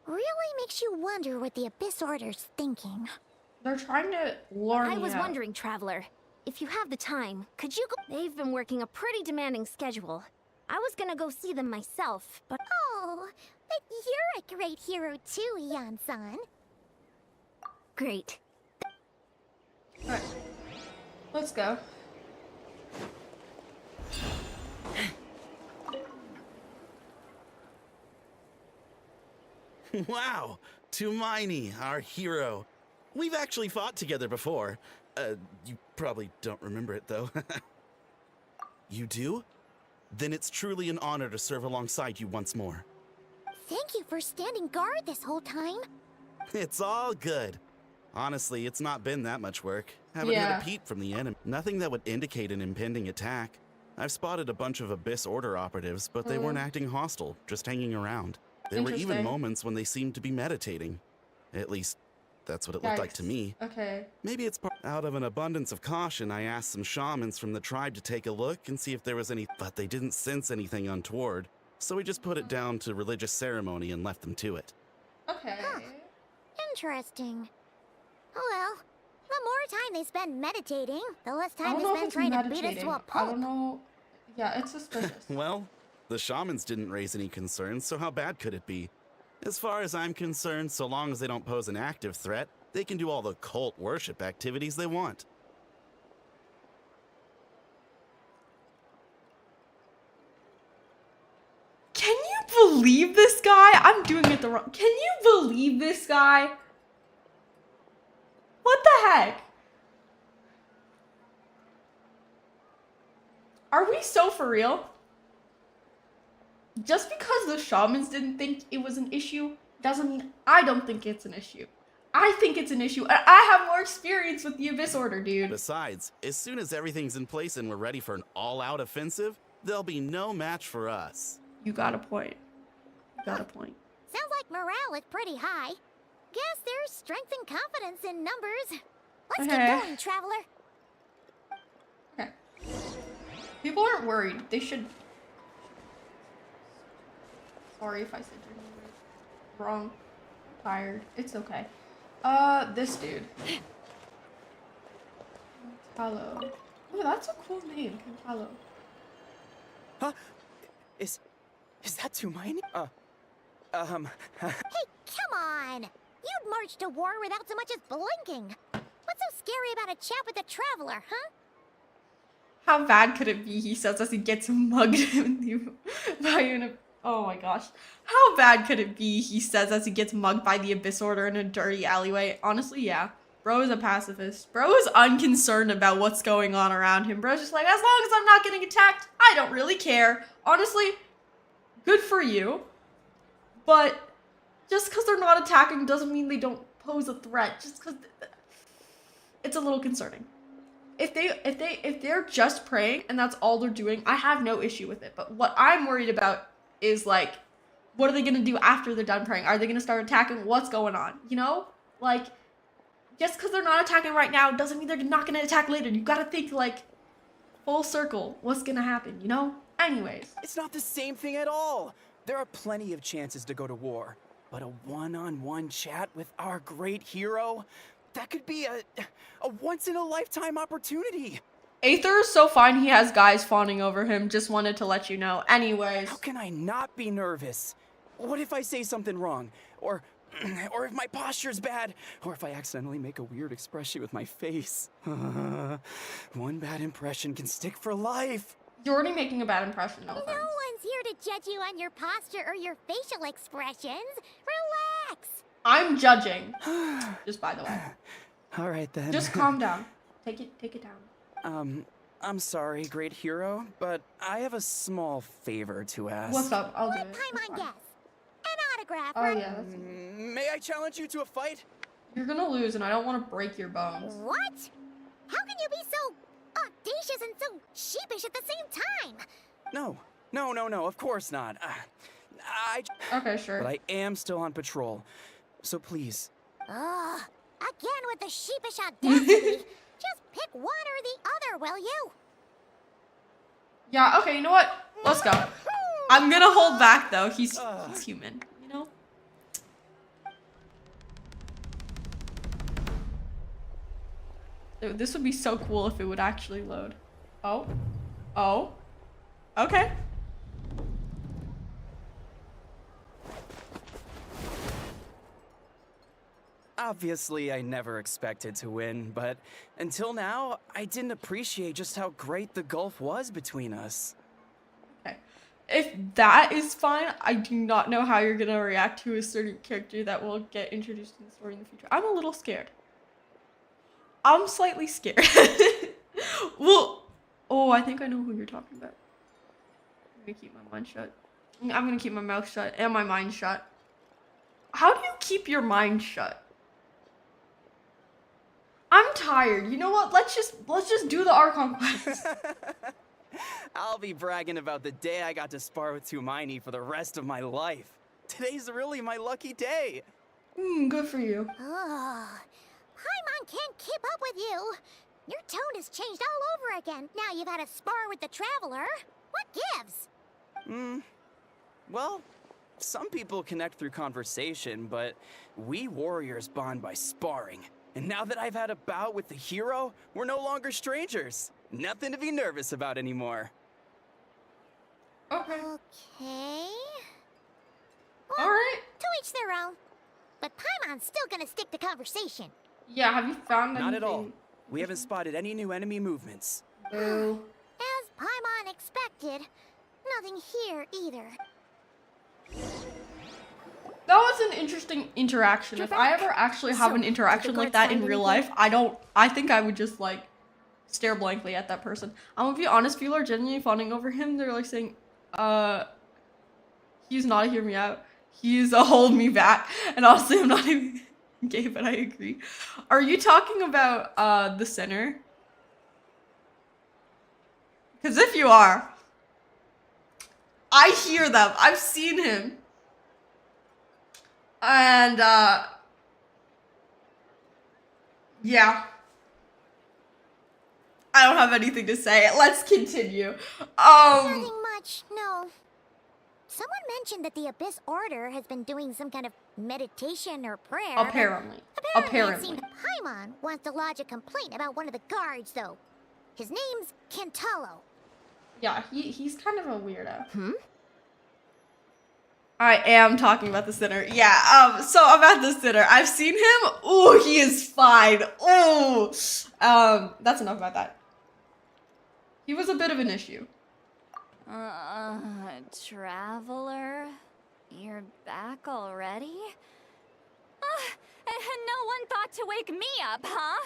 Really makes you wonder what the Abyss Order's thinking. They're trying to lure me I was out. wondering, Traveler, if you have the time, could you go... They've been working a pretty demanding schedule. I was gonna go see them myself, but... Oh, but you're a great hero too, Yan-san. Great. Alright. Let's go. Wow, Tumaini, our hero. We've actually fought together before. You probably don't remember it, though. You do? Then it's truly an honor to serve alongside you once more. Thank you for standing guard this whole time. It's all good. Honestly, it's not been that much work. Haven't Yeah. heard a peep from the enemy. Nothing that would indicate an impending attack. I've spotted a bunch of Abyss Order operatives, but they weren't acting hostile, just hanging around. There were even Interesting. moments when they seemed to be meditating. At least, that's what it looked like to Yikes. me. Okay. Maybe it's out of an abundance of caution, I asked some shamans from the tribe to take a look and see if there was any, but they didn't sense anything untoward. So we just put it down to religious ceremony and left them to it. Okay. Interesting. Oh well, The more time they spend meditating, the less I time don't they know if spend it's trying to beat us meditating. to a I pulp. don't know. Yeah, it's suspicious. Well, the shamans didn't raise any concerns, so how bad could it be? As far as I'm concerned, so long as they don't pose an active threat, they can do all the cult worship activities they want. Can you believe this guy? I'm doing it the wrong. Can you believe this guy? What the heck? Are we so for real? Just because the shamans didn't think it was an issue doesn't mean I don't think it's an issue. I think it's an issue, and I have more experience with the Abyss Order, dude. Besides, as soon as everything's in place and we're ready for an all-out offensive, there'll be no match for us. You got a point. You got a point. Sounds like morale is pretty high. Guess there's strength and confidence in numbers. Let's Okay. get going, traveler. Okay. People aren't worried. They should. Sorry if I said your name wrong. I'm tired. It's okay. This dude. Hello. Oh, that's a cool name, Hello. Huh? Is that too many? Hey, come on! You'd march to war without so much as blinking. What's so scary about a chat with a traveler, huh? How bad could it be? He says as he gets mugged by an. Oh my gosh. How bad could it be? He says as he gets mugged by the Abyss Order in a dirty alleyway. Honestly, yeah. Bro is a pacifist. Bro is unconcerned about what's going on around him. Bro's just like, as long as I'm not getting attacked, I don't really care. Honestly, good for you. But just because they're not attacking doesn't mean they don't pose a threat. Just because it's a little concerning. If they're just praying and that's all they're doing, I have no issue with it. But what I'm worried about is like, what are they gonna do after they're done praying? Are they gonna start attacking? What's going on? You know? Like, just because they're not attacking right now doesn't mean they're not gonna attack later. You gotta think like full circle. What's gonna happen? You know? Anyways. It's not the same thing at all. There are plenty of chances to go to war, but a one-on-one chat with our great hero, that could be a once-in-a-lifetime opportunity. Aether is so fine he has guys fawning over him. Just wanted to let you know. Anyways. How can I not be nervous? What if I say something wrong? Or if my posture's bad? Or if I accidentally make a weird expression with my face? One bad impression can stick for life. You're already making a bad impression, no No offense. one's here to judge you on your posture or your facial expressions. Relax. I'm judging. Just by the way. All right then. Just calm down. Take it down. I'm sorry, great hero, but I have a small favor to ask. What's up? I'll do One it. time It's on fine. guess. An autograph, Oh right? yeah, that's May I challenge you to a fight? You're gonna lose and I don't want to break your bones. What? How can you be so audacious and so sheepish at the same time? No, of course not. Okay, sure. But I am still on patrol, so please. Ugh, again with the sheepish audacity. Just pick one or the other, will you? Yeah, okay, you know what? Let's go. I'm gonna hold back though. He's human, you know? This would be so cool if it would actually load. Oh. Okay. Obviously, I never expected to win, but until now, I didn't appreciate just how great the gulf was between us. Okay. If that is fine, I do not know how you're gonna react to a certain character that will get introduced in the story in the future. I'm a little scared. I'm slightly scared. Well, oh, I think I know who you're talking about. I'm gonna keep my mind shut. I'm gonna keep my mouth shut and my mind shut. How do you keep your mind shut? I'm tired. You know what? Let's just do the Archon quest. I'll be bragging about the day I got to spar with Tumaini for the rest of my life. Today's really my lucky day. Good for you. Ugh. Paimon can't keep up with you. Your tone has changed all over again. Now you've had a spar with the Traveler. What gives? Well, some people connect through conversation, but we warriors bond by sparring. And now that I've had a bout with the hero, we're no longer strangers. Nothing to be nervous about anymore. Okay. Okay. All right. To each their own. But Paimon's still gonna stick to conversation. Yeah, have you found anything? Not at all. We haven't spotted any new enemy movements. Boo. As Paimon expected, nothing here either. That was an interesting interaction. If I ever actually have an interaction like that in real life, I think I would just like stare blankly at that person. I'm gonna be honest, people are genuinely fawning over him. They're like saying, he's not a hear me out. He's a hold me back. And honestly, I'm not even gay, but I agree. Are you talking about the center? Because if you are, I hear them. I've seen him. And, yeah. I don't have anything to say. Let's continue. Nothing much, no. Someone mentioned that the Abyss Order has been doing some kind of meditation or prayer. Apparently. It seemed Paimon wants to lodge a complaint about one of the guards, though. His name's Kentalo. Yeah, he's kind of a weirdo. I am talking about the sinner. Yeah, so about the sinner. I've seen him. Ooh, he is fine. Ooh. That's enough about that. He was a bit of an issue. Traveler? You're back already? And no one thought to wake me up, huh?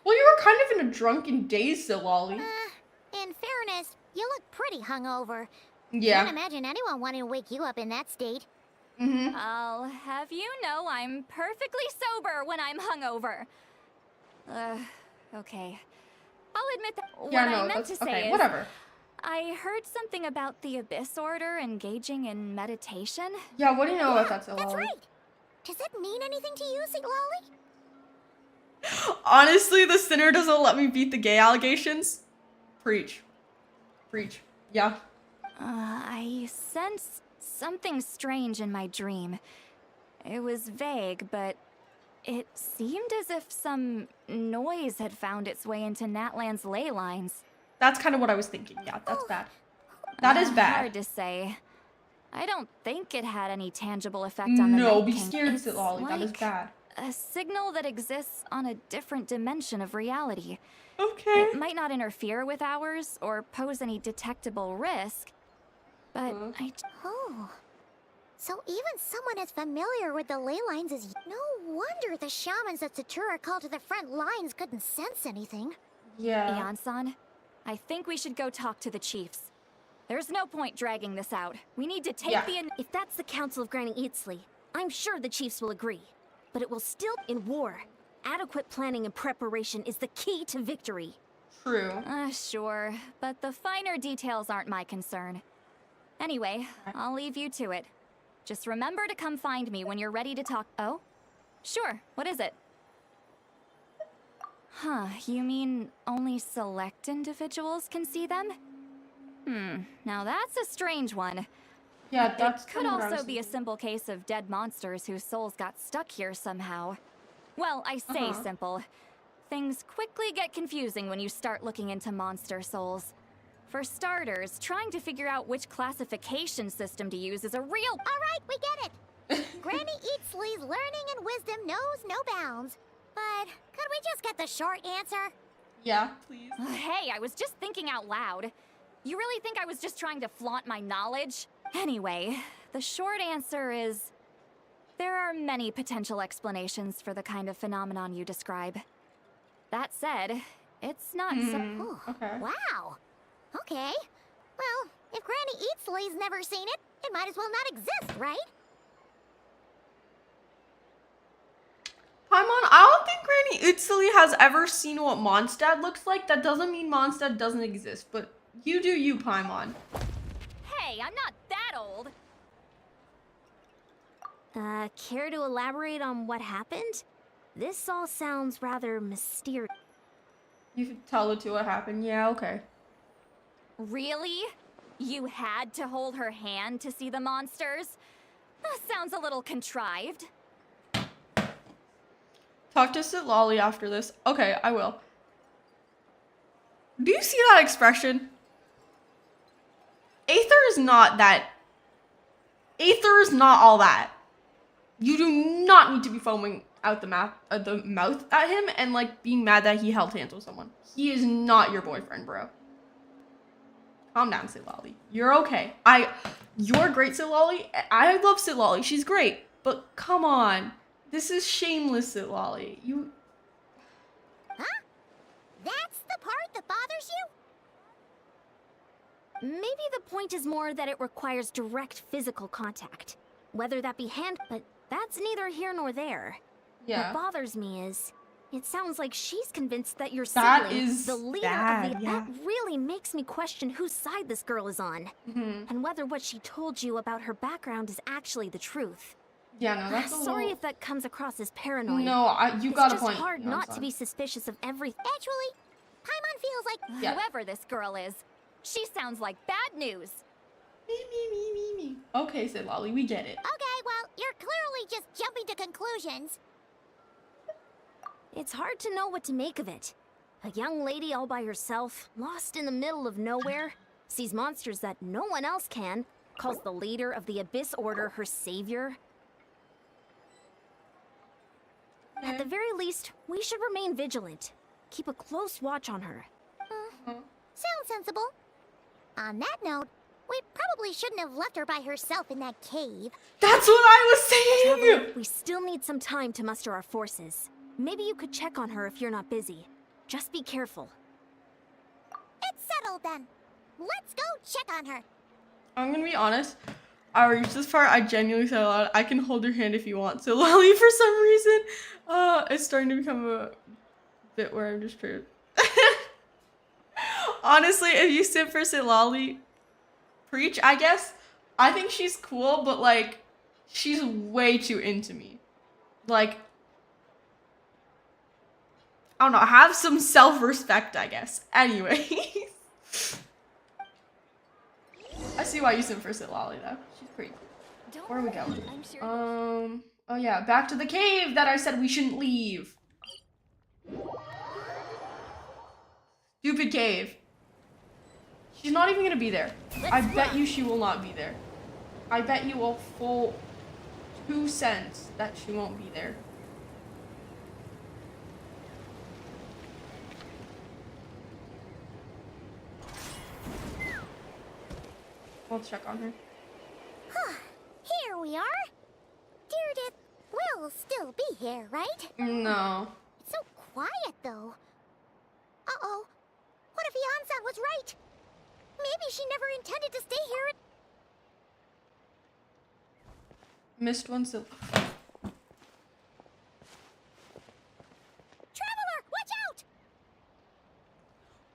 Well, you were kind of in a drunken daze, so Lolly. In fairness, you look pretty hungover. Yeah. Can't imagine anyone wanting to wake you up in that state. I'll have you know I'm perfectly sober when I'm hungover. Okay. I'll admit that what I meant to say is... whatever. I heard something about the Abyss Order engaging in meditation. Yeah, what do you know about that, so That's Lolly? right. Does that mean anything to you, St. Lolly? Honestly, the sinner doesn't let me beat the gay allegations. Preach. Preach. Yeah. I sensed something strange in my dream. It was vague, but it seemed as if some noise had found its way into Natlan's ley lines. That's kind of what I was thinking. Yeah, that's bad. That is bad. Hard to say. I don't think it had any tangible effect on the No, Night be King. scared, It's Lolly. That is like bad. a signal that exists on a different dimension of reality. Okay. It might not interfere with ours or pose any detectable risk, but Oh. So even someone as familiar with the ley lines as you. No wonder the shamans that Satura called to the front lines couldn't sense anything. Yeah. Ian-san, I think we should go talk to the chiefs. There's no point dragging this out. We need to take If that's the Council of Granny Eatsley, I'm sure the chiefs will agree. But it will still in war. Adequate planning and preparation is the key to victory. True. Sure, but the finer details aren't my concern. Anyway, I'll leave you to it. Just remember to come find me when you're ready to talk. Oh? Sure, what is it? Huh, you mean only select individuals can see them? Now that's a strange one. Yeah, that's It could also be a simple case of dead monsters whose souls got stuck here somehow. Well, I say simple. Things quickly get confusing when you start looking into monster souls. For starters, trying to figure out which classification system to use is a real— Alright, we get it. Granny Eatsley's learning and wisdom knows no bounds. But could we just get the short answer? Yeah, please. Hey, I was just thinking out loud. You really think I was just trying to flaunt my knowledge? Anyway, the short answer is... there are many potential explanations for the kind of phenomenon you describe. That said, it's not so... Okay. Wow. Okay. Well, if Granny Eatsley's never seen it, it might as well not exist, right? Paimon, I don't think Granny Eatsley has ever seen what Mondstadt looks like. That doesn't mean Mondstadt doesn't exist, but you do you, Paimon. Hey, I'm not that old! Care to elaborate on what happened? This all sounds rather mysterious. You could tell it to what happened. Yeah, okay. Really? You had to hold her hand to see the monsters? That sounds a little contrived. Talk to Sit Lolly after this. Okay, I will. Do you see that expression? Aether is not that. Aether is not all that. You do not need to be foaming out the mouth at him and like being mad that he held hands with someone. He is not your boyfriend, bro. Calm down, Sit Lolly. You're okay. You're great, Sit Lolly. I love Sit Lolly. She's great. But come on. This is shameless, Sit Lolly. You... Huh? That's the part that bothers you? Maybe the point is more that it requires direct physical contact. Whether that be but that's neither here nor there. Yeah. What bothers me is, it sounds like she's convinced that your That sibling, is the leader bad, of the... yeah. That really makes me question whose side this girl is on. And whether what she told you about her background is actually the truth. Yeah, no, that's a Sorry little... if that comes across as paranoid. No, you got a It's point. just hard No, not it's to fine. be suspicious of everything. Actually, Paimon feels like... Yeah. Whoever this girl is, she sounds like bad news. Me. Okay, Sit Lolly, we get it. Okay, well, you're clearly just jumping to conclusions. It's hard to know what to make of it. A young lady all by herself, lost in the middle of nowhere, sees monsters that no one else can, calls the leader of the Abyss Order her savior. At the very least, we should remain vigilant. Keep a close watch on her. Sounds sensible. On that note, we probably shouldn't have left her by herself in that cave. That's what I was saying! Traveler, we still need some time to muster our forces. Maybe you could check on her if you're not busy. Just be careful. It's settled then. Let's go check on her. I'm gonna be honest. I reached this part, I genuinely said aloud, I can hold your hand if you want. So Lolly, for some reason, it's starting to become a bit where I'm just pretty... Honestly, if you sit for Sit Lolly, preach, I guess. I think she's cool, but like, she's way too into me. Like, I don't know, have some self-respect, I guess. Anyway. I see why you sit for Sit Lolly, though. She's pretty cool. Where are we going? I'm sure Oh yeah, back to the cave that I said we shouldn't leave. Stupid cave. She's not even gonna be there. I bet you she will not be there. I bet you a full 2 cents that she won't be there. I'll check on her. Here we are. Deirdre will still be here, right? No. It's so quiet, though. Uh-oh. What if Yansan was right? Maybe she never intended to stay here. Missed one still. Traveler, watch out!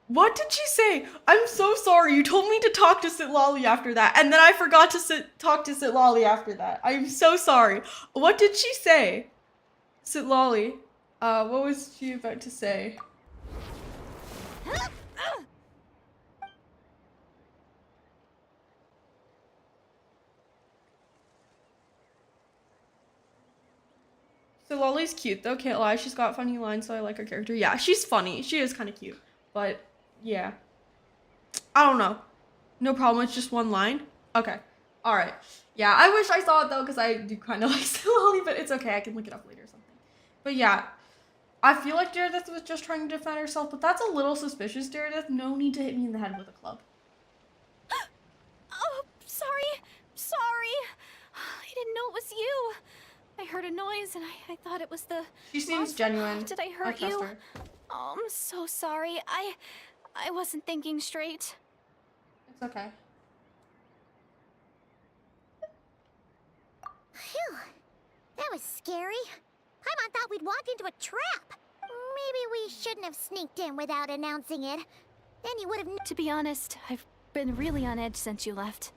What did she say? I'm so sorry. You told me to talk to Sit Lolly after that, and then I forgot to talk to Sit Lolly after that. I'm so sorry. What did she say? Sit Lolly. What was she about to say? So Lolly's cute though, can't lie. She's got funny lines, so I like her character. Yeah, she's funny. She is kind of cute. But, yeah. I don't know. No problem, it's just one line? Okay. Alright. Yeah, I wish I saw it though, because I do kind of like Lolly, but it's okay. I can look it up later or something. But yeah. I feel like Deirdre was just trying to defend herself, but that's a little suspicious, Deirdre. No need to hit me in the head with a club. Oh, sorry. I didn't know it was you. I heard a noise and I thought it was the... She seems monster. genuine. Did I I hurt trust you? her. Oh, I'm so sorry. I wasn't thinking straight. It's okay. Phew. That was scary. Paimon thought we'd walked into a trap. Maybe we shouldn't have sneaked in without announcing it. Then you would have... To be honest, I've been really on edge since you left.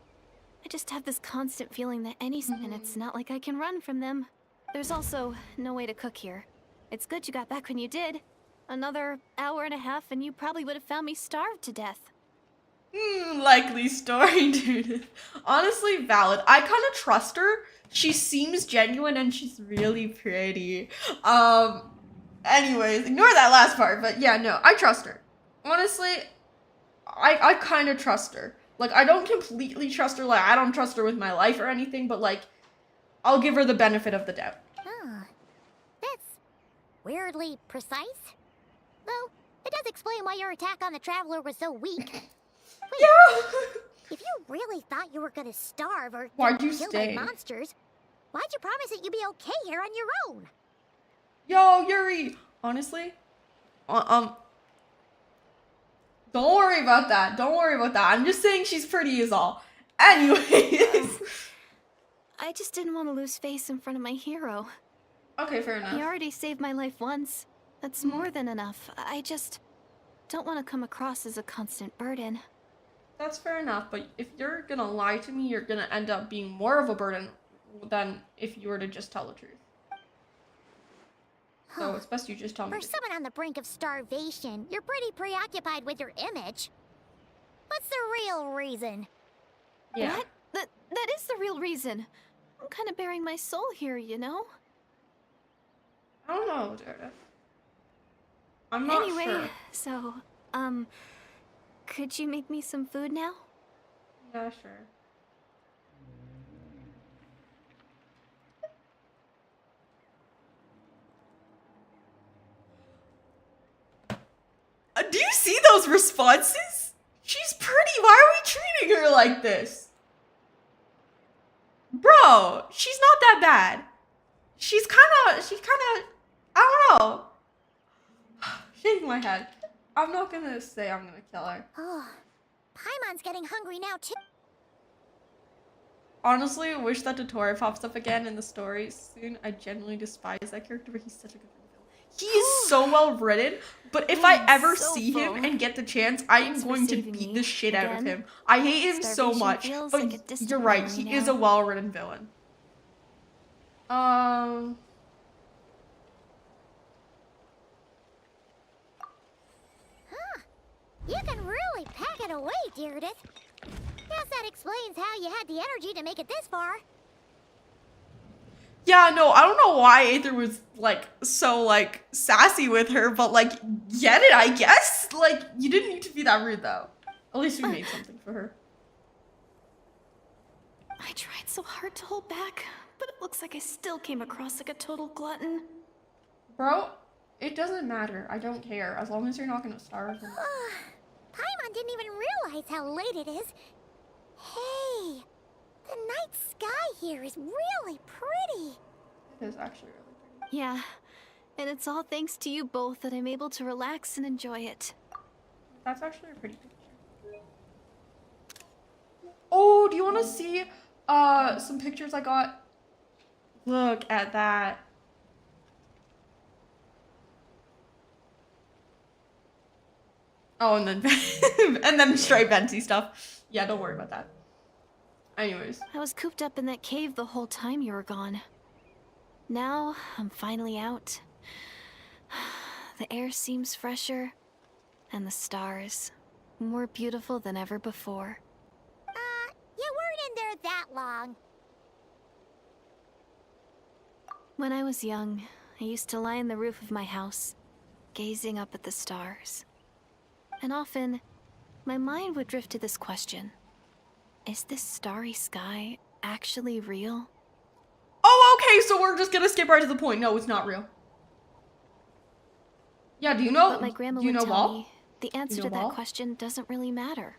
I just have this constant feeling that any and it's not like I can run from them. There's also no way to cook here. It's good you got back when you did. Another hour and a half and you probably would have found me starved to death. Likely story, dude. Honestly, valid. I kind of trust her. She seems genuine and she's really pretty. Anyways, ignore that last part, but yeah, no, I trust her. Honestly, I kind of trust her. Like, I don't completely trust her, like, I don't trust her with my life or anything, but, like, I'll give her the benefit of the doubt. Huh. That's weirdly precise. Though, it does explain why your attack on the Traveler was so weak. Wait, Yeah! if you really thought you were gonna starve or Why'd get you killed stay? by monsters, why'd you promise that you'd be okay here on your own? Yo, Yuri! Honestly, don't worry about that. Don't worry about that. I'm just saying she's pretty is all. Anyways. I just didn't want to lose face in front of my hero. Okay, fair enough. He already saved my life once. That's more than enough. I just don't want to come across as a constant burden. That's fair enough, but if you're gonna lie to me, you're gonna end up being more of a burden than if you were to just tell the truth. So it's best you just tell me. For someone on the brink of starvation, you're pretty preoccupied with your image. What's the real reason? Yeah. What? That is the real reason. I'm kind of bearing my soul here, you know? I don't know, Meredith. I'm not anyway, sure. So, could you make me some food now? Yeah, sure. Do you see those responses? She's pretty. Why are we treating her like this? Bro, she's not that bad. She's kind of, I don't know. Shaking my head. I'm not gonna say I'm gonna kill her. Oh, Paimon's getting hungry now too. Honestly, I wish that Dottore pops up again in the stories soon. I genuinely despise that character, but he's such a good villain. He is so well written, but if I ever see him and get the chance, I am going to beat the shit out of him. I hate him so much, but you're right, he is a well-written villain. Huh, you can really pack it away, Deirdre. Guess that explains how you had the energy to make it this far. Yeah, no, I don't know why Aether was, like, so, like, sassy with her, but, like, get it, I guess? Like, you didn't need to be that rude, though. At least we made something for her. I tried so hard to hold back, but it looks like I still came across like a total glutton. Bro, it doesn't matter. I don't care. As long as you're not gonna starve. Paimon didn't even realize how late it is. Hey, the night sky here is really pretty. It is actually really pretty. Yeah, and it's all thanks to you both that I'm able to relax and enjoy it. That's actually a pretty picture. Oh, do you want to see some pictures I got? Look at that. Oh, and then and then straight Venti stuff. Yeah, don't worry about that. Anyways. I was cooped up in that cave the whole time you were gone. Now, I'm finally out. The air seems fresher, and the stars more beautiful than ever before. You weren't in there that long. When I was young, I used to lie on the roof of my house, gazing up at the stars. And often, my mind would drift to this question. Is this starry sky actually real? Oh, okay, so we're just gonna skip right to the point. No, it's not real. Yeah, do you know? But my grandma do you would know tell Wall? me the answer know to that Wall? question doesn't really matter.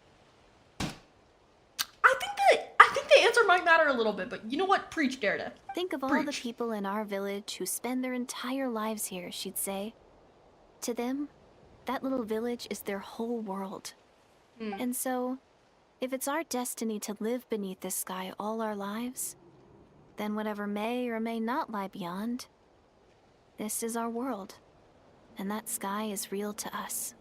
I think the answer might matter a little bit, but you know what? Preach, Daredevil. Think of all the Preach. people in our village who spend their entire lives here, she'd say. To them, that little village is their whole world. And so, if it's our destiny to live beneath this sky all our lives, then whatever may or may not lie beyond, this is our world. And that sky is real to us.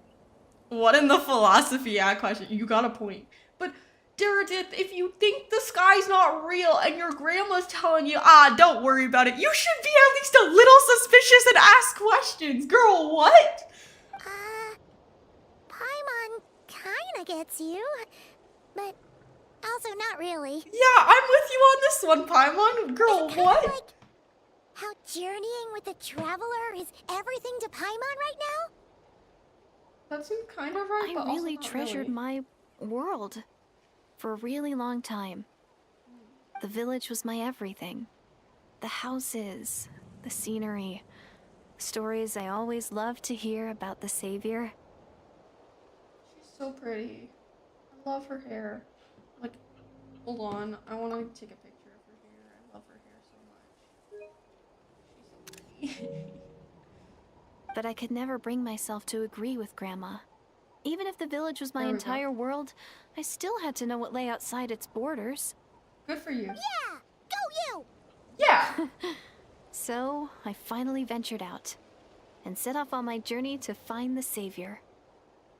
What in the philosophy question? You got a point. But Meredith, if you think the sky's not real and your grandma's telling you, don't worry about it, you should be at least a little suspicious and ask questions. Girl, what? Paimon kinda gets you, but also not really. Yeah, I'm with you on this one, Paimon. Girl, It's kinda what? like How journeying with the Traveler is everything to Paimon right now? That seemed kind of right, but I also really not treasured really. my world for a really long time. The village was my everything. The houses, the scenery, stories I always loved to hear about the Savior. She's so pretty. I love her hair. Like, hold on. I want to take a picture of her hair. I love her hair so much. She's so pretty. But I could never bring myself to agree with Grandma. Even if the village was my There we go. entire world, I still had to know what lay outside its borders. Good for you. Yeah! Go you! Yeah! So, I finally ventured out and set off on my journey to find the Savior.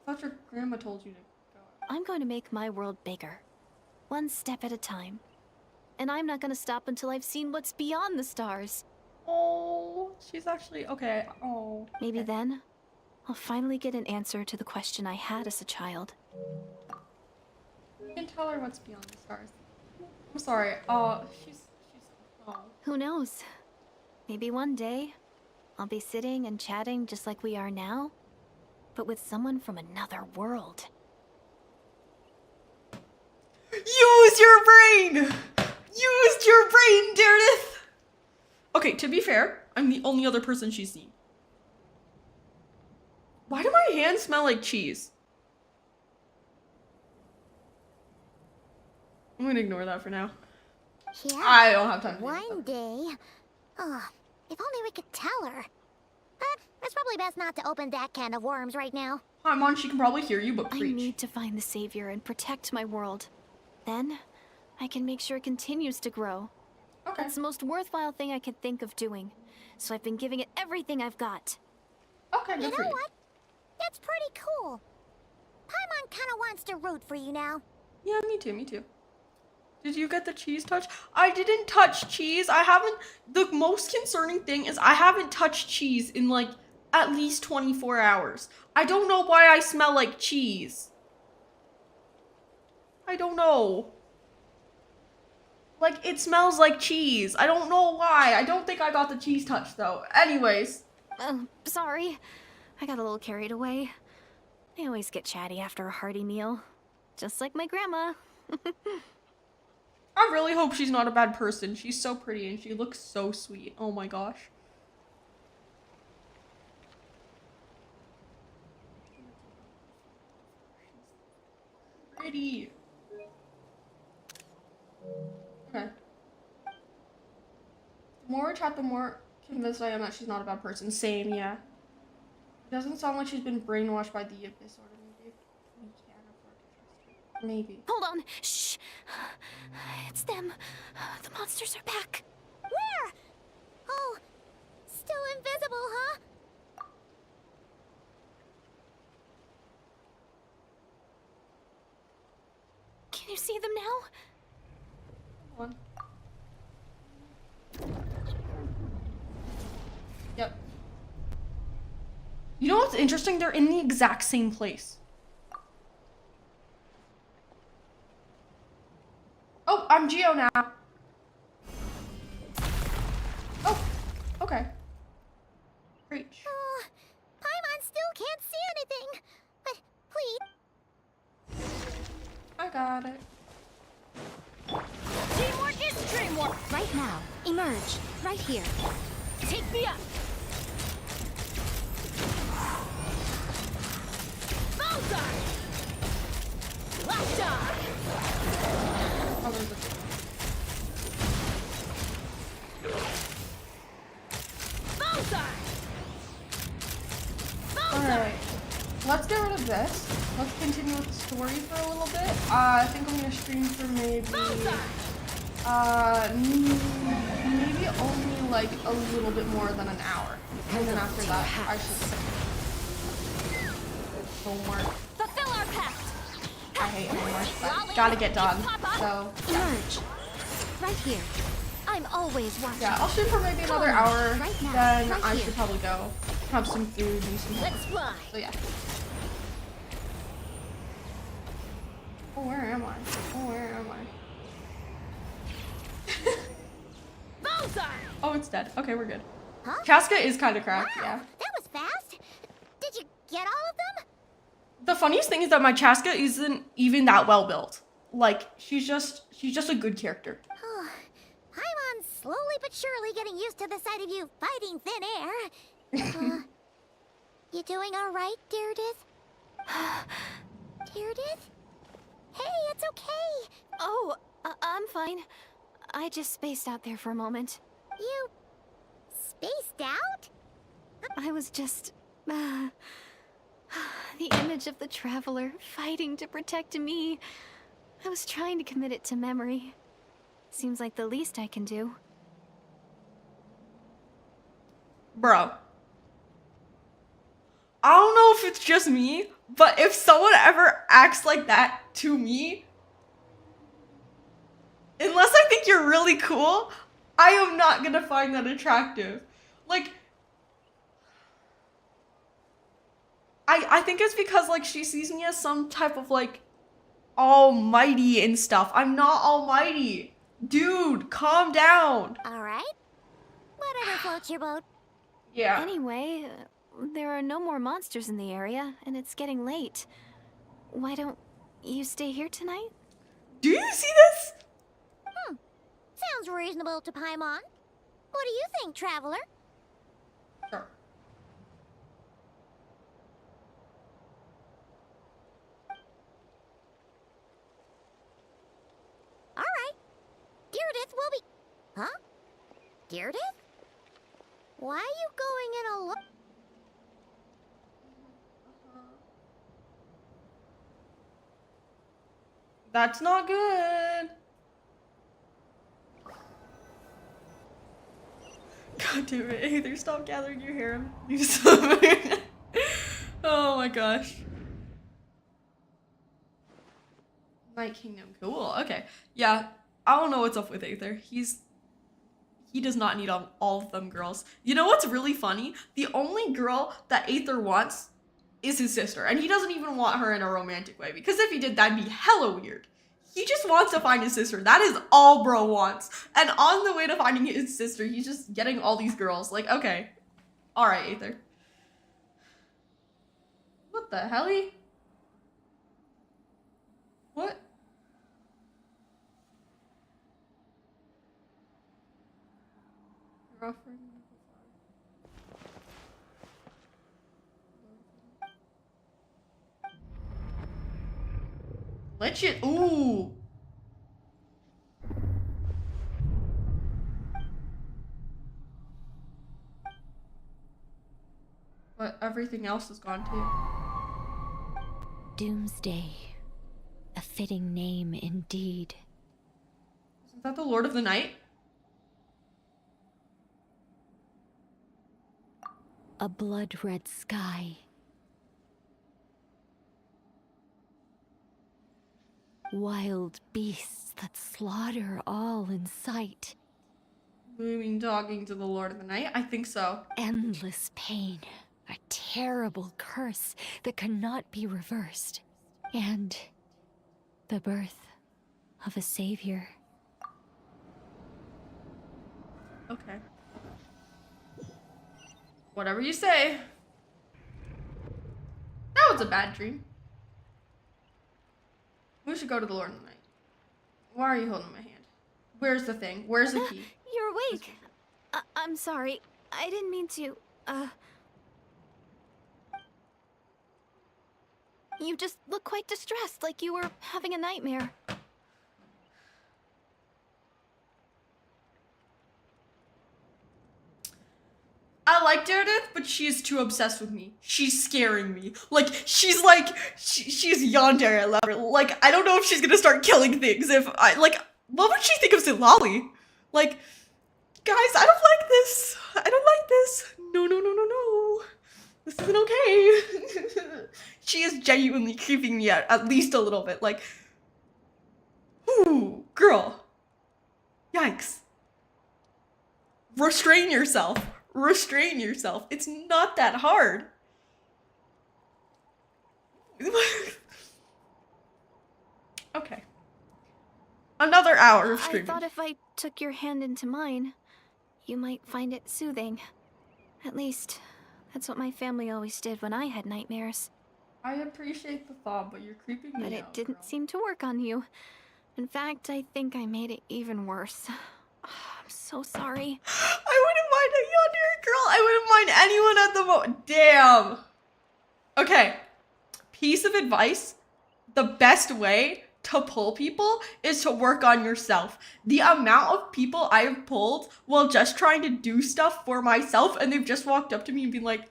I thought your grandma told you to go out. I'm going to make my world bigger, one step at a time. And I'm not going to stop until I've seen what's beyond the stars. Oh, she's actually okay. Oh. Maybe okay. then, I'll finally get an answer to the question I had as a child. You can tell her what's beyond the stars. I'm sorry. She's. Oh. Who knows? Maybe one day, I'll be sitting and chatting just like we are now, but with someone from another world. Use your brain! Use your brain, Daredith! Okay, to be fair, I'm the only other person she's seen. Why do my hands smell like cheese? I'm gonna ignore that for now. Yeah. I don't have time to One day. Oh, if only we could tell her. But it's probably best not to open that can of worms right now. Hi, Mom, she can probably hear you, but I preach. need to find the Savior and protect my world. Then, I can make sure it continues to grow. Okay. That's the most worthwhile thing I could think of doing. So I've been giving it everything I've got. Okay, good You for know you. what? That's pretty cool. Paimon kinda wants to root for you now. Yeah, me too, me too. Did you get the cheese touch? I didn't touch cheese. I haven't. The most concerning thing is I haven't touched cheese in like at least 24 hours. I don't know why I smell like cheese. I don't know. Like, it smells like cheese. I don't know why. I don't think I got the cheese touch though. Anyways. Sorry. I got a little carried away. I always get chatty after a hearty meal. Just like my grandma. I really hope she's not a bad person. She's so pretty and she looks so sweet. Oh my gosh. Pretty. Okay. The more I chat, the more convinced I am that she's not a bad person. Same, yeah. It doesn't sound like she's been brainwashed by the Abyss Order, maybe. We can't afford to trust her. Maybe. Hold on. Shh. It's them. The monsters are back. Where? Oh, still invisible, huh? Can you see them now? Hold on. Yep. You know what's interesting? They're in the exact same place. Oh, I'm Geo now. Oh, okay. Preach. Oh, Paimon still can't see anything. But please. I got it. Teamwork is dreamwork! Right now, emerge. Right here. Take me up! Bullseye! Lockjaw! Oh, there's a... Bullseye! Alright. Let's get rid of this. Let's continue with the story for a little bit. I think I'm gonna stream for maybe... maybe only like a little bit more than an hour. And then after that, I should... Homework. Fulfill our pact! I hate homework, but gotta get done. So, yeah. Emerge. Right here. I'm always watching. Yeah, I'll shoot for maybe another Come on, hour. right now, Then right I here. should probably go have some food, do some... Let's fly! So, yeah. Oh, where am I? Oh, where am I? Bullseye! Oh, it's dead. Okay, we're good. Huh? Casca is kind of cracked, Wow, yeah. that was fast. Did you get all of them? The funniest thing is that my Chaska isn't even that well built. Like, she's just a good character. Paimon's slowly but surely getting used to the sight of you fighting thin air. You doing all right, Deirdith? Deirdith? Hey, it's okay. Oh, I'm fine. I just spaced out there for a moment. You spaced out? I was just... the image of the traveler fighting to protect me. I was trying to commit it to memory. Seems like the least I can do. Bro. I don't know if it's just me, but if someone ever acts like that to me, unless I think you're really cool, I am not gonna find that attractive. Like, I think it's because, like, she sees me as some type of, like, almighty and stuff. I'm not almighty. Dude, calm down. All right. Whatever floats your boat. Yeah. Anyway, there are no more monsters in the area, and it's getting late. Why don't you stay here tonight? Do you see this? Sounds reasonable to Paimon. What do you think, traveler? Sure. All right. Deirdith will be... Huh? Deirdith? Why are you going in alone? That's not good. God damn it. Either stop gathering your hair and leave something. Oh my gosh. Night Kingdom. Cool. Okay. Yeah. I don't know what's up with Aether. He does not need all of them girls. You know what's really funny? The only girl that Aether wants is his sister. And he doesn't even want her in a romantic way. Because if he did, that'd be hella weird. He just wants to find his sister. That is all bro wants. And on the way to finding his sister, he's just getting all these girls. Like, okay. Alright, Aether. What the helly? What? Girlfriend. Legit. Ooh. But everything else is gone too. Doomsday. A fitting name indeed. Isn't that the Lord of the Night? A blood-red sky. Wild beasts that slaughter all in sight. Booming dogging to the Lord of the Night? I think so. Endless pain. A terrible curse that cannot be reversed. And the birth of a savior. Okay. Whatever you say. That was a bad dream. We should go to the Lord of the Night. Why are you holding my hand? Where's the thing? Where's the key? You're awake. I'm sorry. I didn't mean to, You just look quite distressed, like you were having a nightmare. I like Deirdith, but she's too obsessed with me. She's scaring me. She's yandere level. Like, I don't know if she's gonna start killing things if what would she think of Silali? Like, guys, I don't like this. I don't like this. No, no, no, no, no. This isn't okay. She is genuinely creeping me out, at least a little bit. Like, ooh, girl. Yikes. Restrain yourself. Restrain yourself. It's not that hard. Okay. Another hour of I streaming. thought if I took your hand into mine, you might find it soothing. At least, that's what my family always did when I had nightmares. I appreciate the thought, but you're creeping me But out, it didn't girl. seem to work on you. In fact, I think I made it even worse. I'm so sorry. I wouldn't mind a yonder girl. I wouldn't mind anyone at the moment. Damn. Okay. Piece of advice. The best way to pull people is to work on yourself. The amount of people I have pulled while just trying to do stuff for myself and they've just walked up to me and been like,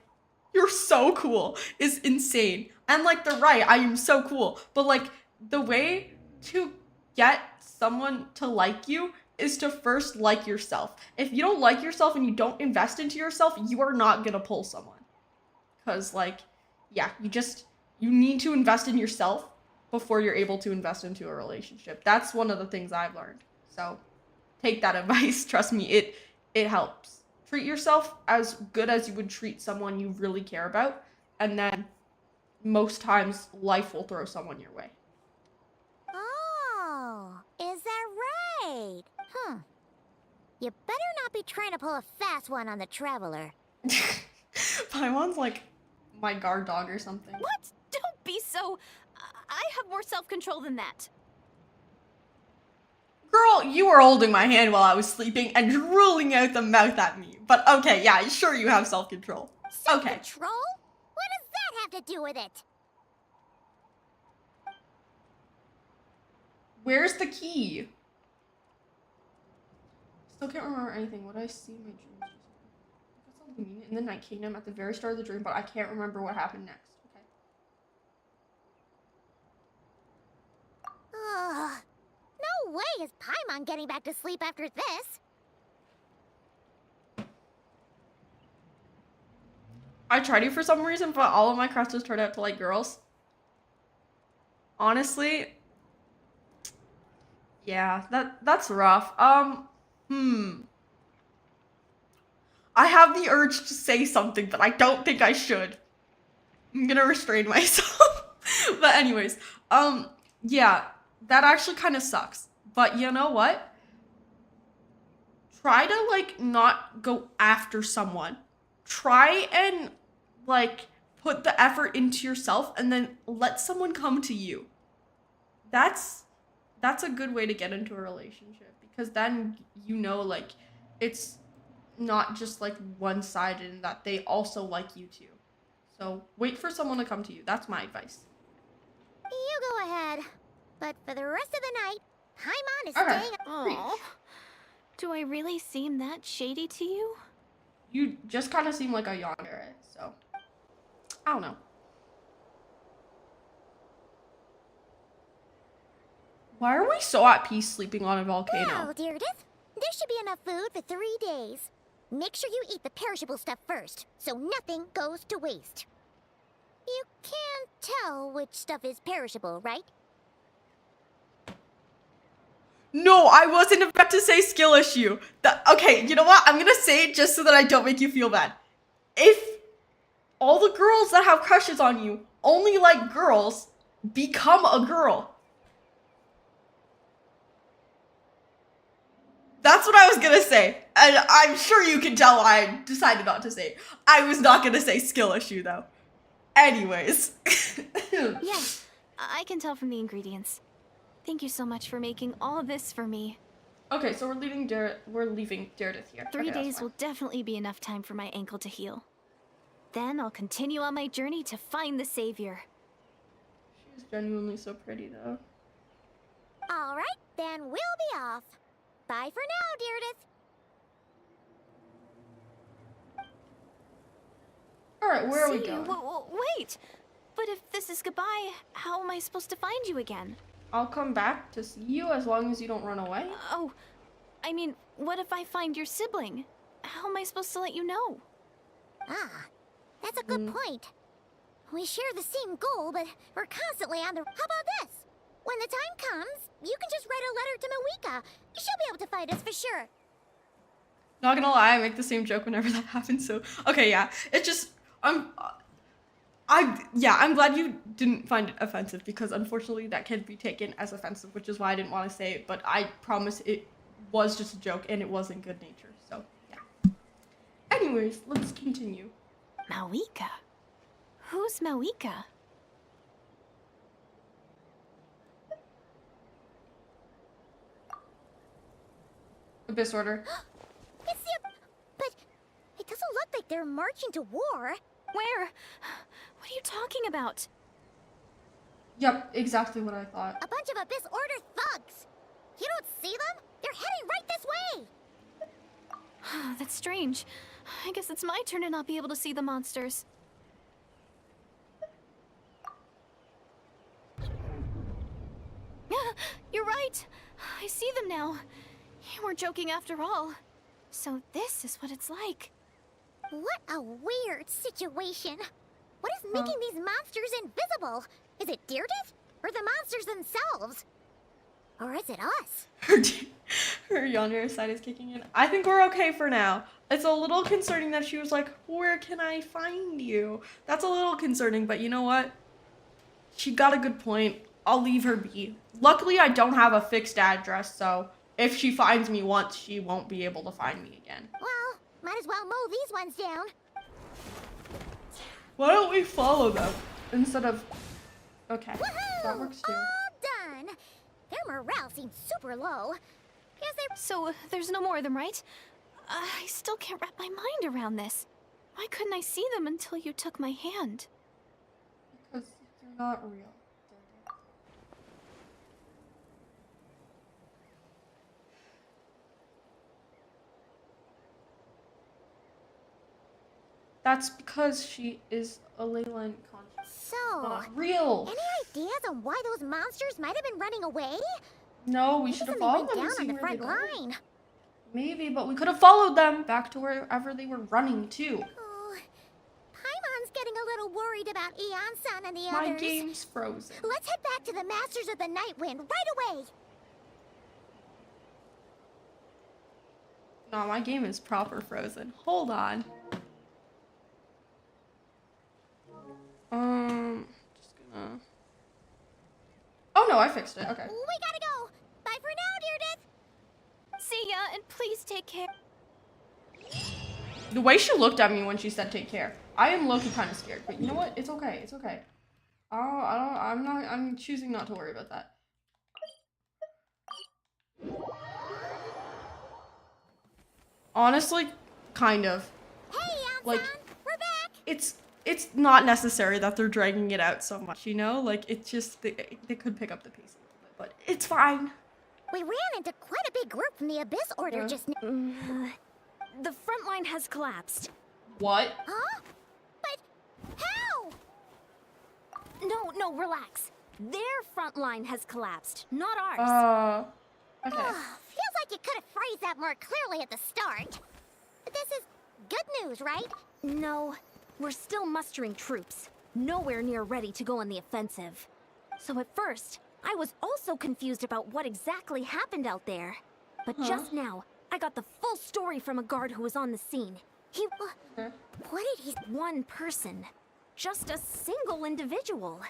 you're so cool, is insane. And like, they're right, I am so cool. But like, the way to get someone to like you is to first like yourself. If you don't like yourself and you don't invest into yourself, you are not gonna pull someone. Cause like, yeah, you need to invest in yourself before you're able to invest into a relationship. That's one of the things I've learned. So take that advice. Trust me, it helps. Treat yourself as good as you would treat someone you really care about. And then most times life will throw someone your way. Oh, is that right? You better not be trying to pull a fast one on the Traveler. Paimon's like my guard dog or something. What? Don't be so... I have more self-control than that. Girl, you were holding my hand while I was sleeping and drooling out the mouth at me. But okay, yeah, sure you have self-control. Okay. Self-control? What does that have to do with it? Where's the key? Still can't remember anything. What did I see in my dreams? I got something in the Night Kingdom at the very start of the dream, but I can't remember what happened next. Okay. Ugh. No way is Paimon getting back to sleep after this. I tried to for some reason, but all of my crushes turned out to like girls. Honestly, yeah, that's rough. I have the urge to say something, but I don't think I should. I'm gonna restrain myself. But anyways, yeah, that actually kind of sucks. But you know what? Try to like not go after someone. Try and like put the effort into yourself and then let someone come to you. That's a good way to get into a relationship because then you know like it's not just like one-sided and that they also like you too. So wait for someone to come to you. That's my advice. You go ahead. But for the rest of the night, Paimon is Okay. staying. Aww. Do I really seem that shady to you? You just kind of seem like a yandere, so I don't know. Why are we so at peace sleeping on a volcano? Well, Deirdith, there should be enough food for 3 days. Make sure you eat the perishable stuff first, so nothing goes to waste. You can't tell which stuff is perishable, right? No, I wasn't about to say skill issue. Okay, you know what? I'm gonna say it just so that I don't make you feel bad. If all the girls that have crushes on you only like girls, become a girl. That's what I was gonna say. And I'm sure you can tell why I decided not to say it. I was not gonna say skill issue though. Anyways. Yes, I can tell from the ingredients. Thank you so much for making all this for me. Okay, so we're leaving Deirdith here. 3 Okay, that's days fine. will definitely be enough time for my ankle to heal. Then I'll continue on my journey to find the savior. She's genuinely so pretty though. All right, then we'll be off. Bye for now, Deirdith. Alright, where are we See, going? Wait! But if this is goodbye, how am I supposed to find you again? I'll come back to see you as long as you don't run away. Oh, I mean, what if I find your sibling? How am I supposed to let you know? Ah, that's a good point. We share the same goal, but we're constantly on the... How about this? When the time comes, you can just write a letter to Mawika. She'll be able to find us for sure. Not gonna lie, I make the same joke whenever that happens, so... Okay, yeah. It's just... I'm glad you didn't find it offensive, because unfortunately that can be taken as offensive, which is why I didn't want to say it, but I promise it was just a joke, and it wasn't good nature, so, yeah. Anyways, let's continue. Mawika? Who's Mawika? Abyss Order. It's the... But it doesn't look like they're marching to war. Where? What are you talking about? Yep, exactly what I thought. A bunch of Abyss Order thugs. You don't see them? They're heading right this way. That's strange. I guess it's my turn to not be able to see the monsters. You're right. I see them now. You weren't joking after all. So this is what it's like. What a weird situation. What is making these monsters invisible? Is it Deirdre? Or the monsters themselves? Or is it us? Her yonder side is kicking in. I think we're okay for now. It's a little concerning that she was like, where can I find you? That's a little concerning, but you know what? She got a good point. I'll leave her be. Luckily, I don't have a fixed address, so if she finds me once, she won't be able to find me again. Well, might as well mow these ones down. Why don't we follow them instead of... Okay, that works too. All done. Their morale seems super low. Guess they're... So there's no more of them, right? I still can't wrap my mind around this. Why couldn't I see them until you took my hand? Because they're not real. That's because she is a Leyland conscious. So, Not real. any ideas on why those monsters might have been running away? No, we Maybe should have something followed went them down to see on the where they front go. line. Maybe, but we could have followed them back to wherever they were running to. Oh, Paimon's getting a little worried about Eon-san and the My others. game's frozen. Let's head back to the Masters of the Night Wind right away. No, my game is proper frozen. Hold on. Just gonna... Oh no, I fixed it. Okay. We gotta go. Bye for now, Deirdre. See ya, and please take care. The way she looked at me when she said take care, I am low-key kind of scared. But you know what? It's okay. It's okay. I'm choosing not to worry about that. Honestly, kind of. Hey, Eon-san. Like, We're back. It's not necessary that they're dragging it out so much, you know? Like, it's just, they could pick up the pace a little bit, but it's fine. We ran into quite a big group from the Abyss Order just now. The front line has collapsed. What? Huh? But how? No, relax. Their front line has collapsed, not ours. Okay. Feels like you could have phrased that more clearly at the start. But this is good news, right? No, we're still mustering troops. Nowhere near ready to go on the offensive. So at first, I was also confused about what exactly happened out there. But just now, I got the full story from a guard who was on the scene. He... What did he... One person. Just a single individual.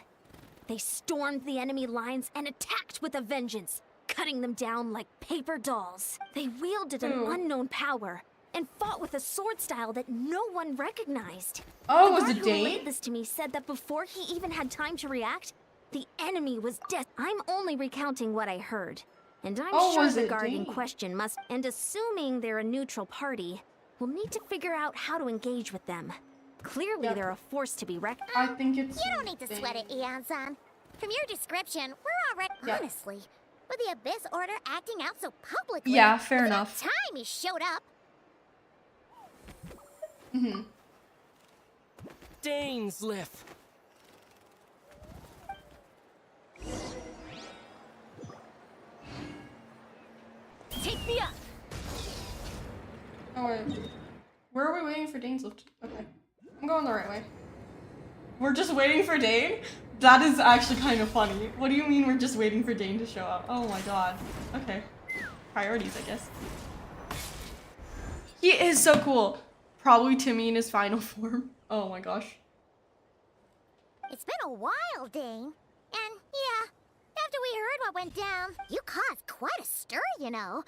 They stormed the enemy lines and attacked with a vengeance, cutting them down like paper dolls. They wielded an unknown power and fought with a sword style that no one recognized. Oh, The was guard it who Dane? relayed this to me said that before he even had time to react, the enemy was dead. I'm only recounting what I heard. And I'm sure was the it guard in Dane? question must... And assuming they're a neutral party, we'll need to figure out how to engage with them. Clearly, Yep. they're a force to be reckoned. I think it's... You don't need to sweat it, Eon-san. From your description, we're already... Yeah. Honestly, with the Abyss Order acting out so publicly... Yeah, fair it's about enough. time he showed up. Dainsliff. Take me up! Oh, wait. Where are we waiting for Dane's lift? Okay. I'm going the right way. We're just waiting for Dane? That is actually kind of funny. What do you mean we're just waiting for Dane to show up? Oh my god. Okay. Priorities, I guess. He is so cool. Probably Timmy in his final form. Oh my gosh. It's been a while, Dane. And, yeah, after we heard what went down, you caused quite a stir, you know.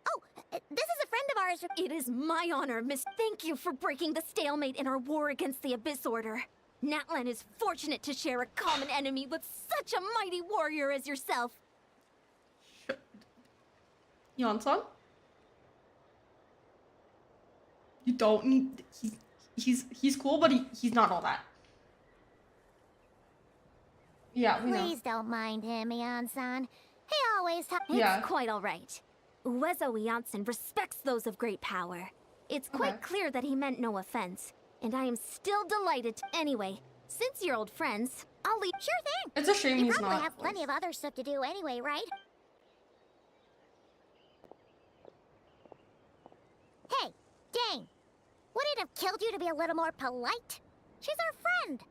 Oh, This is a friend of ours. It is my honor, Miss. Thank you for breaking the stalemate in our war against the Abyss Order. Natlan is fortunate to share a common enemy with such a mighty warrior as yourself. Yansan? You don't need. He's cool, but he's not all that. Yeah, we know. Please don't mind him, Ian-san. He always talks. Yeah. It's quite all right. Uezo Janssen respects those of great power. It's quite clear that he meant no offense, and I am still delighted. Anyway, since you're old friends, I'll leave. Sure thing. It's a shame You he's probably not. have plenty of other stuff to do anyway, right? Hey, Dane. Would it have killed you to be a little more polite? She's our friend.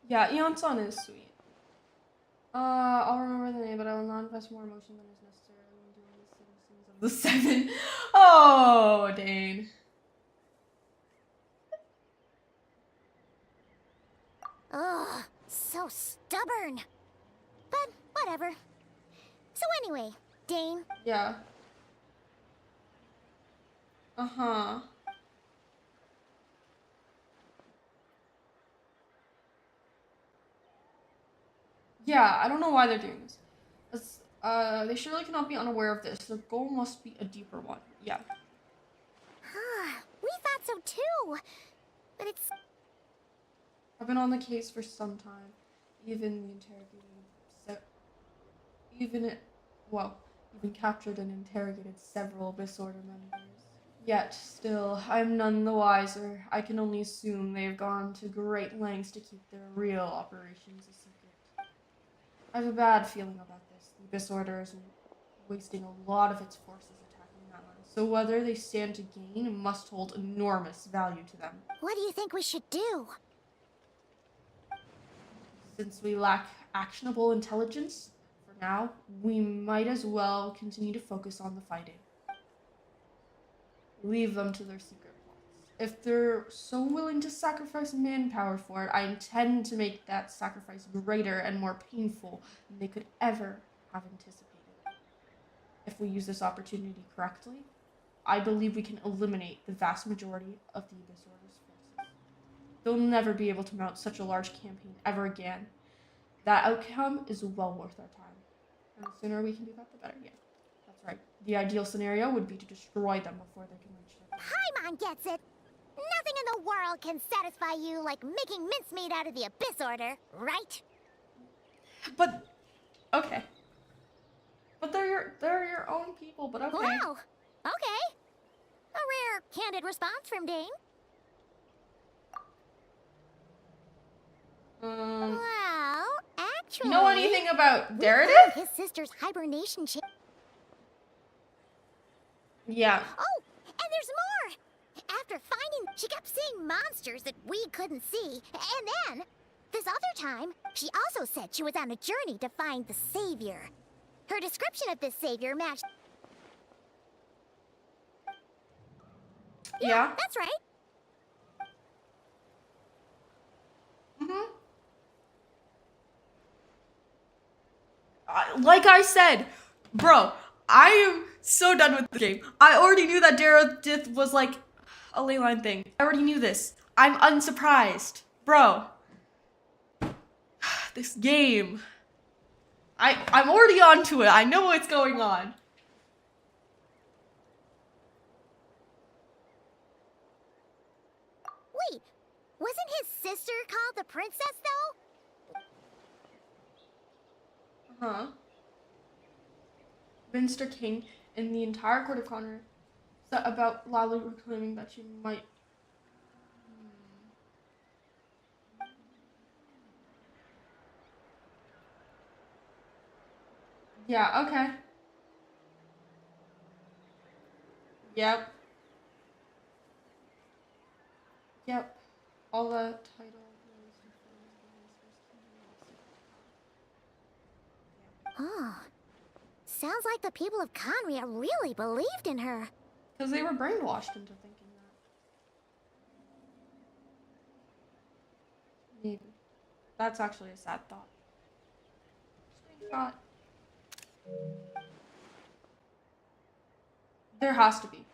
Yeah, Eon-san is sweet. I'll remember the name, but I will not invest more emotion than is necessary when dealing with citizens of the 7. Oh, Dane. Ugh, so stubborn. But whatever. So anyway, Dane. Yeah. Uh-huh. Yeah, I don't know why they're doing this. They surely cannot be unaware of this. Their goal must be a deeper one. Yeah. We thought so too. But it's... I've been on the case for some time. Even captured and interrogated several Abyss Order members. Yet, still, I'm none the wiser. I can only assume they've gone to great lengths to keep their real operations a secret. I have a bad feeling about this. The Abyss Order is wasting a lot of its forces attacking Natlan, so whether they stand to gain must hold enormous value to them. What do you think we should do? Since we lack actionable intelligence, for now, we might as well continue to focus on the fighting. Leave them to their secret plots. If they're so willing to sacrifice manpower for it, I intend to make that sacrifice greater and more painful than they could ever have anticipated. If we use this opportunity correctly, I believe we can eliminate the vast majority of the Abyss Order's forces. They'll never be able to mount such a large campaign ever again. That outcome is well worth our time. And the sooner we can do that, the better. Yeah, that's right. The ideal scenario would be to destroy them before they can reach their goal. Paimon gets it. Nothing in the world can satisfy you like making mincemeat out of the Abyss Order, right? But, okay. But they're your own people, but okay. Wow. Okay. A rare, candid response from Dane. Well, actually... You know anything about we Derridith? found his sister's hibernation chip. Yeah. Oh, and there's more! After finding, she kept seeing monsters that we couldn't see. And then, this other time, she also said she was on a journey to find the Savior. Her description of this Savior matched... Yeah? That's right. Like I said, bro, I am so done with the game. I already knew that Derridith was like a leyline thing. I already knew this. I'm unsurprised. Bro. This game. I'm already onto it. I know what's going on. Wait, wasn't his sister called the princess, though? Huh. Minster King and the entire court of Connor set about loudly proclaiming that she might. Yeah, okay. Yep. Yep. All the title. Oh. Sounds like the people of Conria really believed in her. Because they were brainwashed into thinking that. Maybe. That's actually a sad thought. Screenshot. There has to be.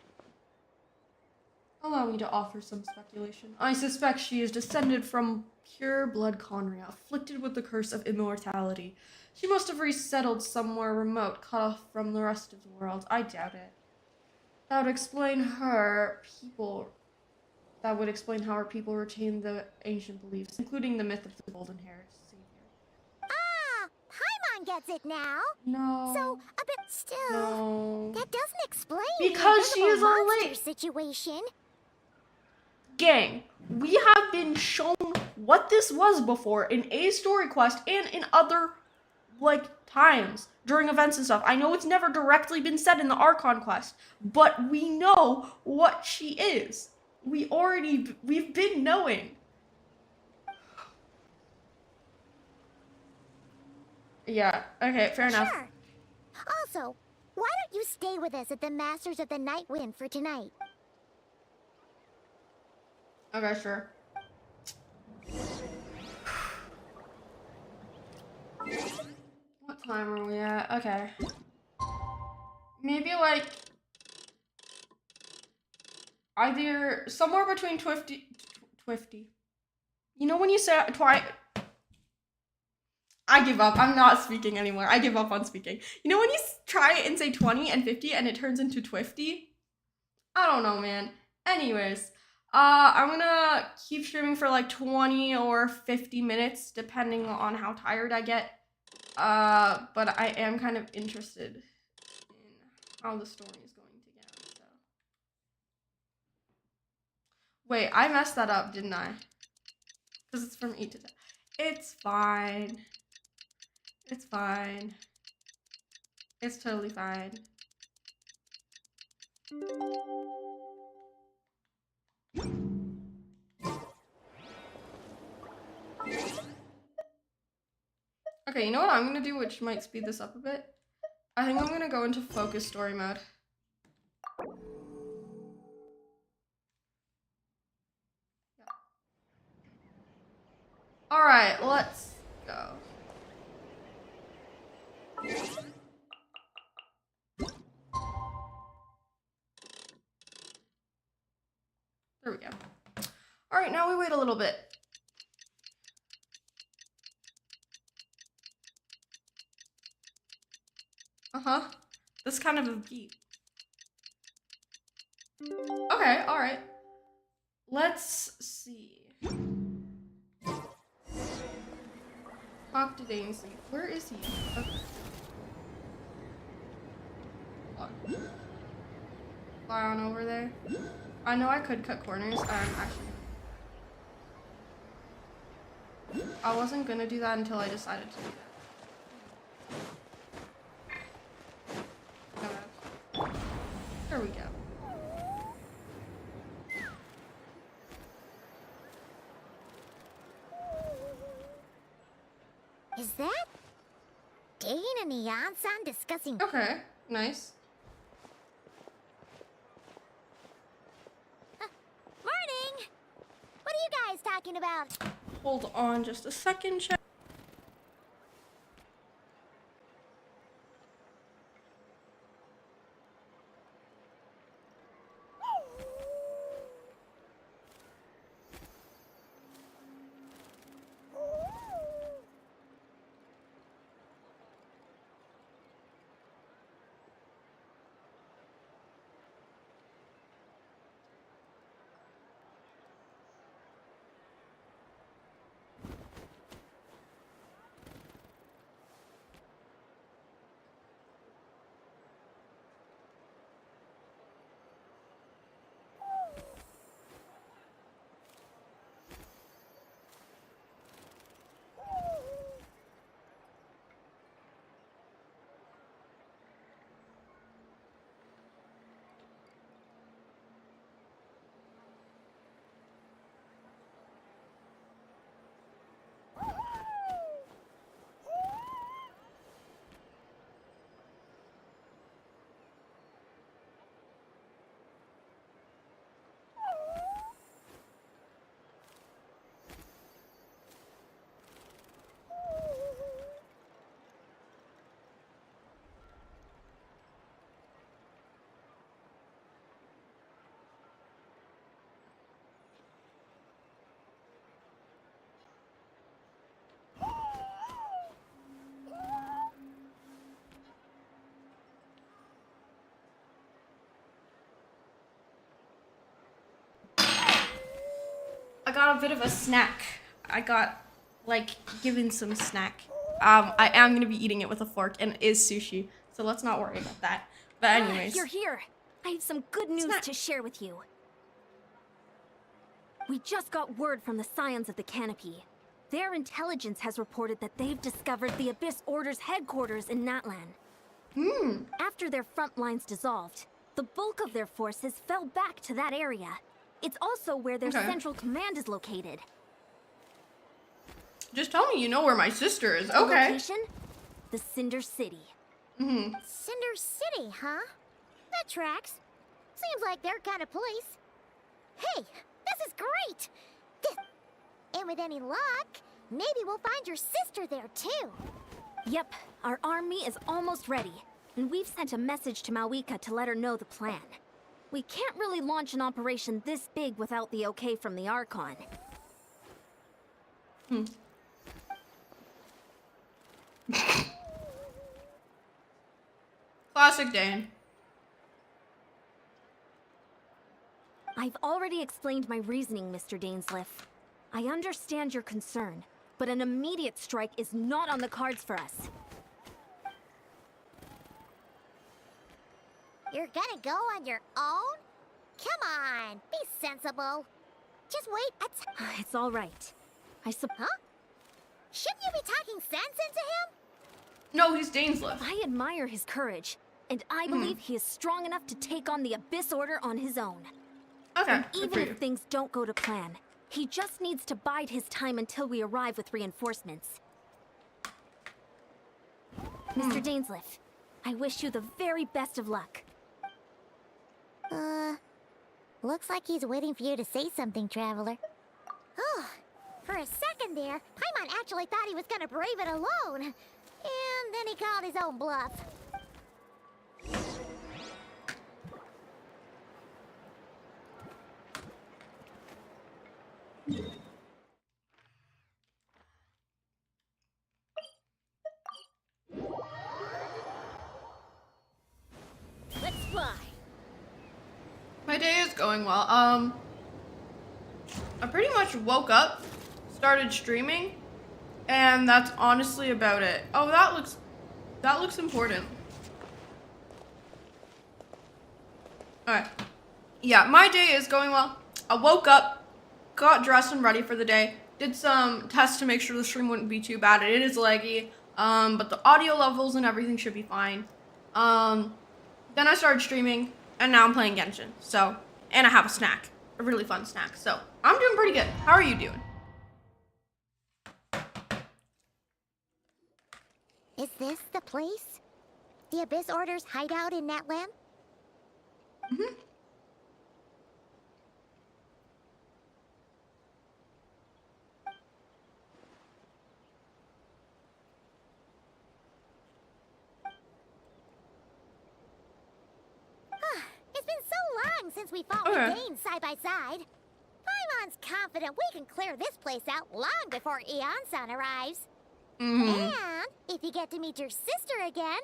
Allow me to offer some speculation. I suspect she is descended from pure blood Conria, afflicted with the curse of immortality. She must have resettled somewhere remote, cut off from the rest of the world. I doubt it. That would explain how her people retain the ancient beliefs, including the myth of the golden-haired savior. Ah, Paimon gets it now. No. So, a bit still. No. That doesn't explain Because the she is a monster lady. situation. Gang, we have been shown what this was before in a story quest and in other, like, times during events and stuff. I know it's never directly been said in the Archon quest, but we know what she is. We've been knowing. Yeah, okay, fair enough. Sure. Also, why don't you stay with us at the Masters of the Night Wind for tonight? Okay, sure. What time are we at? Okay. Maybe like either somewhere between 50. You know when you say I give up. I'm not speaking anymore. I give up on speaking. You know when you try and say 20 and 50 and it turns into 50? I don't know, man. Anyways, I'm gonna keep streaming for like 20 or 50 minutes, depending on how tired I get. But I am kind of interested in how the story is going to go, so. Wait, I messed that up, didn't I? Because it's from 8 to 10. It's fine. It's fine. It's totally fine. Okay, you know what I'm gonna do, which might speed this up a bit? I think I'm gonna go into focus story mode. Yeah. Alright, let's go. There we go. Alright, now we wait a little bit. Uh-huh. That's kind of a beat. Okay, alright. Let's see. Talk to Daisy. Where is he? Okay. Fly on over there. I know I could cut corners. Actually. I wasn't gonna do that until I decided to do that. Okay. There we go. Is that Dane and Neon-san discussing? Okay, nice. Morning! What are you guys talking about? Hold on just a second, chat. got a bit of a snack. I got, like, given some snack. I am gonna be eating it with a fork, and it is sushi, so let's not worry about that. But anyways. You're here. I have some good news to share with you. We just got word from the Scions of the Canopy. Their intelligence has reported that they've discovered the Abyss Order's headquarters in Natlan. After their front lines dissolved, the bulk of their forces fell back to that area. It's also where their central command is located. Just tell me you know where my sister is. The Okay. location? The Cinder City. Cinder City, huh? That tracks. Seems like their kind of place. Hey, this is great! And with any luck, maybe we'll find your sister there too. Yep, our army is almost ready, and we've sent a message to Mawika to let her know the plan. We can't really launch an operation this big without the okay from the Archon. Classic Dane. I've already explained my reasoning, Mr. Dainsliff. I understand your concern, but an immediate strike is not on the cards for us. You're gonna go on your own? Come on, be sensible. Just wait It's all right. Huh? Shouldn't you be talking sense into him? No, he's Dainsliff. I admire his courage, and I believe he is strong enough to take on the Abyss Order on his own. Okay. And good for even you. if things don't go to plan, he just needs to bide his time until we arrive with reinforcements. Mr. Dainsliff, I wish you the very best of luck. Looks like he's waiting for you to say something, Traveler. Oh, for a second there, Paimon actually thought he was gonna brave it alone. And then he called his own bluff. Let's fly. My day is going well. I pretty much woke up, started streaming, and that's honestly about it. Oh, that looks important. Alright. Yeah, my day is going well. I woke up, got dressed and ready for the day, did some tests to make sure the stream wouldn't be too bad. It is laggy, but the audio levels and everything should be fine. Then I started streaming, and now I'm playing Genshin. So, and I have a snack, a really fun snack. So, I'm doing pretty good. How are you doing? Is this the place? The Abyss Order's hideout in Natlan? It's been so long since we fought with Dane side by side. Paimon's confident we can clear this place out long before Eon-san arrives. And if you get to meet your sister again...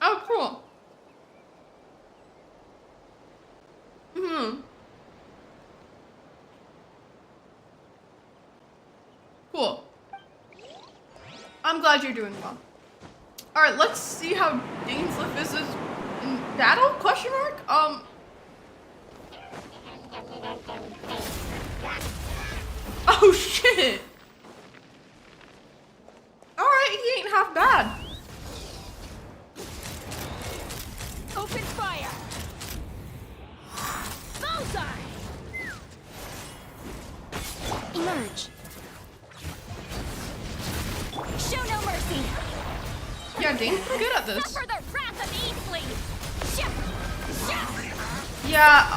Oh, cool. Cool. I'm glad you're doing well. Alright, let's see how Dainsliff is in battle? Question mark? Oh shit! Alright, he ain't half bad. Open fire! Bullseye! Emerge. Show no mercy! Yeah, Dane's pretty good at this. Suffer the wrath of Ainsley! Yeah,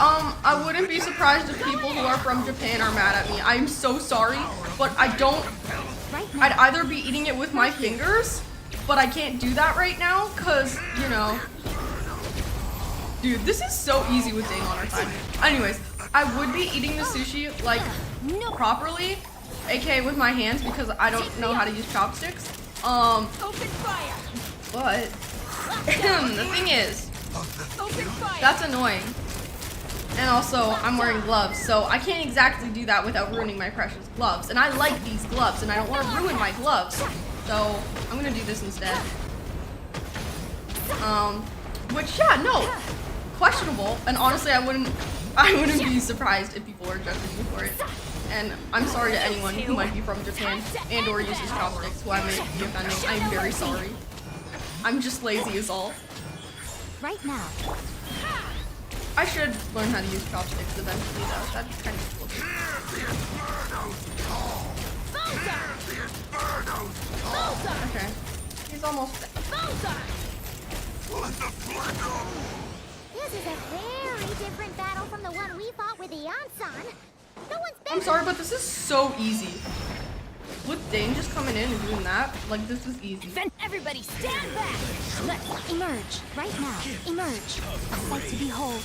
I wouldn't be surprised if people who are from Japan are mad at me. I'm so sorry, but I don't... I'd either be eating it with my fingers, but I can't do that right now, because, you know... Dude, this is so easy with Dane on our time. Anyways, I would be eating the sushi, like, properly, aka with my hands, because I don't know how to use chopsticks. Open fire! But... the thing is... Open fire! That's annoying. And also, I'm wearing gloves, so I can't exactly do that without ruining my precious gloves. And I like these gloves, and I don't want to ruin my gloves. So, I'm gonna do this instead. Which, yeah, no, questionable. And honestly, I wouldn't be surprised if people were judging me for it. And I'm sorry to anyone who might be from Japan and or uses chopsticks who I may be offending. I'm very sorry. I'm just lazy is all. Right now. I should learn how to use chopsticks eventually though. That's kind of cool. Okay. He's almost dead. This is a very different battle from the one we fought with the Ansan. No one's been I'm sorry, but this is so easy. With Dane just coming in and doing that, like this is easy. Everybody stand back! Let's emerge right now. Emerge. A sight to behold.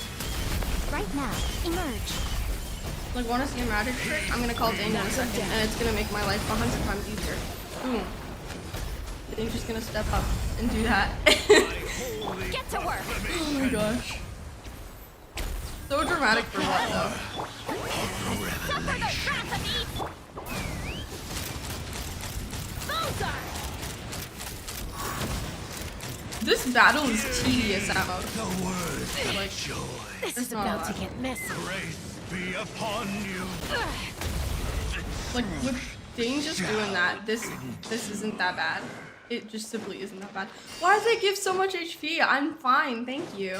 Right now. Emerge. Like, want to see a magic trick? I'm gonna call Dane in a second, and it's gonna make my life 100 times easier. Boom. Dane's just gonna step up and do that. Get to work! Oh my gosh. So dramatic for what though? Suffer the wrath of evil! This battle is tedious at most. Like, This is about to get messy. Be upon you. like with Dane just doing that, this isn't that bad. It just simply isn't that bad. Why does it give so much HP? I'm fine, thank you.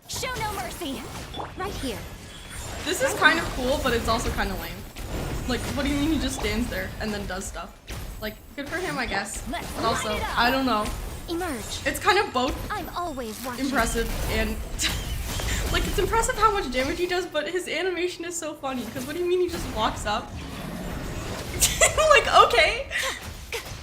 Show no mercy! Right here. This is kind of cool, but it's also kind of lame. Like, what do you mean he just stands there and then does stuff? Like, good for him, I guess. But also, I don't know. Emerge. It's kind of both I'm always watching. impressive and like it's impressive how much damage he does, but his animation is so funny. Because what do you mean he just walks up? Like, okay.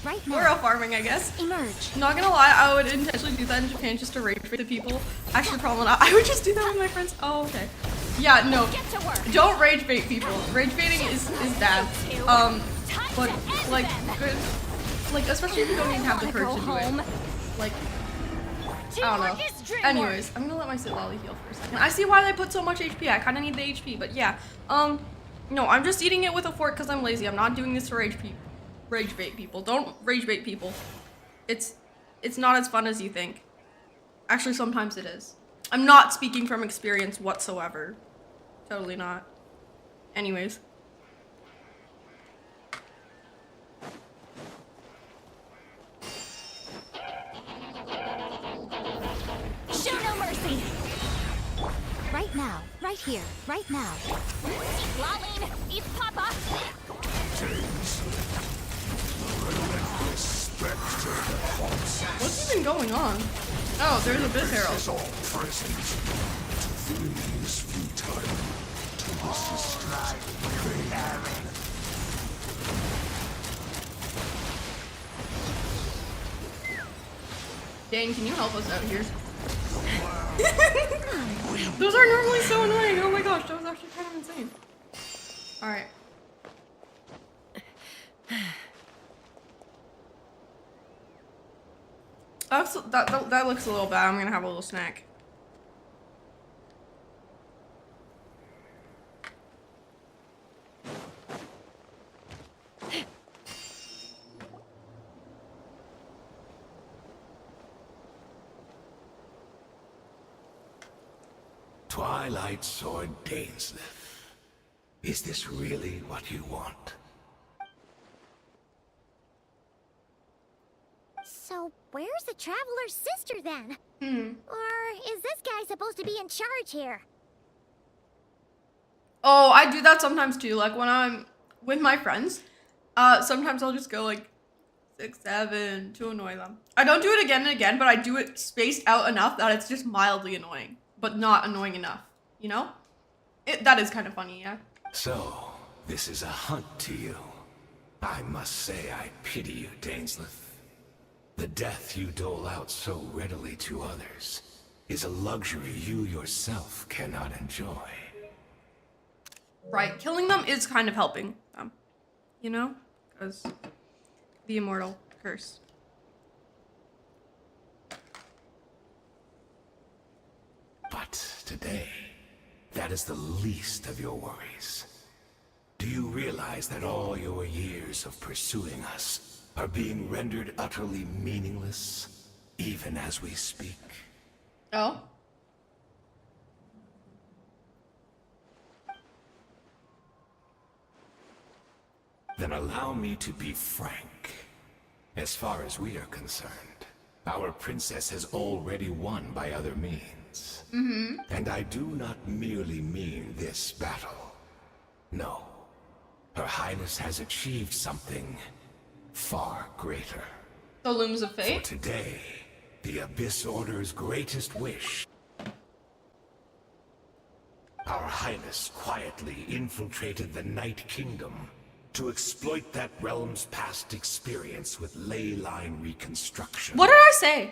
Right now. We're out farming, I guess. Emerge. Not gonna lie, I would intentionally do that in Japan just to rage bait the people. Actually, probably not. I would just do that with my friends. Oh, okay. Yeah, no. Get to work! Don't rage bait people. Rage baiting is bad. But like, good. Like, especially if you don't even have the courage to do it. Like, I don't know. Anyways, I'm gonna let my sit lolly heal for a second. I see why they put so much HP. I kind of need the HP, but yeah. No, I'm just eating it with a fork because I'm lazy. I'm not doing this to rage bait people. Don't rage bait people. It's not as fun as you think. Actually, sometimes it is. I'm not speaking from experience whatsoever. Totally not. Anyways. Show no mercy! Right now. Right here. Right now. Eat Laline! Eat Papa! What's even going on? Oh, there's a Biz Herald. Is all present. To flee is futile. To resist it, vain. Dane, can you help us out here? Those are normally so annoying. Oh my gosh, that was actually kind of insane. Alright. That looks a little bad. I'm gonna have a little snack. Twilight Sword Dainsleif. Is this really what you want? So, where's the Traveler's sister then? Or is this guy supposed to be in charge here? Oh, I do that sometimes too. Like when I'm with my friends, sometimes I'll just go like 6, 7 to annoy them. I don't do it again and again, but I do it spaced out enough that it's just mildly annoying, but not annoying enough. You know? That is kind of funny, yeah. So, this is a hunt to you. I must say I pity you, Dainsleif. The death you dole out so readily to others is a luxury you yourself cannot enjoy. Right, killing them is kind of helping them. You know? Because the immortal curse. that is the least of your worries. Do you realize that all your years of pursuing us are being rendered utterly meaningless, even as we speak? Oh. Then allow me to be frank. As far as we are concerned, our princess has already won by other means. And I do not merely mean this battle. No. Her Highness has achieved something far greater. The looms of For fate? today, the Abyss Order's greatest wish. Our Highness quietly infiltrated the Night Kingdom to exploit that realm's past experience with ley line reconstruction. What did I say?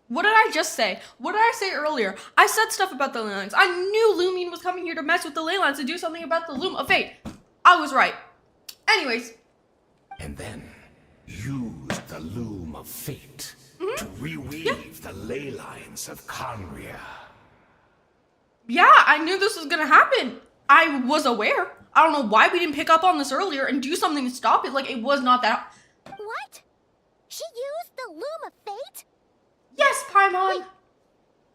What did I just say? What did I say earlier? I said stuff about the ley lines. I knew Lumine was coming here to mess with the ley lines to do something about the loom of fate. I was right. Anyways. And then use the loom of fate to reweave the ley lines of Conria. Yeah, I knew this was gonna happen. I was aware. I don't know why we didn't pick up on this earlier and do something to stop it. Like, it was not that. What? She used the Loom of Fate? Yes, Paimon.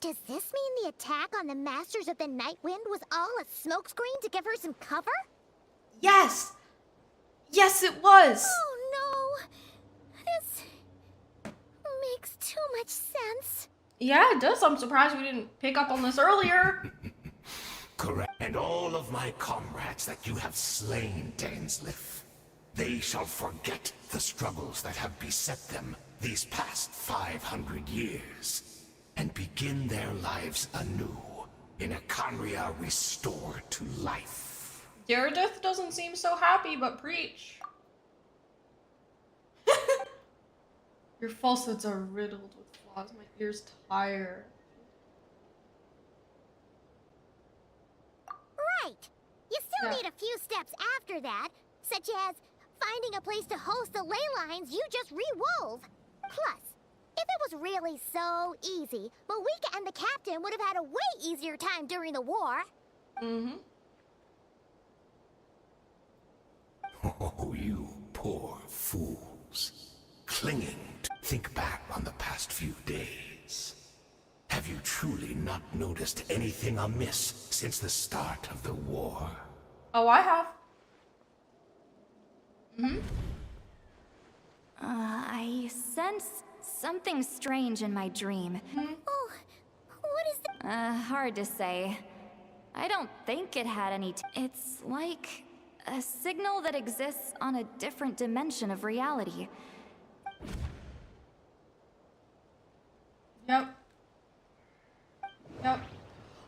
Does this mean the attack on the Masters of the Night Wind was all a smokescreen to give her some cover? Yes. Yes, it was. Oh no. This makes too much sense. Yeah, it does. I'm surprised we didn't pick up on this earlier. Correct. And all of my comrades that you have slain, Dainsleif, they shall forget the struggles that have beset them these past 500 years, and begin their lives anew in a Conria restored to life. Meredith doesn't seem so happy, but preach. Your falsehoods are riddled with flaws. My ears tire. Right. You still need a few steps after that, such as finding a place to host the ley lines you just re-wove. Plus, if it was really so easy, Moeka and the captain would have had a way easier time during the war. Oh, you poor fools. Clinging to think back on the past few days. Have you truly not noticed anything amiss since the start of the war? Oh, I have. I sense something strange in my dream. Oh, what is that? Hard to say. I don't think it had any it's like a signal that exists on a different dimension of reality. Yep.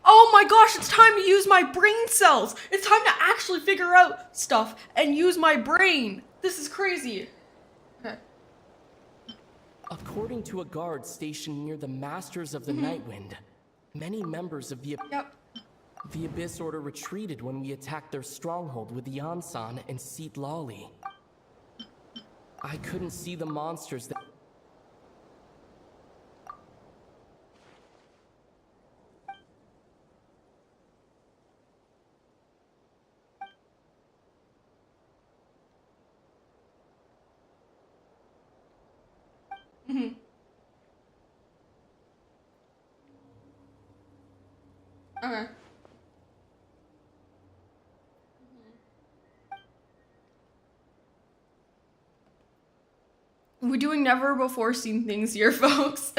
Oh my gosh, it's time to use my brain cells. It's time to actually figure out stuff and use my brain. This is crazy. Okay. According to a guard stationed near the Masters of the Nightwind, many members of the Abyss Order retreated when we attacked their stronghold with Yansan and Seat Lolly. I couldn't see the monsters that... Okay. We're doing never before seen things here, folks.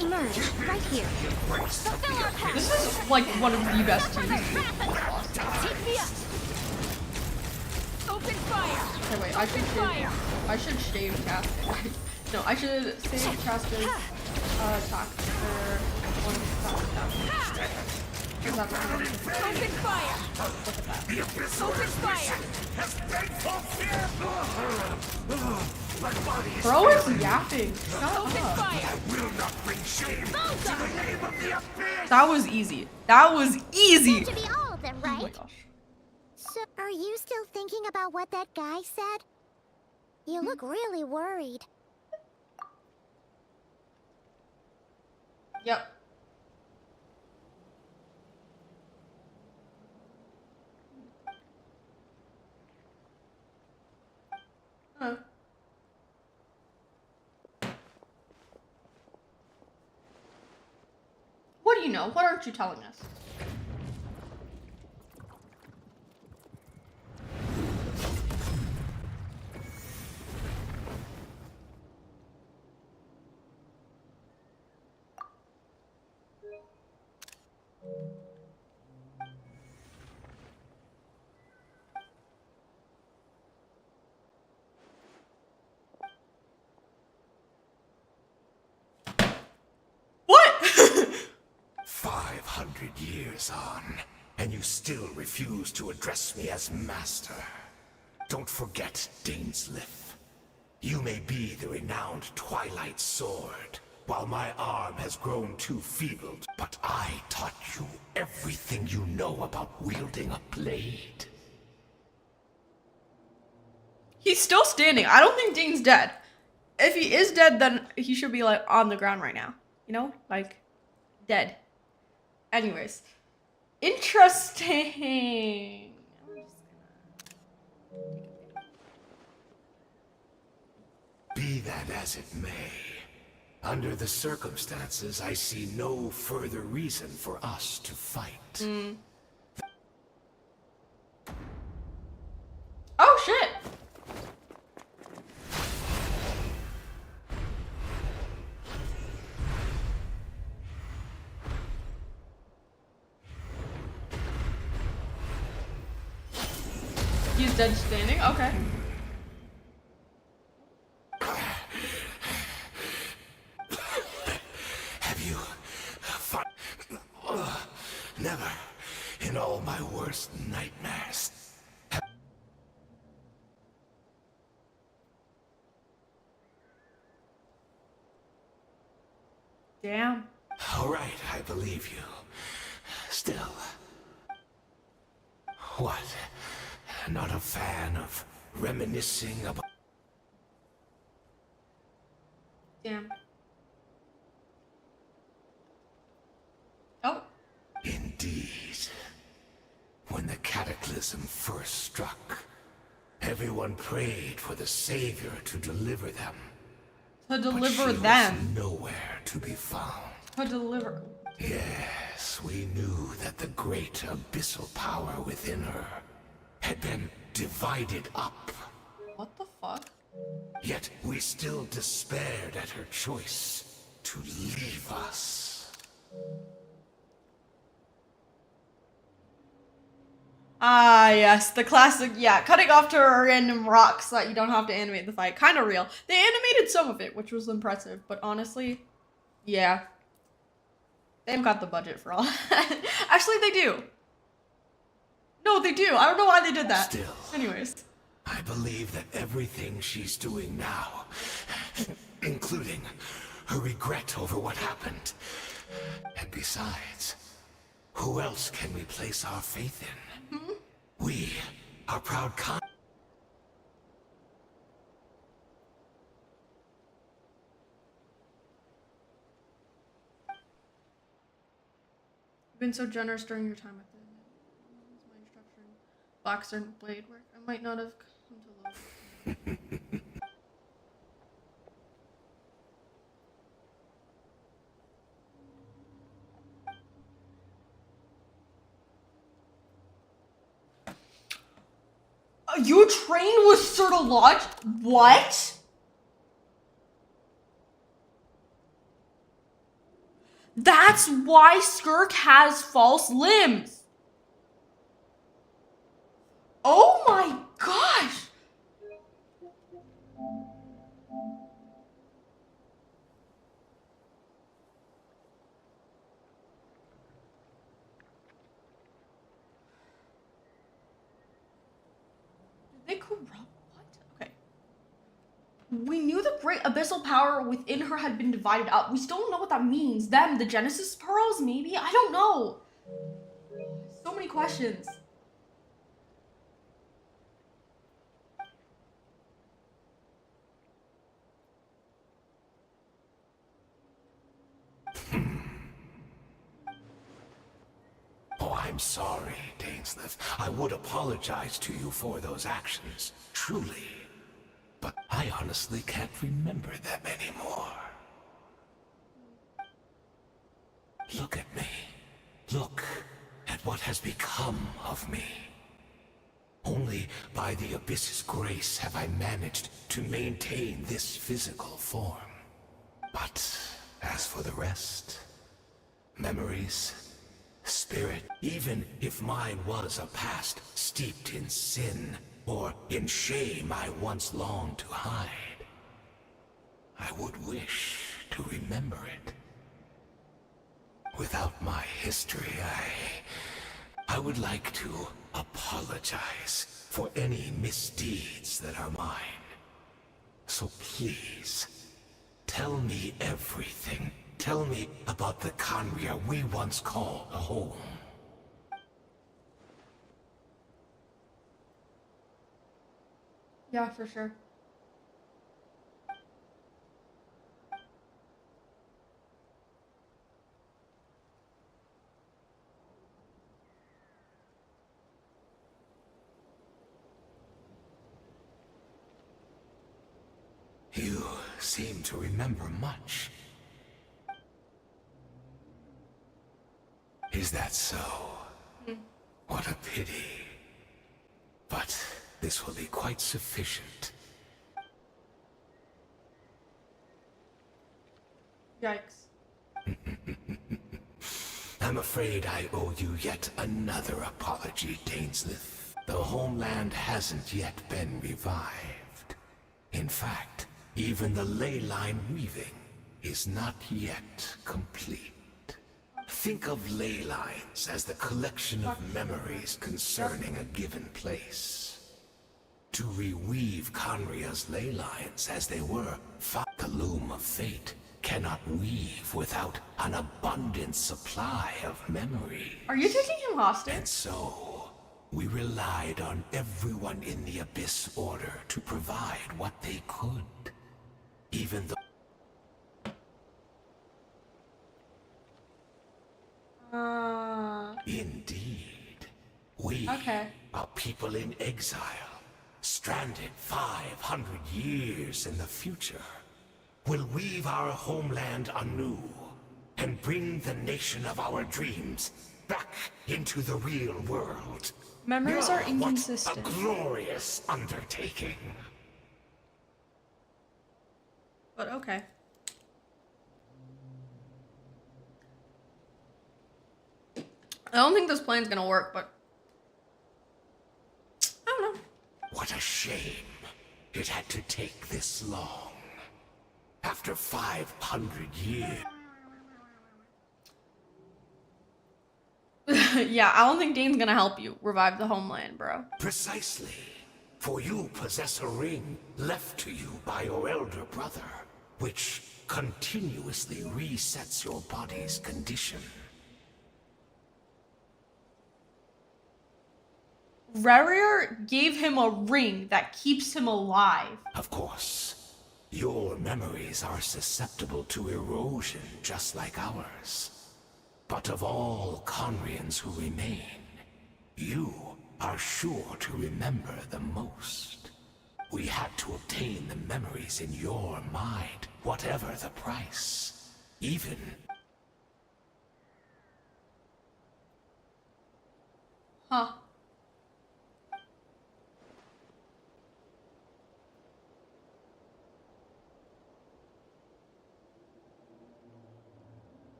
Emerge, right here. This is like one of the best teams. Open fire! Okay, wait, I should shave Casting. No, I should save Casting's attack for one attack. Is that what Open fire! Look at that. Open fire! Bro is yapping. Shut up. That was easy. That was easy. To be all of them, Oh my right? gosh. So, are you still thinking about what that guy said? You look really worried. Yep. Huh. What do you know? What aren't you telling us? What? 500 years on, and you still refuse to address me as master. Don't forget, Dainsleif. You may be the renowned Twilight Sword, while my arm has grown too feeble, but I taught you everything you know about wielding a blade. He's still standing. I don't think Dean's dead. If he is dead, then he should be like on the ground right now. You know? Like, dead. Anyways. Interesting. Be that as it may, under the circumstances, I see no further reason for us to fight. Oh, shit. He's dead standing? Okay. Have you fought? Never. In all my worst nightmares. Damn. All right, I believe you. Still. What? Not a fan of reminiscing about... Damn. Oh. Indeed. When the cataclysm first struck, everyone prayed for the Savior to deliver them. To But deliver she them. was nowhere to be found. To deliver. Yes, we knew that the great abyssal power within her had been divided up. What the fuck? Yet we still despaired at her choice to leave us. Ah, yes, the classic, yeah, cutting off to a random rock so that you don't have to animate the fight. Kind of real. They animated some of it, which was impressive, but honestly, yeah. They haven't got the budget for all that. Actually, they do. No, they do. I don't know why they did that. Still, anyways. I believe that everything she's doing now, including her regret over what happened, and besides, who else can we place our faith in? We, our proud con- You've been so generous during your time at the my instruction. Boxer and blade work. I might not have come to love. You trained with Serta Lodge? What? That's why Skirk has false limbs. Oh my gosh. Did they corrupt? What? Okay. We knew the great abyssal power within her had been divided up. We still don't know what that means. Them, the Genesis Pearls, maybe? I don't know. So many questions. I'm sorry, Dainsleif. I would apologize to you for those actions, truly. But I honestly can't remember them anymore. Look at me. Look at what has become of me. Only by the Abyss's grace have I managed to maintain this physical form. But as for the rest, memories, spirit, even if mine was a past steeped in sin, or in shame I once longed to hide, I would wish to remember it. Without my history, I would like to apologize for any misdeeds that are mine. So please, tell me everything. Tell me about the Khaenri'ah we once called home. Yeah, for sure. You seem to remember much. Is that so? What a pity. But this will be quite sufficient. Yikes. I'm afraid I owe you yet another apology, Dainsleif. The homeland hasn't yet been revived. In fact, even the ley line weaving is not yet complete. Think of ley lines as the collection of memories concerning a given place. To reweave Khaenri'ah's ley lines as they were, the loom of fate cannot weave without an abundant supply of memory. Are you taking him hostage? And so, we relied on everyone in the Abyss Order to provide what they could. Even though Indeed. We are people in exile, stranded 500 years in the future, will weave our homeland anew and bring the nation of our dreams back into the real world. Memories are inconsistent. What a glorious undertaking. But okay. I don't think this plan's gonna work, but I don't know. What a shame it had to take this long. After 500 years. Yeah, I don't think Dane's gonna help you revive the homeland, bro. Precisely. For you possess a ring left to you by your elder brother, which continuously resets your body's condition. Rarier gave him a ring that keeps him alive. Of course, your memories are susceptible to erosion just like ours. But of all Khaenri'ahs who remain, you are sure to remember the most. We had to obtain the memories in your mind, whatever the price. Even... Huh.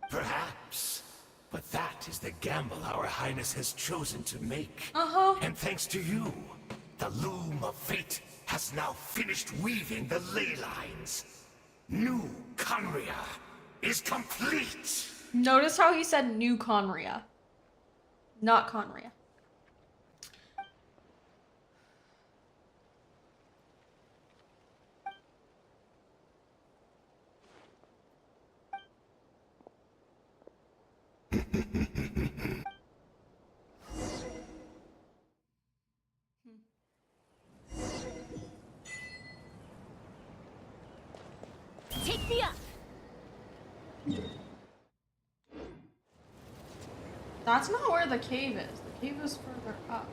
Perhaps. But that is the gamble our Highness has chosen to make. And thanks to you, the loom of fate has now finished weaving the ley lines. New Khaenri'ah is complete! Notice how he said new Khaenri'ah, not Khaenri'ah. Take me up! That's not where the cave is. The cave is further up.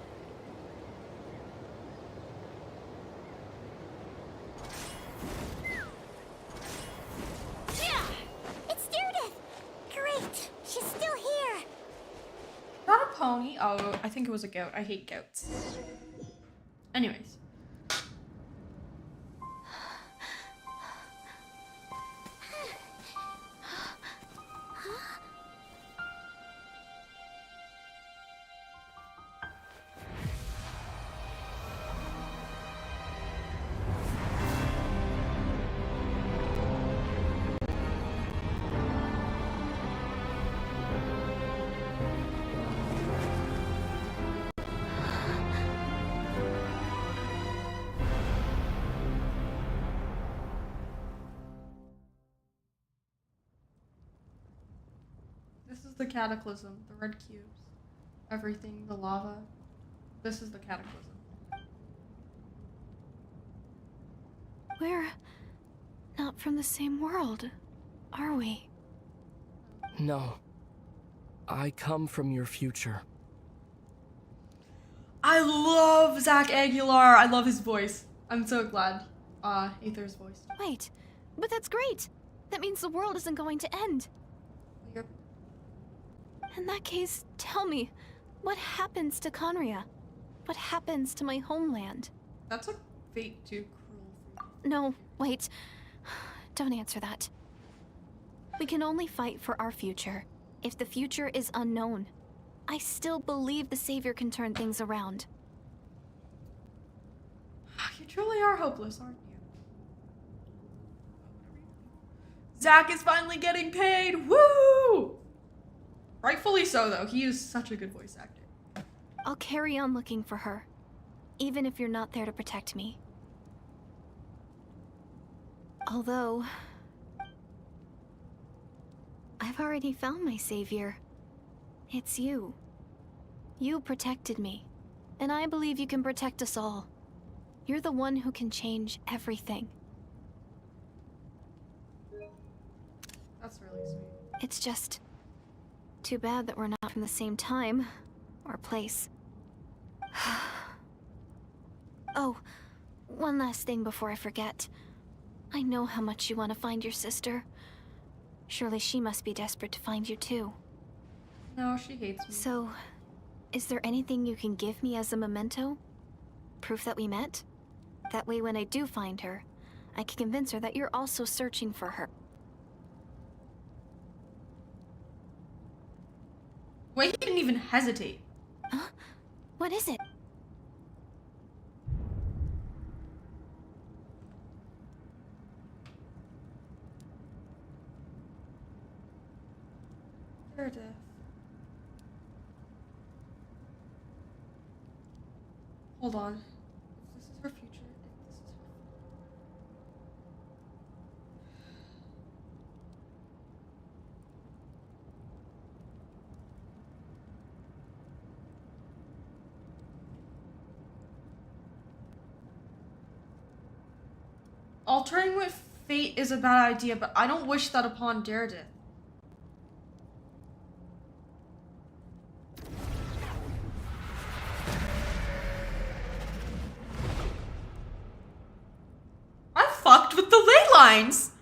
Yeah! It's Judith! Great! She's still here! Not a pony. Oh, I think it was a goat. I hate goats. Anyways. This is the cataclysm, the red cubes, everything, the lava. This is the cataclysm. We're not from the same world, are we? No. I come from your future. I love Zach Aguilar. I love his voice. I'm so glad Aether's voice. Wait, but that's great. That means the world isn't going to end. Yep. In that case, tell me, what happens to Conria? What happens to my homeland? That's a fate too cruel for you. No, wait. Don't answer that. We can only fight for our future if the future is unknown. I still believe the Savior can turn things around. You truly are hopeless, aren't you? Zach is finally getting paid! Woo! Rightfully so, though. He is such a good voice actor. I'll carry on looking for her, even if you're not there to protect me. Although, I've already found my savior. It's you. You protected me, and I believe you can protect us all. You're the one who can change everything. That's really sweet. It's just too bad that we're not from the same time or place. Oh, one last thing before I forget. I know how much you want to find your sister. Surely she must be desperate to find you too. No, she hates me. So, is there anything you can give me as a memento? Proof that we met? That way when I do find her, I can convince her that you're also searching for her. Wait, he didn't even hesitate. Huh? What is it? Meredith. Hold on. If this is her future, if this is her... Altering with fate is a bad idea, but I don't wish that upon Daredevil. I fucked with the ley lines!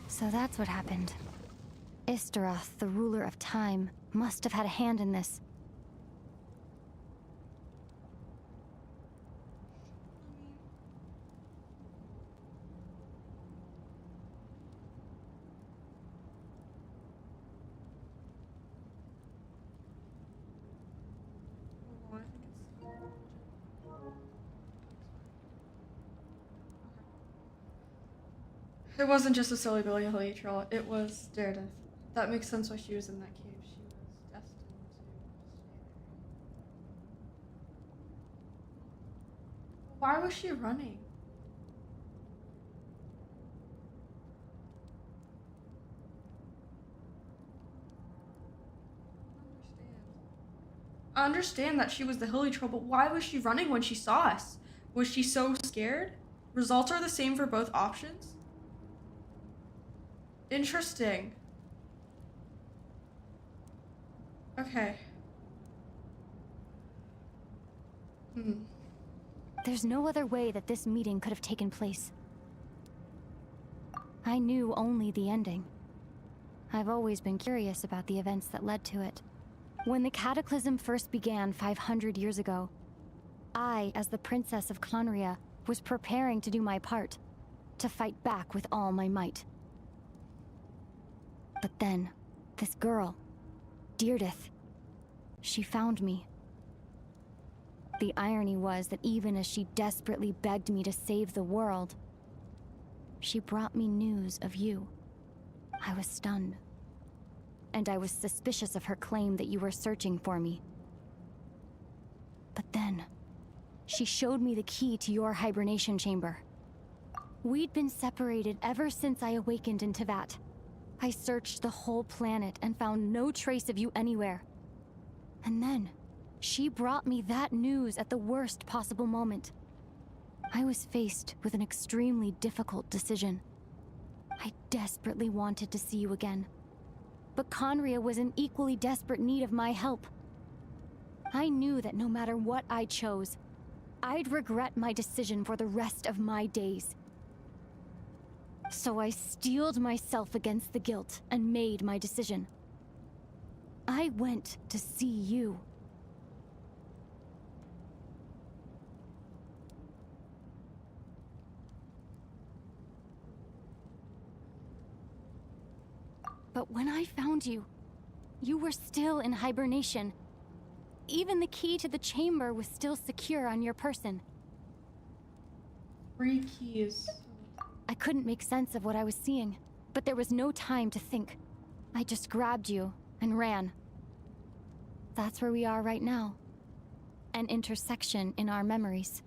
So that's what happened. Istaroth, the ruler of time, must have had a hand in this. It wasn't just a silly Billy Elliot troll, it was Daredevil. That makes sense why she was in that cave. She was destined to stay there. Why was she running? I understand that she was the Hilly but why was she running when she saw us? Was she so scared? Results are the same for both options? Interesting. Okay. There's no other way that this meeting could have taken place. I knew only the ending. I've always been curious about the events that led to it. When the cataclysm first began 500 years ago, I, as the Princess of Conria, was preparing to do my part, to fight back with all my might. But then, this girl, Deirdith, she found me. The irony was that even as she desperately begged me to save the world, she brought me news of you. I was stunned. And I was suspicious of her claim that you were searching for me. But then, she showed me the key to your hibernation chamber. We'd been separated ever since I awakened in Tevat. I searched the whole planet and found no trace of you anywhere. And then, she brought me that news at the worst possible moment. I was faced with an extremely difficult decision. I desperately wanted to see you again. But Conria was in equally desperate need of my help. I knew that no matter what I chose, I'd regret my decision for the rest of my days. So I steeled myself against the guilt and made my decision. I went to see you. But when I found you, you were still in hibernation. Even the key to the chamber was still secure on your person. 3 keys. I couldn't make sense of what I was seeing, but there was no time to think. I just grabbed you and ran. That's where we are right now. An intersection in our memories.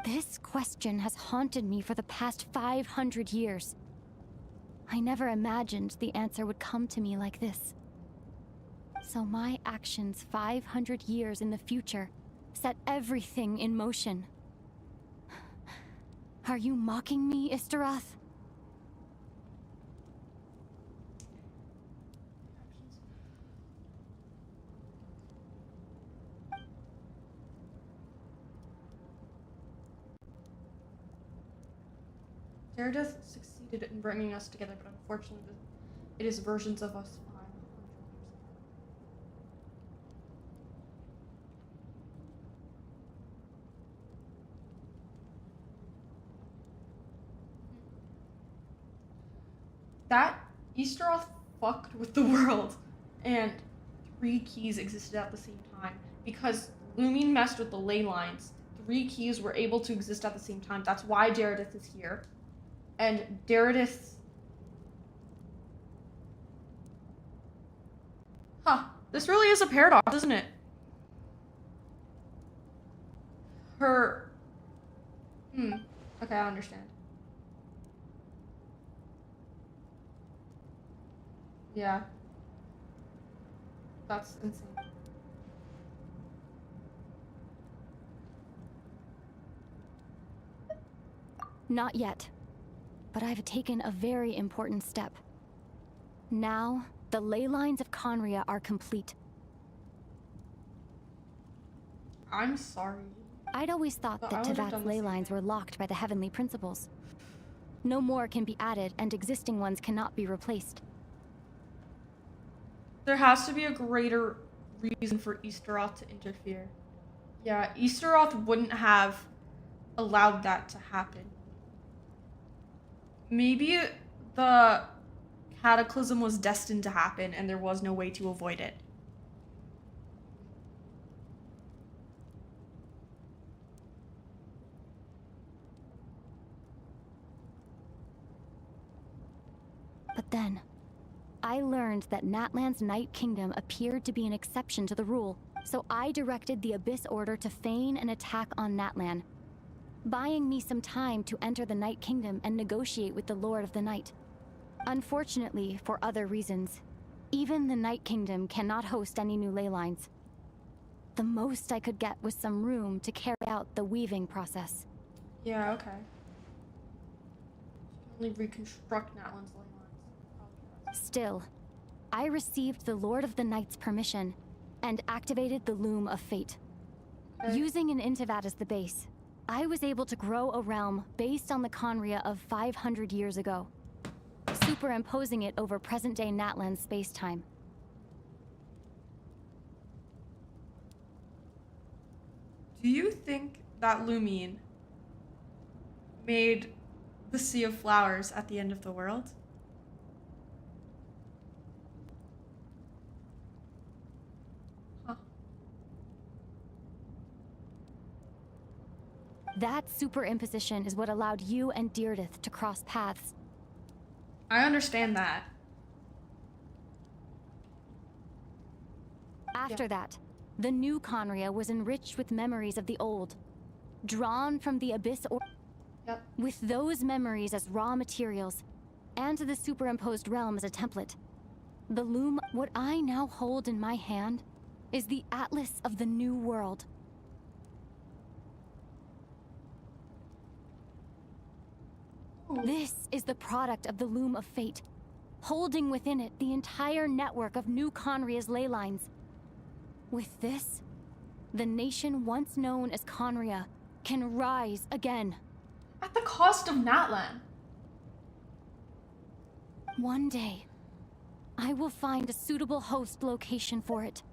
This question has haunted me for the past 500 years. I never imagined the answer would come to me like this. So my actions 500 years in the future set everything in motion. Are you mocking me, Istaroth? Deirdith succeeded in bringing us together, but unfortunately, it is versions of us 500 years ago. That Easteroth fucked with the world, and 3 keys existed at the same time. Because Lumine messed with the ley lines, 3 keys were able to exist at the same time. That's why Deirdith is here. And Deirdith... Huh. This really is a paradox, isn't it? Her... Okay, I understand. Yeah. That's insane. Not yet. But I've taken a very important step. Now, the ley lines of Conria are complete. I'm sorry. I'd always thought that Tevat's ley lines were locked by the heavenly principles. No more can be added, and existing ones cannot be replaced. There has to be a greater reason for Easteroth to interfere. Yeah, Easteroth wouldn't have allowed that to happen. Maybe the cataclysm was destined to happen and there was no way to avoid it. But then, I learned that Natlan's Night Kingdom appeared to be an exception to the rule, so I directed the Abyss Order to feign an attack on Natlan, buying me some time to enter the Night Kingdom and negotiate with the Lord of the Night. Unfortunately, for other reasons, Even the Night Kingdom cannot host any new ley lines. The most I could get was some room to carry out the weaving process. Yeah, okay. Only reconstruct Natlan's ley lines. Still, I received the Lord of the Night's permission and activated the Loom of Fate. Okay. Using an Intivat as the base, I was able to grow a realm based on the Conria of 500 years ago, superimposing it over present-day Natlan space-time. Do you think that Lumine made the Sea of Flowers at the end of the world? Huh. That superimposition is what allowed you and Deirdith to cross paths. I understand that. After that, the new Conria was enriched with memories of the old, drawn from the Abyss Yep. with those memories as raw materials, and the superimposed realm as a template. The loom, what I now hold in my hand, is the Atlas of the New World. This is the product of the Loom of Fate, holding within it the entire network of new Conria's ley lines. With this, the nation once known as Conria can rise again. At the cost of Natlan. One day, I will find a suitable host location for it.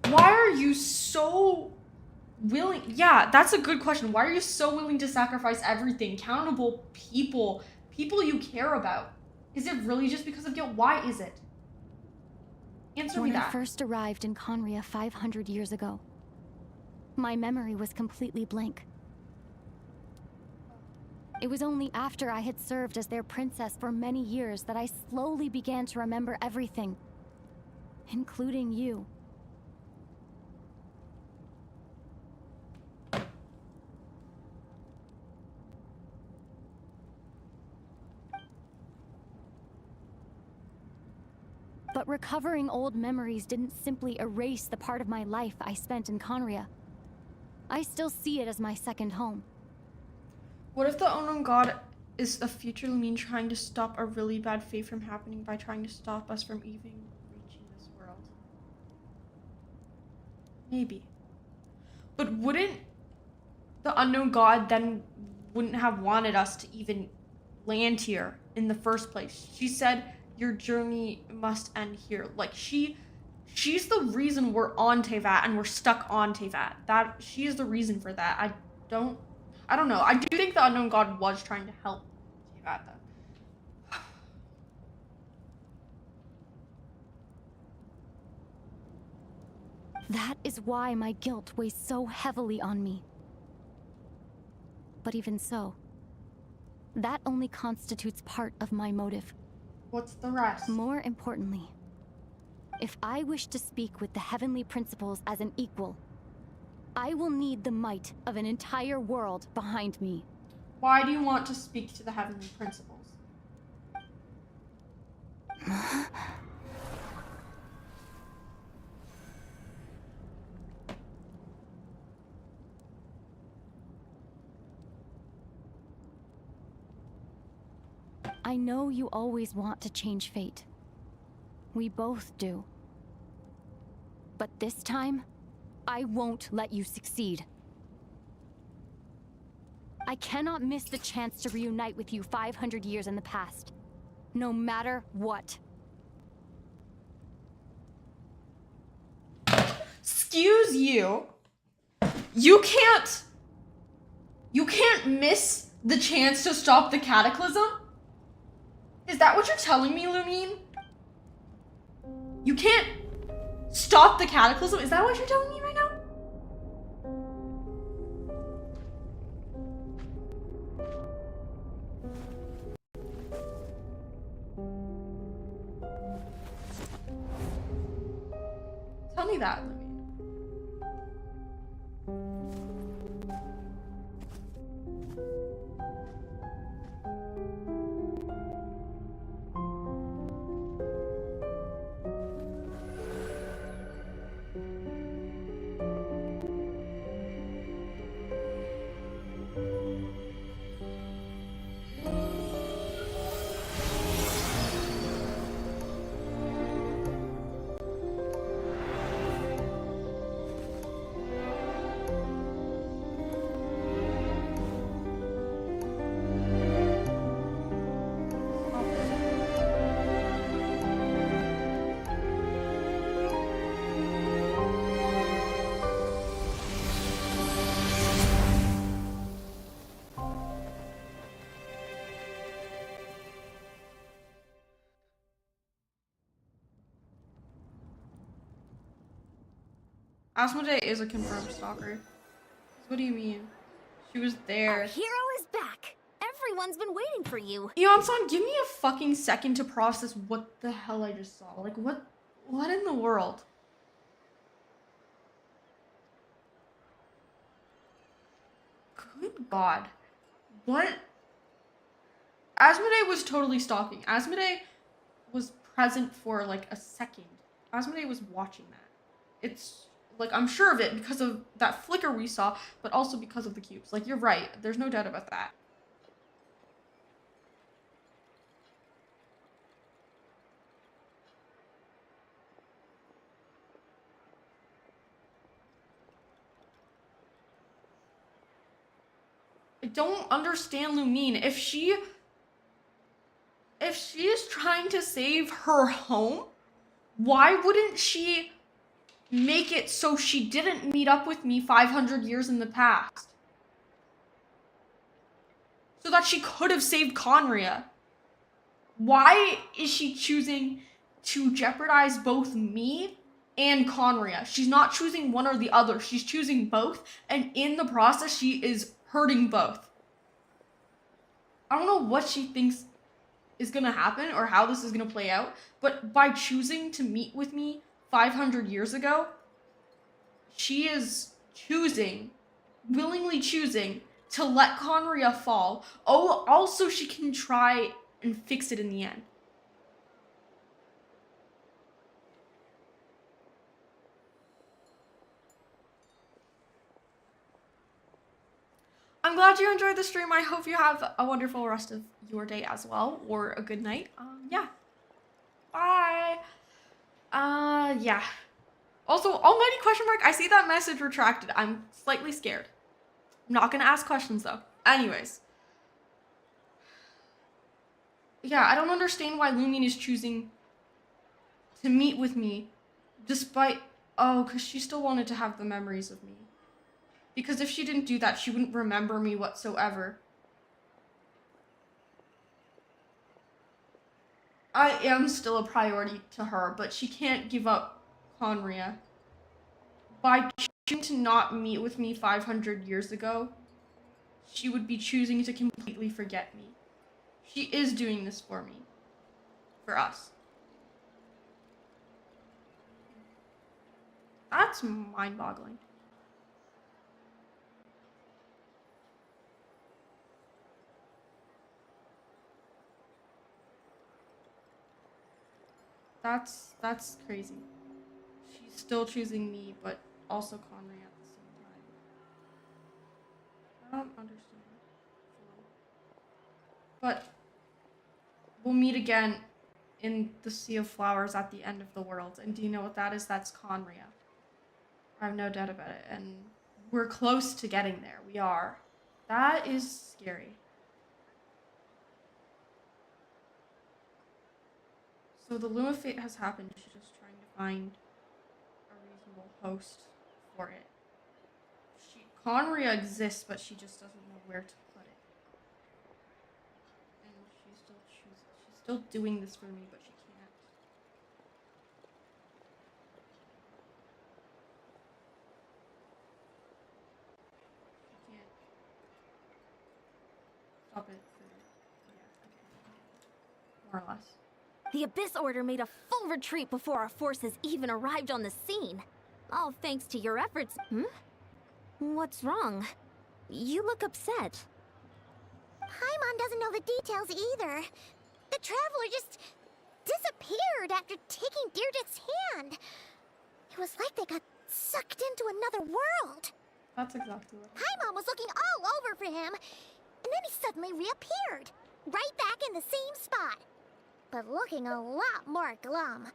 Why are you so willing? Yeah, that's a good question. Why are you so willing to sacrifice everything? Countable people, people you care about. Is it really just because of guilt? Why is it? Answer me When I that. first arrived in Conria 500 years ago, my memory was completely blank. It was only after I had served as their princess for many years that I slowly began to remember everything, including you. But recovering old memories didn't simply erase the part of my life I spent in Conria. I still see it as my second home. What if the unknown god is a future Lumine trying to stop a really bad fate from happening by trying to stop us from even reaching this world? Maybe. But wouldn't the unknown god then wouldn't have wanted us to even land here in the first place? She said your journey must end here. Like she's the reason we're on Teyvat and we're stuck on Teyvat. That she is the reason for that. I don't know. I do think the unknown god was trying to help Teyvat though. That is why my guilt weighs so heavily on me. But even so, that only constitutes part of my motive. What's the rest? More importantly, if I wish to speak with the heavenly principles as an equal, I will need the might of an entire world behind me. Why do you want to speak to the heavenly principles? I know you always want to change fate. We both do. But this time, I won't let you succeed. I cannot miss the chance to reunite with you 500 years in the past. No matter what. Excuse you. You can't miss the chance to stop the cataclysm? Is that what you're telling me, Lumine? You can't stop the cataclysm? Is that what you're telling me right now? Tell me that, Lumine. Asmodee is a confirmed stalker. What do you mean? She was there. Our hero is back. Everyone's been waiting for you. Eon-san, give me a fucking second to process what the hell I just saw. Like, what in the world? Good God. What? Asmodee was totally stalking. Asmodee was present for like a second. Asmodee was watching that. It's like, I'm sure of it because of that flicker we saw, but also because of the cubes. Like, you're right. There's no doubt about that. I don't understand Lumine. If she is trying to save her home, why wouldn't she make it so she didn't meet up with me 500 years in the past? So that she could have saved Conria. Why is she choosing to jeopardize both me and Conria? She's not choosing one or the other. She's choosing both, and in the process, she is hurting both. I don't know what she thinks is gonna happen or how this is gonna play out, but by choosing to meet with me 500 years ago, she is willingly choosing to let Conria fall. Oh, also she can try and fix it in the end. I'm glad you enjoyed the stream. I hope you have a wonderful rest of your day as well, or a good night. Yeah. Bye. Yeah. Also, almighty question mark, I see that message retracted. I'm slightly scared. I'm not gonna ask questions though. Anyways. Yeah, I don't understand why Lumine is choosing to meet with me despite, because she still wanted to have the memories of me. Because if she didn't do that, she wouldn't remember me whatsoever. I am still a priority to her, but she can't give up Conria. By choosing to not meet with me 500 years ago, she would be choosing to completely forget me. She is doing this for me. For us. That's mind-boggling. That's crazy. She's still choosing me, but also Conry at the same time. I don't understand. But we'll meet again in the Sea of Flowers at the end of the world. And do you know what that is? That's Conria. I have no doubt about it. And we're close to getting there. We are. That is scary. So the Luma Fate has happened. She's just trying to find a reasonable host for it. Conria exists, but she just doesn't know where to put it. And she's still doing this for me, but she can't. She can't stop it. More or less. The Abyss Order made a full retreat before our forces even arrived on the scene. All thanks to your efforts. What's wrong? You look upset. Paimon doesn't know the details either. The Traveler just disappeared after taking Deirdre's hand. It was like they got sucked into another world. That's exactly what Paimon was looking all over for him, and then he suddenly reappeared, right back in the same spot. But looking a lot more glum.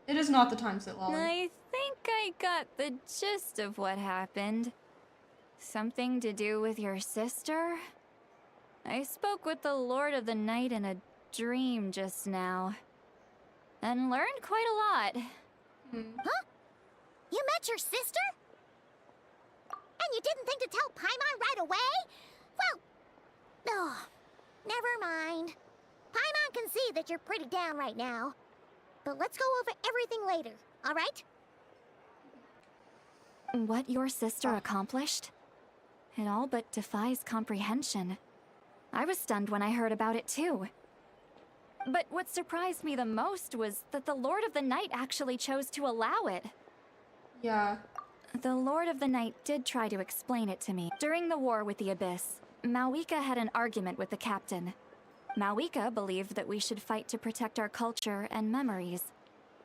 It is not the time, sit lolly. I think I got the gist of what happened. Something to do with your sister? I spoke with the Lord of the Night in a dream just now. And learned quite a lot. Huh? You met your sister? And you didn't think to tell Paimon right away? Well, Never mind. Paimon can see that you're pretty down right now. But let's go over everything later, alright? What your sister accomplished? It all but defies comprehension. I was stunned when I heard about it too. But what surprised me the most was that the Lord of the Night actually chose to allow it. Yeah. The Lord of the Night did try to explain it to me. During the war with the Abyss, Mawika had an argument with the captain. Mawika believed that we should fight to protect our culture and memories,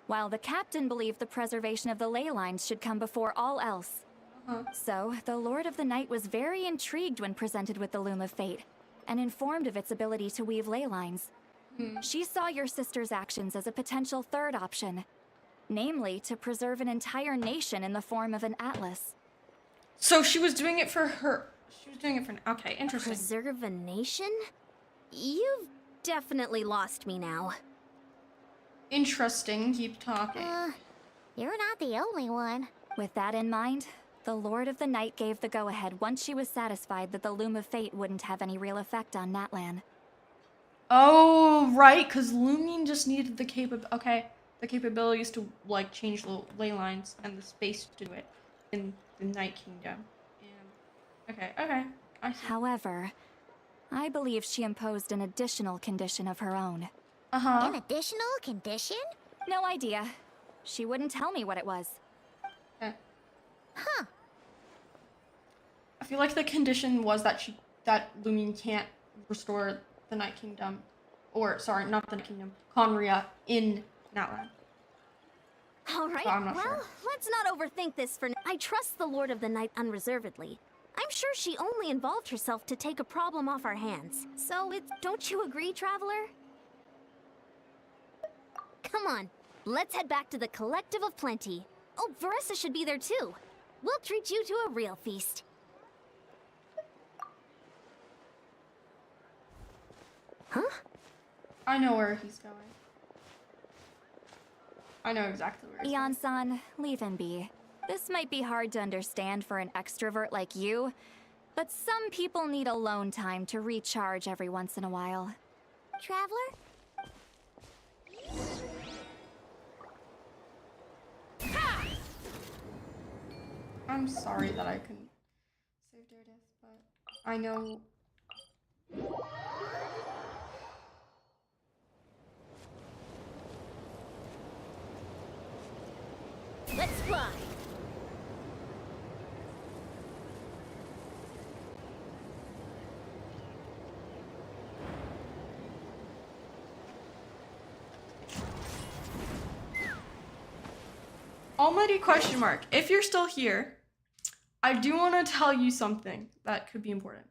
while the captain believed the preservation of the ley lines should come before all else. So, the Lord of the Night was very intrigued when presented with the Loom of Fate, and informed of its ability to weave ley lines. She saw your sister's actions as a potential third option, namely to preserve an entire nation in the form of an atlas. So she was doing it for her. She was doing it for. Okay, interesting. Preserve a nation? You've definitely lost me now. Interesting. Keep talking. You're not the only one. With that in mind, the Lord of the Night gave the go-ahead once she was satisfied that the Loom of Fate wouldn't have any real effect on Natlan. Oh, right, because Lumion just needed the capabilities to, like, change the ley lines and the space to do it in the Night Kingdom. And, okay, I see. However, I believe she imposed an additional condition of her own. An additional condition? No idea. She wouldn't tell me what it was. Okay. Huh. I feel like the condition was that Lumion can't restore the Night Kingdom, or sorry, not the Night Kingdom, Conria in Natlan. Alright, So I'm not well, sure. let's not overthink this for now. I trust the Lord of the Night unreservedly. I'm sure she only involved herself to take a problem off our hands. So, don't you agree, Traveler? Come on, let's head back to the Collective of Plenty. Oh, Veressa should be there too. We'll treat you to a real feast. Huh? I know where he's going. I know exactly where he's going. Ian-san, leave him be. This might be hard to understand for an extrovert like you, but some people need alone time to recharge every once in a while. Traveler? I'm sorry that I couldn't save Daredevil, but I know. Let's fly! Almighty question mark. If you're still here, I do want to tell you something that could be important.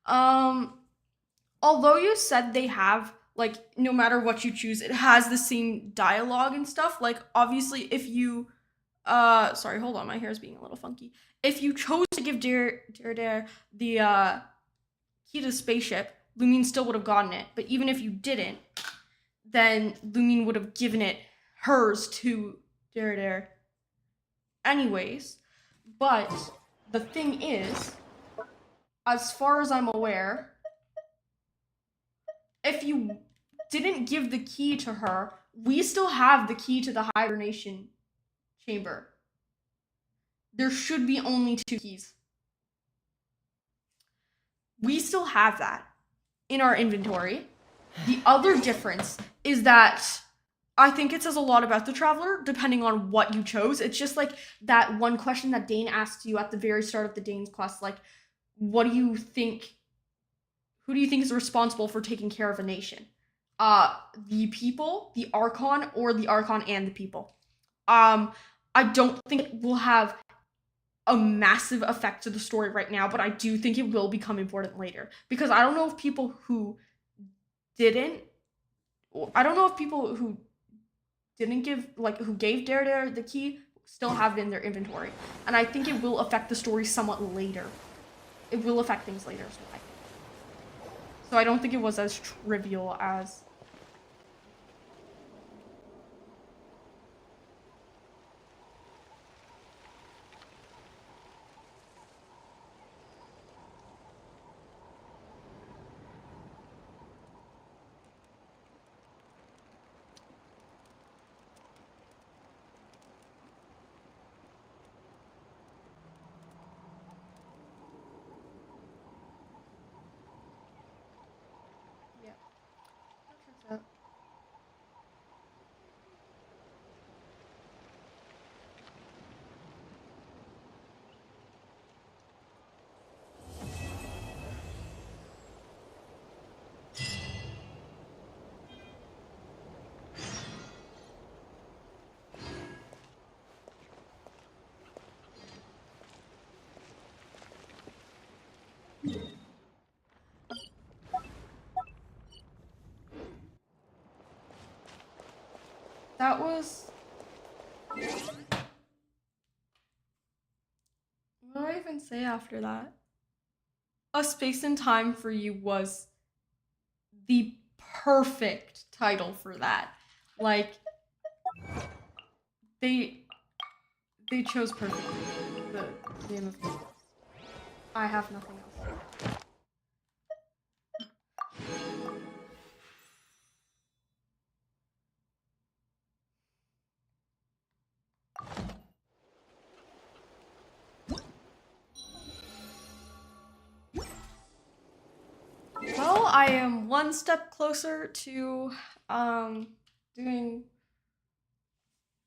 Although you said they have, like, no matter what you choose, it has the same dialogue and stuff. Like, obviously, if you, sorry, hold on, my hair is being a little funky. If you chose to give Dare the key to the spaceship, Lumion still would have gotten it. But even if you didn't, then Lumion would have given it hers to Dare. Anyways, but the thing is, as far as I'm aware, if you didn't give the key to her, we still have the key to the hibernation chamber. There should be only 2 keys. We still have that in our inventory. The other difference is that I think it says a lot about the Traveler, depending on what you chose. It's just like that one question that Dane asked you at the very start of the Dane's quest, like, what do you think, who do you think is responsible for taking care of a nation? The people, the Archon, or the Archon and the people? I don't think it will have a massive effect to the story right now, but I do think it will become important later. Because I don't know if people who didn't give, like, who gave Dare the key still have it in their inventory. And I think it will affect the story somewhat later. It will affect things later, so I think. So I don't think it was as trivial as... That was... What do I even say after that? A Space and Time for You was the perfect title for that. Like, they chose perfectly the name of the book. I have nothing else. Well, I am one step closer to doing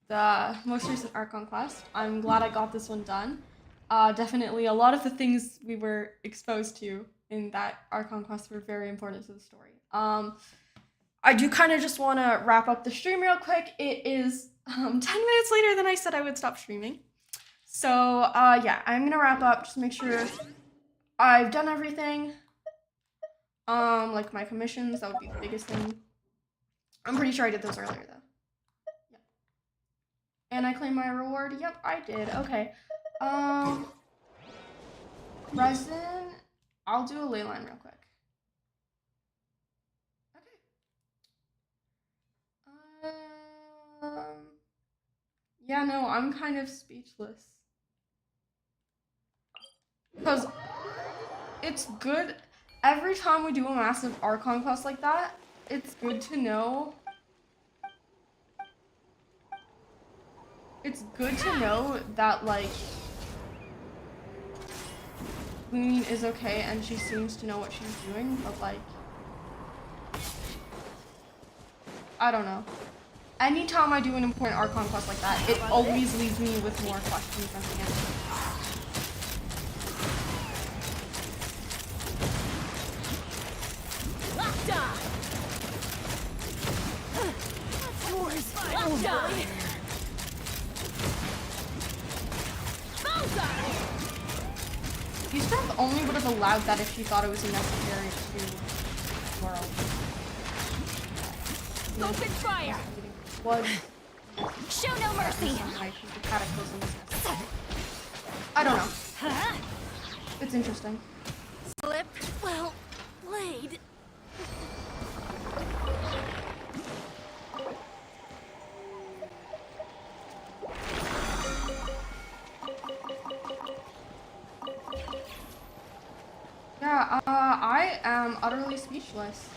the most recent Archon quest. I'm glad I got this one done. Definitely a lot of the things we were exposed to in that Archon quest were very important to the story. I do kind of just want to wrap up the stream real quick. It is 10 minutes later than I said I would stop streaming. So yeah, I'm gonna wrap up, just make sure I've done everything. Like my commissions, that would be the biggest thing. I'm pretty sure I did those earlier though. Yep. And I claimed my reward. Yep, I did. Okay. Resin, I'll do a ley line real quick. Okay. Yeah, no, I'm kind of speechless. Because it's good. Every time we do a massive Archon quest like that, it's good to know. It's good to know that, like, Looney is okay and she seems to know what she's doing, but, like, I don't know. Anytime I do an important Archon quest like that, it always leaves me with more questions than answers. Eastbrook only would have allowed that if she thought it was necessary to world. Open fire! Was show no mercy! I don't know. It's interesting. Slip well played. Yeah, I am utterly speechless.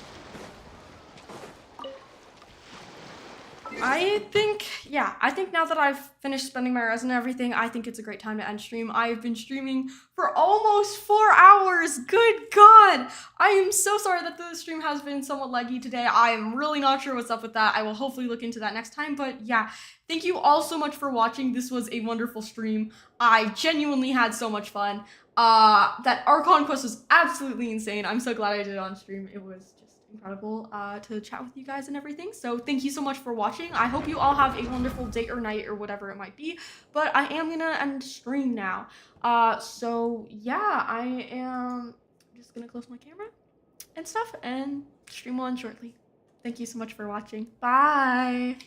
I think now that I've finished spending my resin and everything, I think it's a great time to end stream. I've been streaming for almost 4 hours. Good God. I am so sorry that the stream has been somewhat laggy today. I am really not sure what's up with that. I will hopefully look into that next time. But yeah, thank you all so much for watching. This was a wonderful stream. I genuinely had so much fun. That Archon quest was absolutely insane. I'm so glad I did it on stream. It was just incredible to chat with you guys and everything. So thank you so much for watching. I hope you all have a wonderful day or night or whatever it might be. But I am gonna end stream now. So yeah, I am just gonna close my camera and stuff and stream on shortly. Thank you so much for watching. Bye.